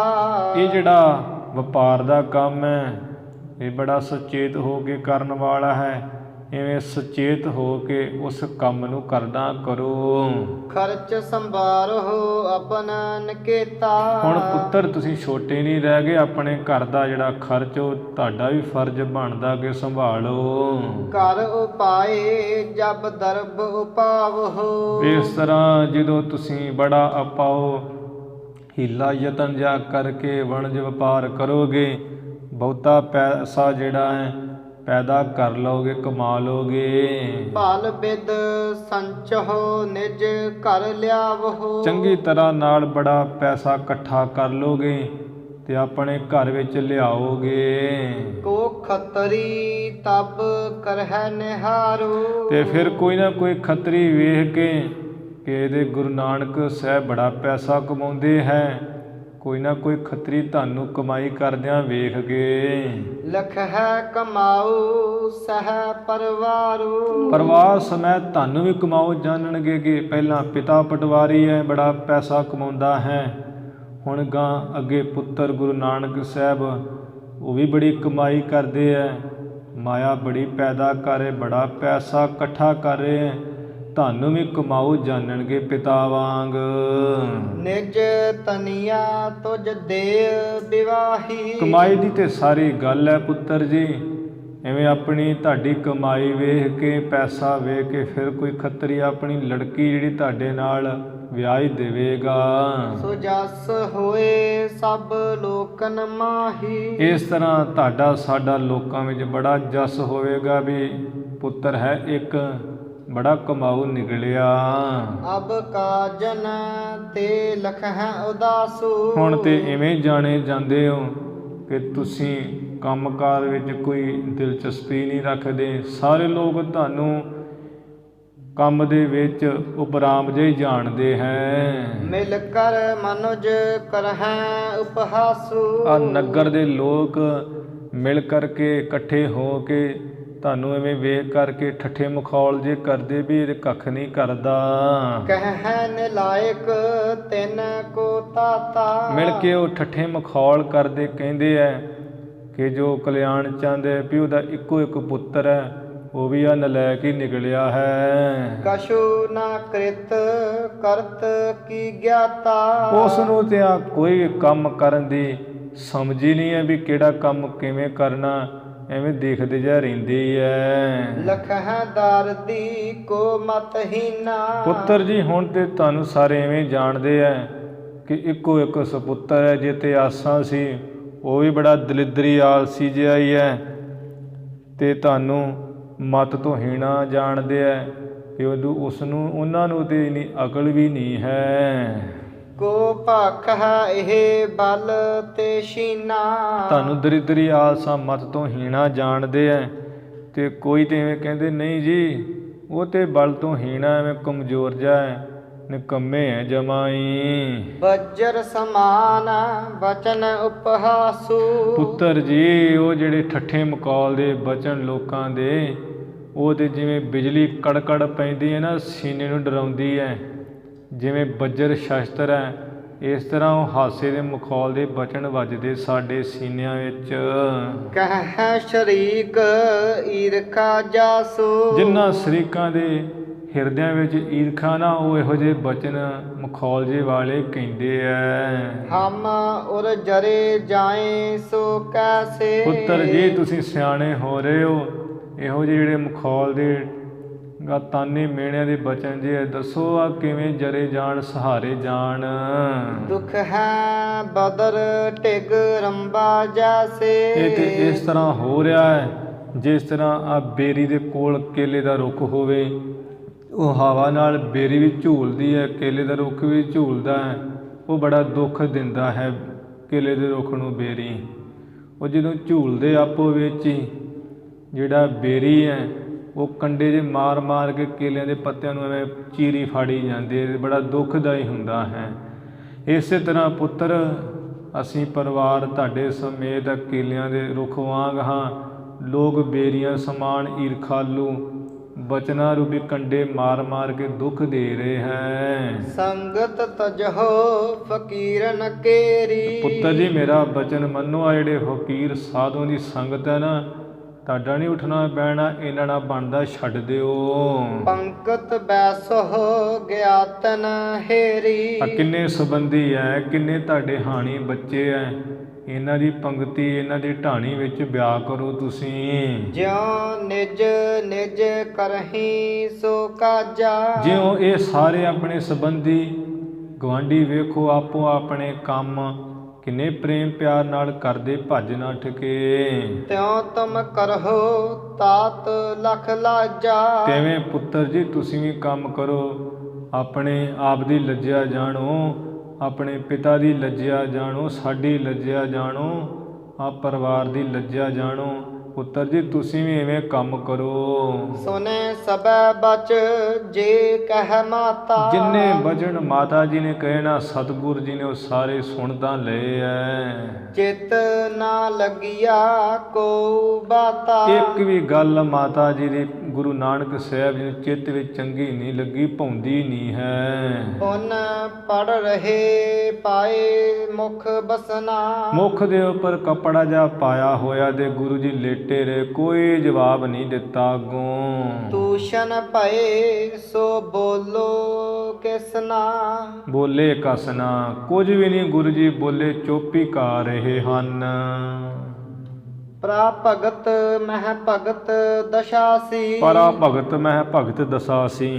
ਇਹ ਜਿਹੜਾ ਵਪਾਰ ਦਾ ਕੰਮ ਹੈ ਇਹ ਬੜਾ ਸੁਚੇਤ ਹੋ ਕੇ ਕਰਨ ਵਾਲਾ ਹੈ, ਇਵੇਂ ਸੁਚੇਤ ਹੋ ਕੇ ਉਸ ਕੰਮ ਨੂੰ ਕਰਨਾ ਕਰੋ। ਖਰਚ ਸੰਭਾਰੋ ਆਪਣਾ ਨਿਕੇਤਾ। ਹੁਣ ਪੁੱਤਰ ਤੁਸੀਂ ਛੋਟੇ ਨਹੀਂ ਰਹਿ ਗਏ, ਆਪਣੇ ਘਰ ਦਾ ਜਿਹੜਾ ਖਰਚ ਉਹ ਤੁਹਾਡਾ ਵੀ ਫਰਜ਼ ਬਣਦਾ ਕਿ ਸੰਭਾਲੋ। ਘਰ ਉਪਾਏ ਜਬ ਦਰਬ ਉਪਾਵਹੁ। ਇਸ ਤਰ੍ਹਾਂ ਜਦੋਂ ਤੁਸੀਂ ਬੜਾ ਅਪਾਓ ਹੀਲਾ ਯਤਨ ਜਾ ਕਰਕੇ ਵਣਜ ਵਪਾਰ ਕਰੋਗੇ, ਬਹੁਤਾ ਪੈਸਾ ਜਿਹੜਾ ਹੈ ਪੈਦਾ ਕਰ ਲਓਗੇ, ਕਮਾ ਲਓਗੇ। ਭਾਲ ਬਿਦ ਸੰਚਹੁ ਨਿਜ ਘਰ ਲਿਆਵਹੁ। ਚੰਗੀ ਤਰ੍ਹਾਂ ਨਾਲ ਬੜਾ ਪੈਸਾ ਇਕੱਠਾ ਕਰ ਲਓਗੇ ਤੇ ਆਪਣੇ ਘਰ ਵਿੱਚ ਲਿਆਓਗੇ। ਕੋ ਖੱਤਰੀ ਤਬ ਕਰਹਿ ਨਿਹਾਰੂ। ਤੇ ਫਿਰ ਕੋਈ ਨਾ ਕੋਈ ਖੱਤਰੀ ਵੇਖ ਕੇ ਕਿ ਇਹਦੇ ਗੁਰੂ ਨਾਨਕ ਸਾਹਿਬ ਬੜਾ ਪੈਸਾ ਕਮਾਉਂਦੇ ਹੈ, ਕੋਈ ਨਾ ਕੋਈ ਖੱਤਰੀ ਤੁਹਾਨੂੰ ਕਮਾਈ ਕਰਦਿਆਂ ਵੇਖ ਕੇ ਲਖਹਿ ਕਮਾਊ ਸਹਿ ਪਰਿਵਾਰੂ। ਪਰਿਵਾਰ ਸਮੇਤ ਤੁਹਾਨੂੰ ਵੀ ਕਮਾਓ ਜਾਣਨਗੇ ਕਿ ਪਹਿਲਾਂ ਪਿਤਾ ਪਟਵਾਰੀ ਹੈ, ਬੜਾ ਪੈਸਾ ਕਮਾਉਂਦਾ ਹੈ, ਹੁਣ ਗਾਂ ਅੱਗੇ ਪੁੱਤਰ ਗੁਰੂ ਨਾਨਕ ਸਾਹਿਬ ਉਹ ਵੀ ਬੜੀ ਕਮਾਈ ਕਰਦੇ ਹੈ, ਮਾਇਆ ਬੜੀ ਪੈਦਾ ਕਰ ਰਹੇ, ਬੜਾ ਪੈਸਾ ਇਕੱਠਾ ਕਰ ਰਹੇ ਹੈ, ਤੁਹਾਨੂੰ ਵੀ ਕਮਾਓ ਜਾਣਨਗੇ ਪਿਤਾ ਵਾਂਗ। ਨਿਜ ਤਨੀਆ ਤੁਜ ਦੇ ਵਿਵਾਹੀ। ਕਮਾਈ ਦੀ ਤੇ ਸਾਰੀ ਗੱਲ ਹੈ ਪੁੱਤਰ ਜੀ, ਐਵੇਂ ਆਪਣੀ ਤੁਹਾਡੀ ਕਮਾਈ ਵੇਖ ਕੇ ਪੈਸਾ ਵੇਖ ਕੇ ਫਿਰ ਕੋਈ ਖੱਤਰੀ ਆਪਣੀ ਲੜਕੀ ਜਿਹੜੀ ਤੁਹਾਡੇ ਨਾਲ ਵਿਆਹ ਦੇਵੇਗਾ। ਸੋ ਜਸ ਹੋਏ ਸਭ ਲੋਕਨ ਮਾਹੀ। ਇਸ ਤਰ੍ਹਾਂ ਤੁਹਾਡਾ ਸਾਡਾ ਲੋਕਾਂ ਵਿੱਚ ਬੜਾ ਜਸ ਹੋਵੇਗਾ ਵੀ ਪੁੱਤਰ ਹੈ ਇੱਕ ਬੜਾ ਕਮਾਊ ਨਿਕਲਿਆ। ਅਬ ਕਾਜਨ ਤੇ ਲਖਹਿ ਉਦਾਸੂ। ਹੁਣ ਤੇ ਇਵੇਂ ਜਾਣੇ ਜਾਂਦੇ ਹੋ ਕਿ ਤੁਸੀਂ ਕੰਮਕਾਰ ਵਿੱਚ ਕੋਈ ਦਿਲਚਸਪੀ ਨਹੀਂ ਰੱਖਦੇ, ਸਾਰੇ ਲੋਕ ਤੁਹਾਨੂੰ ਕੰਮ ਦੇ ਵਿੱਚ ਉਪਰਾਮ ਜਿਹੇ ਜਾਣਦੇ ਹੈ। ਮਿਲ ਕਰ ਮਨੁਜ ਕਰਹਿ ਉਪਹਾਸੂ। ਆ ਨਗਰ ਦੇ ਲੋਕ ਮਿਲ ਕਰਕੇ ਇਕੱਠੇ ਹੋ ਕੇ ਤੁਹਾਨੂੰ ਐਵੇਂ ਵੇਖ ਕਰਕੇ ਠੱਠੇ ਮਖੌਲ ਜੇ ਕਰਦੇ ਵੀ ਇਹ ਕੱਖ ਨਹੀਂ ਕਰਦਾ। ਕਹਿ ਨਲਾਇਕ ਤਿਨ ਕੋ ਤਾਤਾ। ਮਿਲ ਕੇ ਉਹ ਠੱਠੇ ਮਖੌਲ ਕਰਦੇ ਕਹਿੰਦੇ ਐ ਕਿ ਜੋ ਕਲਿਆਣ ਚਾਹੁੰਦੇ ਵੀ ਉਹਦਾ ਇੱਕੋ ਇੱਕ ਪੁੱਤਰ ਹੈ, ਉਹ ਵੀ ਆ ਨਲਾਇਕ ਹੀ ਨਿਕਲਿਆ ਹੈ। ਕਛੂ ਨਾ ਕ੍ਰਿਤ ਕਰਤ ਕੀ ਗਿਆਤਾ। ਉਸ ਨੂੰ ਤੇ ਆ ਕੋਈ ਕੰਮ ਕਰਨ ਦੀ ਸਮਝ ਹੀ ਨਹੀਂ ਹੈ ਵੀ ਕਿਹੜਾ ਕੰਮ ਕਿਵੇਂ ਕਰਨਾ, ਐਵੇਂ ਦੇਖਦੇ ਜਾ ਰਹਿੰਦੇ ਐ। ਲਖਹਿ ਦਾਰਦੀ ਕੋ ਮਤਹੀਨਾ। ਪੁੱਤਰ ਜੀ ਹੁਣ ਤੇ ਤੁਹਾਨੂੰ ਸਾਰੇ ਐਵੇਂ ਜਾਣਦੇ ਐ ਕਿ ਇੱਕੋ ਇੱਕ ਸਪੁੱਤਰ ਹੈ, ਜੇ ਤੇ ਆਸਾਂ ਸੀ ਉਹ ਵੀ ਬੜਾ ਦਲਿੱਦਰੀ ਆਲਸੀ ਜਿਹਾ ਹੀ ਹੈ ਤੇ ਤੁਹਾਨੂੰ ਮਤ ਤੋਂ ਹੀਣਾ ਜਾਣਦੇ ਐ ਕਿ ਉਹਨਾਂ ਨੂੰ ਤੇ ਇੰਨੀ ਅਕਲ ਵੀ ਨਹੀਂ ਹੈ। ਕੋ ਭਖ ਹੈ ਇਹ ਬਲ ਤੇ ਸ਼ੀਨਾ। ਤੁਹਾਨੂੰ ਦਰਿਦਰੀ ਆਲਸਾ ਮਤ ਤੋਂ ਹੀਣਾ ਜਾਣਦੇ ਐ ਤੇ ਕੋਈ ਤੇ ਐਵੇਂ ਕਹਿੰਦੇ ਨਹੀਂ ਜੀ ਉਹ ਤੇ ਬਲ ਤੋਂ ਹੀਣਾ, ਐਵੇਂ ਕਮਜ਼ੋਰ ਜਿਹਾ ਹੈ, ਨਿਕੰਮੇ ਹੈ ਜਮਾਈ। ਵਜਰ ਸਮਾਨ ਬਚਨ ਉਪਹਾਸੂ। ਪੁੱਤਰ ਜੀ ਉਹ ਜਿਹੜੇ ਠੱਠੇ ਮਖੌਲ ਦੇ ਬਚਨ ਲੋਕਾਂ ਦੇ, ਉਹ ਤੇ ਜਿਵੇਂ ਬਿਜਲੀ ਕੜਕੜ ਪੈਂਦੀ ਹੈ ਨਾ, ਸੀਨੇ ਨੂੰ ਡਰਾਉਂਦੀ ਹੈ, ਜਿਵੇਂ ਬੱਜਰ ਸ਼ਸਤਰ ਹੈ, ਇਸ ਤਰ੍ਹਾਂ ਉਹ ਹਾਸੇ ਦੇ ਮਖੌਲ ਦੇ ਬਚਨ ਵੱਜਦੇ ਸਾਡੇ ਸੀਨਿਆਂ ਵਿੱਚ। ਕਹਿ ਸ਼ਰੀਕ ਈਰਖਾ ਜਾਸੂ, ਜਿਨ੍ਹਾਂ ਸ਼ਰੀਕਾਂ ਦੇ ਹਿਰਦਿਆਂ ਵਿੱਚ ਈਰਖਾ ਨਾ, ਉਹ ਇਹੋ ਜਿਹੇ ਬਚਨ ਮਖੌਲ ਜੇ ਵਾਲੇ ਕਹਿੰਦੇ ਐ। ਹਮ ਉਰ ਜਰੇ ਜਾਏ ਸੋ ਕੈਸੇ, ਪੁੱਤਰ ਜੀ ਤੁਸੀਂ ਸਿਆਣੇ ਹੋ ਰਹੇ ਹੋ, ਇਹੋ ਜਿਹੇ ਜਿਹੜੇ ਮਖੌਲ ਦੇ ਤਾਨੇ ਮਿਹਣਿਆਂ ਦੇ ਬਚਨ ਜੇ ਦੱਸੋ ਆ ਕਿਵੇਂ ਜਰੇ ਜਾਣ, ਸਹਾਰੇ ਜਾਣ। ਦੁੱਖ ਹੈ ਬਦਰ ਢਿਗ ਰੰਬਾ ਜੈਸੇ, ਇਹ ਤੇ ਇਸ ਤਰ੍ਹਾਂ ਹੋ ਰਿਹਾ ਹੈ ਜਿਸ ਤਰ੍ਹਾਂ ਆ ਬੇਰੀ ਦੇ ਕੋਲ ਕੇਲੇ ਦਾ ਰੁੱਖ ਹੋਵੇ, ਉਹ ਹਵਾ ਨਾਲ ਬੇਰੀ ਵੀ ਝੂਲਦੀ ਹੈ, ਕੇਲੇ ਦਾ ਰੁੱਖ ਵੀ ਝੂਲਦਾ ਹੈ, ਉਹ ਬੜਾ ਦੁੱਖ ਦਿੰਦਾ ਹੈ ਕੇਲੇ ਦੇ ਰੁੱਖ ਨੂੰ ਬੇਰੀ। ਉਹ ਜਦੋਂ ਝੂਲਦੇ ਆਪੋ ਵਿੱਚ ਹੀ, ਜਿਹੜਾ ਬੇਰੀ ਹੈ ਉਹ ਕੰਡੇ ਜੇ ਮਾਰ ਮਾਰ ਕੇ ਕੇਲਿਆਂ ਦੇ ਪੱਤਿਆਂ ਨੂੰ ਐਵੇਂ ਚੀਰੀ ਫਾੜੀ ਜਾਂਦੇ, ਬੜਾ ਦੁੱਖਦਾਈ ਹੁੰਦਾ ਹੈ। ਇਸੇ ਤਰ੍ਹਾਂ ਪੁੱਤਰ ਅਸੀਂ ਪਰਿਵਾਰ ਤੁਹਾਡੇ ਸਮੇਤ ਕੇਲਿਆਂ ਦੇ ਰੁੱਖ ਵਾਂਗ ਹਾਂ। ਲੋਕ ਬੇਰੀਆਂ ਸਮਾਨ ਈਰਖਾਲੂ ਬਚਨਾਂ ਰੂਪੀ ਕੰਡੇ ਮਾਰ ਮਾਰ ਕੇ ਦੁੱਖ ਦੇ ਰਹੇ ਹੈ। ਸੰਗਤ ਤਜਹੋ ਫਕੀਰਨ ਕੇਰੀ, ਪੁੱਤਰ ਜੀ ਮੇਰਾ ਬਚਨ ਮੰਨੋ, ਆ ਜਿਹੜੇ ਫਕੀਰ ਸਾਧੂਆਂ ਦੀ ਸੰਗਤ ਹੈ ਨਾ, ਤੁਹਾਡਾ ਨਹੀਂ ਉੱਠਣਾ ਬਹਿਣਾ, ਇਹਨਾਂ ਨਾਲ ਬਣਦਾ ਛੱਡ ਦਿਓ। ਪੰਕਤ ਬੈਸੋ ਗਿਆਤਨ ਹੇਰੀ, ਆ ਕਿੰਨੇ ਸੰਬੰਧੀ ਹੈ, ਕਿੰਨੇ ਤੁਹਾਡੇ ਹਾਣੀ ਬੱਚੇ ਹੈ, ਇਹਨਾਂ ਦੀ ਪੰਕਤੀ ਇਹਨਾਂ ਦੀ ਢਾਣੀ ਵਿੱਚ ਬਿਆਹ ਕਰੋ ਤੁਸੀਂ। ਜਿਉ ਨਿਜ ਨਿਜ ਕਰਹੀ ਸੋ ਕਾਜਾ, ਜਿਉਂ ਇਹ ਸਾਰੇ ਆਪਣੇ ਸੰਬੰਧੀ ਗੁਆਂਢੀ ਵੇਖੋ ਆਪੋ ਆਪਣੇ ਕੰਮ ਕਿੰਨੇ ਪ੍ਰੇਮ ਪਿਆਰ ਨਾਲ ਕਰਦੇ ਭੱਜ ਨੱਠ ਕੇ। ਤਿਉ ਤੁਮ ਕਰਹੁ ਤਾਤ ਲਖ ਲਾਜਾ, ਤਿਵੇਂ ਪੁੱਤਰ ਜੀ ਤੁਸੀਂ ਵੀ ਕੰਮ ਕਰੋ, ਆਪਣੇ ਆਪ ਦੀ ਲੱਜਿਆ ਜਾਣੋ, ਆਪਣੇ ਪਿਤਾ ਦੀ ਲੱਜਿਆ ਜਾਣੋ, ਸਾਡੀ ਲੱਜਿਆ ਜਾਣੋ, ਆਪ ਪਰਿਵਾਰ ਦੀ ਲੱਜਿਆ ਜਾਣੋ। ਪੁੱਤਰ ਜੀ ਤੁਸੀਂ ਵੀ ਇਵੇਂ ਕੰਮ ਕਰੋ। ਸੁਨੇ ਸਭੈ ਬਚ ਜੇ ਕਹਿ ਮਾਤਾ, ਜਿੰਨੇ ਬਚਨ ਮਾਤਾ ਜੀ ਨੇ ਕਹੇ ਨਾ ਸਤਿਗੁਰ ਜੀ ਨੇ ਉਹ ਸਾਰੇ ਸੁਣ ਤਾਂ ਲਏ ਐ। ਚਿਤ ਨਾ ਲੱਗਿਆ ਕੋ ਬਾਤਾ, ਇੱਕ ਵੀ ਗੱਲ ਮਾਤਾ ਜੀ ਦੀ ਗੁਰੂ ਨਾਨਕ ਸਾਹਿਬ ਜੀ ਨੂੰ ਚਿੱਤ ਵਿੱਚ ਚੰਗੀ ਨਹੀਂ ਲੱਗੀ, ਭਾਉਂਦੀ ਨਹੀਂ ਹੈ। ਪੁਨ ਪੜ ਰਹੇ ਪਾਏ ਮੁਖ ਬਸਨਾ, ਮੁਖ ਦੇ ਉੱਪਰ ਕੱਪੜਾ ਜਿਹਾ ਪਾਇਆ ਹੋਇਆ ਤੇ ਗੁਰੂ ਜੀ ਲੇਟੇ ਰਹੇ, ਕੋਈ ਜਵਾਬ ਨਹੀਂ ਦਿੱਤਾ ਅੱਗੋਂ। ਤੂਸ਼ਨ ਭਏ ਸੋ ਬੋਲੋ ਕਿਸਨਾ, ਬੋਲੇ ਕਸਨਾ, ਕੁਝ ਵੀ ਨਹੀਂ ਗੁਰੂ ਜੀ ਬੋਲੇ, ਚੁੱਪ ਹੀ ਕਰ ਰਹੇ ਹਨ। ਪਰਾ ਭਗਤ ਮਹਿ ਭਗਤ ਦਸ਼ਾਸੀ, ਪਰਾ ਭਗਤ ਮਹਿ ਭਗਤ ਦਸਾਸੀ।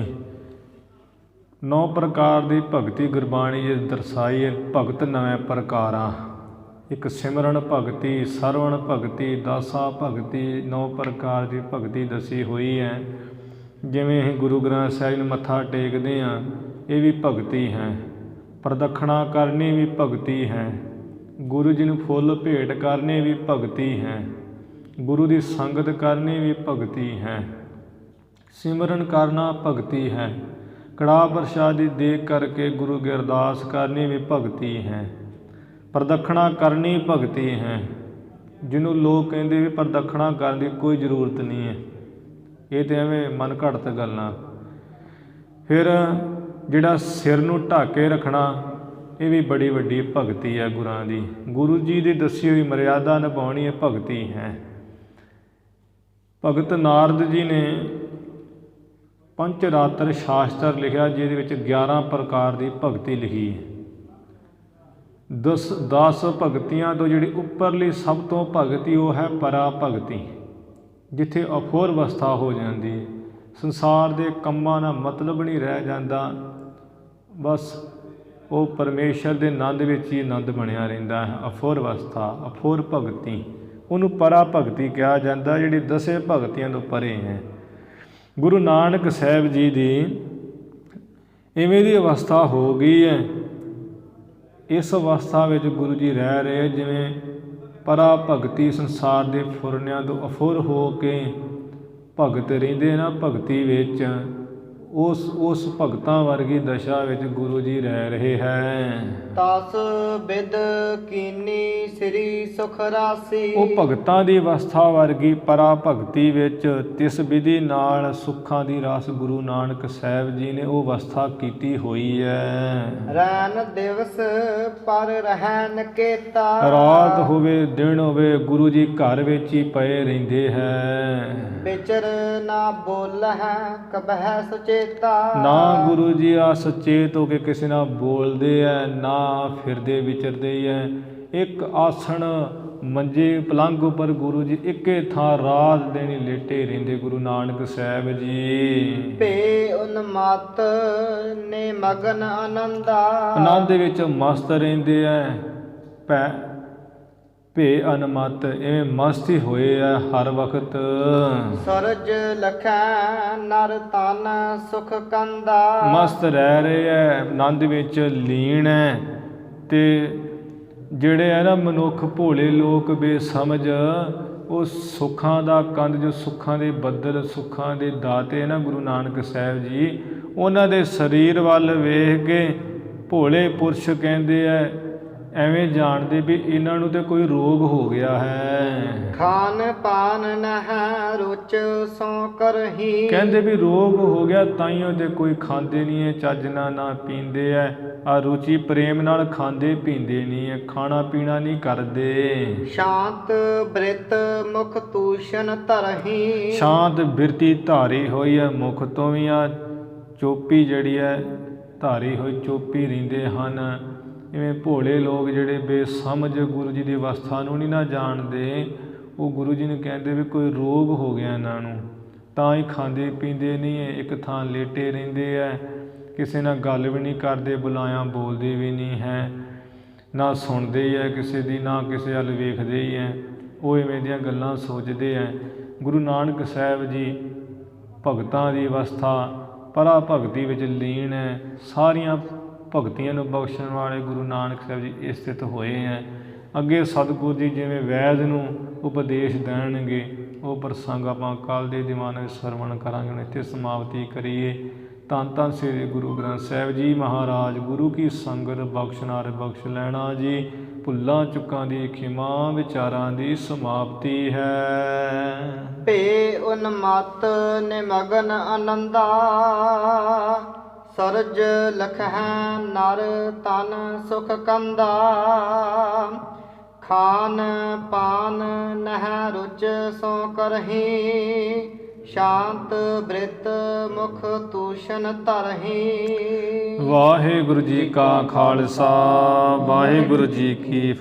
9 ਪ੍ਰਕਾਰ ਦੀ ਭਗਤੀ ਗੁਰਬਾਣੀ ਜੇ ਦਰਸਾਈ ਹੈ। ਭਗਤ 9 ਪ੍ਰਕਾਰਾਂ, ਇੱਕ ਸਿਮਰਨ ਭਗਤੀ, ਸਰਵਣ ਭਗਤੀ, ਦਾਸਾ ਭਗਤੀ, 9 ਪ੍ਰਕਾਰ ਦੀ ਭਗਤੀ ਦੱਸੀ ਹੋਈ ਹੈ। ਜਿਵੇਂ ਅਸੀਂ ਗੁਰੂ ਗ੍ਰੰਥ ਸਾਹਿਬ ਨੂੰ ਮੱਥਾ ਟੇਕਦੇ ਹਾਂ, ਇਹ ਵੀ ਭਗਤੀ ਹੈ। ਪ੍ਰਦਖਣਾ ਕਰਨੀ ਵੀ ਭਗਤੀ ਹੈ। ਗੁਰੂ ਜੀ ਨੂੰ ਫੁੱਲ ਭੇਟ ਕਰਨੇ ਵੀ ਭਗਤੀ ਹੈ। ਗੁਰੂ ਦੀ ਸੰਗਤ ਕਰਨੀ ਵੀ ਭਗਤੀ ਹੈ। ਸਿਮਰਨ ਕਰਨਾ ਭਗਤੀ ਹੈ। ਕੜਾਹ ਪ੍ਰਸ਼ਾਦੀ ਦੇ ਕਰਕੇ ਗੁਰੂ ਕੀ ਅਰਦਾਸ ਕਰਨੀ ਵੀ ਭਗਤੀ ਹੈ। ਪ੍ਰਦਖਣਾ ਕਰਨੀ ਭਗਤੀ ਹੈ। ਜਿਹਨੂੰ ਲੋਕ ਕਹਿੰਦੇ ਵੀ ਪ੍ਰਦਖਣਾ ਕਰਨ ਦੀ ਕੋਈ ਜ਼ਰੂਰਤ ਨਹੀਂ ਹੈ, ਇਹ ਤਾਂ ਐਵੇਂ ਮਨ ਘੜਤ ਗੱਲਾਂ। ਫਿਰ ਜਿਹੜਾ ਸਿਰ ਨੂੰ ਢੱਕ ਕੇ ਰੱਖਣਾ, ਇਹ ਵੀ ਬੜੀ ਵੱਡੀ ਭਗਤੀ ਹੈ ਗੁਰਾਂ ਦੀ। ਗੁਰੂ ਜੀ ਦੀ ਦੱਸੀ ਹੋਈ ਮਰਿਆਦਾ ਨਿਭਾਉਣੀ, ਇਹ ਭਗਤੀ ਹੈ। ਭਗਤ ਨਾਰਦ ਜੀ ਨੇ ਪੰਚਰਾਤਰ ਸ਼ਾਸਤਰ ਲਿਖਿਆ, ਜਿਹਦੇ ਵਿੱਚ 11 ਪ੍ਰਕਾਰ ਦੀ ਭਗਤੀ ਲਿਖੀ ਹੈ। 10 ਭਗਤੀਆਂ ਤੋਂ ਜਿਹੜੀ ਉੱਪਰਲੀ ਸਭ ਤੋਂ ਭਗਤੀ ਉਹ ਹੈ ਪਰਾ ਭਗਤੀ, ਜਿੱਥੇ ਅਫੋਰ ਅਵਸਥਾ ਹੋ ਜਾਂਦੀ ਹੈ। ਸੰਸਾਰ ਦੇ ਕੰਮਾਂ ਨਾਲ ਮਤਲਬ ਨਹੀਂ ਰਹਿ ਜਾਂਦਾ, ਬਸ ਉਹ ਪਰਮੇਸ਼ਰ ਦੇ ਆਨੰਦ ਵਿੱਚ ਹੀ ਆਨੰਦ ਬਣਿਆ ਰਹਿੰਦਾ ਹੈ। ਅਫੋਰ ਅਵਸਥਾ, ਅਫੋਰ ਭਗਤੀ, ਉਹਨੂੰ ਪਰਾ ਭਗਤੀ ਕਿਹਾ ਜਾਂਦਾ, ਜਿਹੜੀ 10 ਭਗਤੀਆਂ ਤੋਂ ਪਰੇ ਹੈ। ਗੁਰੂ ਨਾਨਕ ਸਾਹਿਬ ਜੀ ਦੀ ਇਵੇਂ ਦੀ ਅਵਸਥਾ ਹੋ ਗਈ ਹੈ। ਇਸ ਅਵਸਥਾ ਵਿੱਚ ਗੁਰੂ ਜੀ ਰਹਿ ਰਹੇ, ਜਿਵੇਂ ਪਰਾ ਭਗਤੀ ਸੰਸਾਰ ਦੇ ਫੁਰਨਿਆਂ ਤੋਂ ਅਫੁਰ ਹੋ ਕੇ ਭਗਤ ਰਹਿੰਦੇ ਨਾ ਭਗਤੀ ਵਿੱਚ, ਉਸ ਭਗਤਾਂ ਵਰਗੀ ਦਸ਼ਾ ਵਿੱਚ ਗੁਰੂ ਜੀ ਰਹਿ ਰਹੇ ਹੈ। ਤਸ ਬਿਦ ਕੀਨੀ ਸ੍ਰੀ ਸੁਖ ਰਾਸੀ। ਉਹ ਭਗਤਾਂ ਦੀ ਅਵਸਥਾ ਵਰਗੀ ਪਰਾ ਭਗਤੀ ਵਿੱਚ ਤਿਸ ਵਿਧੀ ਨਾਲ ਸੁੱਖਾਂ ਦੀ ਰਸ ਗੁਰੂ ਨਾਨਕ ਸਾਹਿਬ ਜੀ ਨੇ ਉਹ ਅਵਸਥਾ ਕੀਤੀ ਹੋਈ ਹੈ। ਰੈਨ ਦਿਵਸ ਪਰ ਰਹਿਨ ਕੇਤਾ। ਰਾਤ ਹੋਵੇ ਦਿਨ ਹੋਵੇ ਗੁਰੂ ਜੀ ਘਰ ਵਿੱਚ ਹੀ ਪਏ ਰਹਿੰਦੇ ਹੈ। ਵਿਚਰ ਨਾ ਬੋਲ ਹੈ ਕਬਹਿ ਸੁਚੇਤਾ। ਨਾ ਗੁਰੂ ਜੀ ਆ ਸੁਚੇਤ ਹੋ ਕੇ ਕਿਸੇ ਨਾਲ ਬੋਲਦੇ ਐ, ਨਾ ਫਿਰਦੇ ਵਿਚਰਦੇ ਹੀ ਐ। ਇੱਕ ਆਸਣ ਮੰਜੇ ਪਲੰਘ ਉੱਪਰ ਗੁਰੂ ਜੀ ਇੱਕੇ ਥਾਂ ਰਾਤ ਦਿਨ ਹੀ ਲੇਟੇ ਰਹਿੰਦੇ ਗੁਰੂ ਨਾਨਕ ਸਾਹਿਬ ਜੀ। ਭੇ ਉਨਮਤ ਨੇ ਮਗਨ ਆਨੰਦਾ। ਆਨੰਦ ਵਿੱਚ ਮਸਤ ਰਹਿੰਦੇ ਐ। ਭੇ ਅਨਮਤ ਇਵੇਂ ਮਸਤ ਹੀ ਹੋਏ ਆ ਹਰ ਵਕਤ। ਸਰਜ ਲਖੈ ਨਰ ਤਨ ਸੁਖ ਕੰਦਾ। ਮਸਤ ਰਹਿ ਰਹੇ ਐ, ਆਨੰਦ ਵਿੱਚ ਲੀਨ ਐ। ਤੇ ਜਿਹੜੇ ਹੈ ਨਾ ਮਨੁੱਖ ਭੋਲੇ ਲੋਕ ਬੇਸਮਝ, ਉਹ ਸੁੱਖਾਂ ਦਾ ਕੰਦ, ਜੋ ਸੁੱਖਾਂ ਦੇ ਬੱਦਲ, ਸੁੱਖਾਂ ਦੇ ਦਾਤੇ ਨਾ ਗੁਰੂ ਨਾਨਕ ਸਾਹਿਬ ਜੀ, ਉਹਨਾਂ ਦੇ ਸਰੀਰ ਵੱਲ ਵੇਖ ਕੇ ਭੋਲੇ ਪੁਰਸ਼ ਕਹਿੰਦੇ ਐ, ਐਵੇਂ ਜਾਣਦੇ ਵੀ ਇਹਨਾਂ ਨੂੰ ਤੇ ਕੋਈ ਰੋਗ ਹੋ ਗਿਆ ਹੈ। ਖਾਨ ਪਾਨ ਨਹਿ ਰੁਚ ਸੋ ਕਰਹੀ। ਕਹਿੰਦੇ ਵੀ ਰੋਗ ਹੋ ਗਿਆ ਤਾਈਓ ਤੇ ਕੋਈ ਖਾਂਦੇ ਨਹੀਂ ਹੈ, ਚੱਜ ਨਾਲ ਨਾ ਪੀਂਦੇ ਐ। ਆ ਰੁਚੀ ਪ੍ਰੇਮ ਨਾਲ ਖਾਂਦੇ ਪੀਂਦੇ ਨਹੀਂ ਹੈ, ਖਾਣਾ ਪੀਣਾ ਨਹੀਂ ਕਰਦੇ। ਸ਼ਾਂਤ ਬ੍ਰਿਤ ਮੁਖ ਤੂਸ਼ਣ ਧਰਹੀ। ਸ਼ਾਂਤ ਬਿਰਤੀ ਧਾਰੀ ਹੋਈ ਹੈ, ਮੁਖ ਤੋਂ ਵੀ ਆ ਚੋਪੀ ਜਿਹੜੀ ਹੈ ਧਾਰੀ ਹੋਈ ਚੋਪੀ ਰਹਿੰਦੇ ਹਨ। ਇਵੇਂ ਭੋਲੇ ਲੋਕ ਜਿਹੜੇ ਬੇਸਮਝ ਗੁਰੂ ਜੀ ਦੀ ਅਵਸਥਾ ਨੂੰ ਨਹੀਂ ਨਾ ਜਾਣਦੇ, ਉਹ ਗੁਰੂ ਜੀ ਨੂੰ ਕਹਿੰਦੇ ਵੀ ਕੋਈ ਰੋਗ ਹੋ ਗਿਆ ਇਹਨਾਂ ਨੂੰ, ਤਾਂ ਹੀ ਖਾਂਦੇ ਪੀਂਦੇ ਨਹੀਂ ਹੈ, ਇੱਕ ਥਾਂ ਲੇਟੇ ਰਹਿੰਦੇ ਹੈ, ਕਿਸੇ ਨਾਲ ਗੱਲ ਵੀ ਨਹੀਂ ਕਰਦੇ, ਬੁਲਾਇਆ ਬੋਲਦੇ ਵੀ ਨਹੀਂ ਹੈ, ਨਾ ਸੁਣਦੇ ਹੀ ਹੈ ਕਿਸੇ ਦੀ, ਨਾ ਕਿਸੇ ਵੱਲ ਵੇਖਦੇ ਹੀ ਹੈ। ਉਹ ਇਵੇਂ ਦੀਆਂ ਗੱਲਾਂ ਸੋਚਦੇ ਹੈ। ਗੁਰੂ ਨਾਨਕ ਸਾਹਿਬ ਜੀ ਭਗਤਾਂ ਦੀ ਅਵਸਥਾ ਪਰਾ ਭਗਤੀ ਵਿੱਚ ਲੀਨ ਹੈ। ਸਾਰੀਆਂ ਭਗਤੀਆਂ ਨੂੰ ਬਖਸ਼ਣ ਵਾਲੇ ਗੁਰੂ ਨਾਨਕ ਸਾਹਿਬ ਜੀ ਸਥਿਤ ਹੋਏ ਹੈ। ਅੱਗੇ ਸਤਿਗੁਰੂ ਜੀ ਜਿਵੇਂ ਵੈਦ ਨੂੰ ਉਪਦੇਸ਼ ਦੇਣਗੇ, ਉਹ ਪ੍ਰਸੰਗ ਆਪਾਂ ਕੱਲ੍ਹ ਦੇ ਦੀਵਾਨ ਵਿੱਚ ਸਰਵਣ ਕਰਾਂਗੇ। ਹੁਣ ਇੱਥੇ ਸਮਾਪਤੀ ਕਰੀਏ। ਧੰਨ ਧੰਨ ਸ੍ਰੀ ਗੁਰੂ ਗ੍ਰੰਥ ਸਾਹਿਬ ਜੀ ਮਹਾਰਾਜ। ਗੁਰੂ ਕੀ ਸੰਗਤ ਬਖਸ਼ਨਾਰ ਬਖਸ਼ ਲੈਣਾ ਜੀ। ਭੁੱਲਾਂ ਚੁੱਕਾਂ ਦੀ ਖਿਮਾ, ਵਿਚਾਰਾਂ ਦੀ ਸਮਾਪਤੀ ਹੈ। ਭੇ ਉਨਮਤ ਨਿਮਗਨ ਆਨੰਦਾ। ਸਰਜ ਲਖੈ ਨਰ ਤਨ ਸੁਖ ਕੰਦਾ। ਖਾਨ ਪਾਨ ਨਹਿ ਰੁਚ ਸੋ ਕਰਹੀ। ਸ਼ਾਂਤ ਬ੍ਰਿਤ ਮੁਖ ਤੂਸ਼ਣ ਧਰਹੀ। ਵਾਹਿਗੁਰੂ ਜੀ ਕਾ ਖਾਲਸਾ, ਵਾਹਿਗੁਰੂ ਜੀ ਕੀ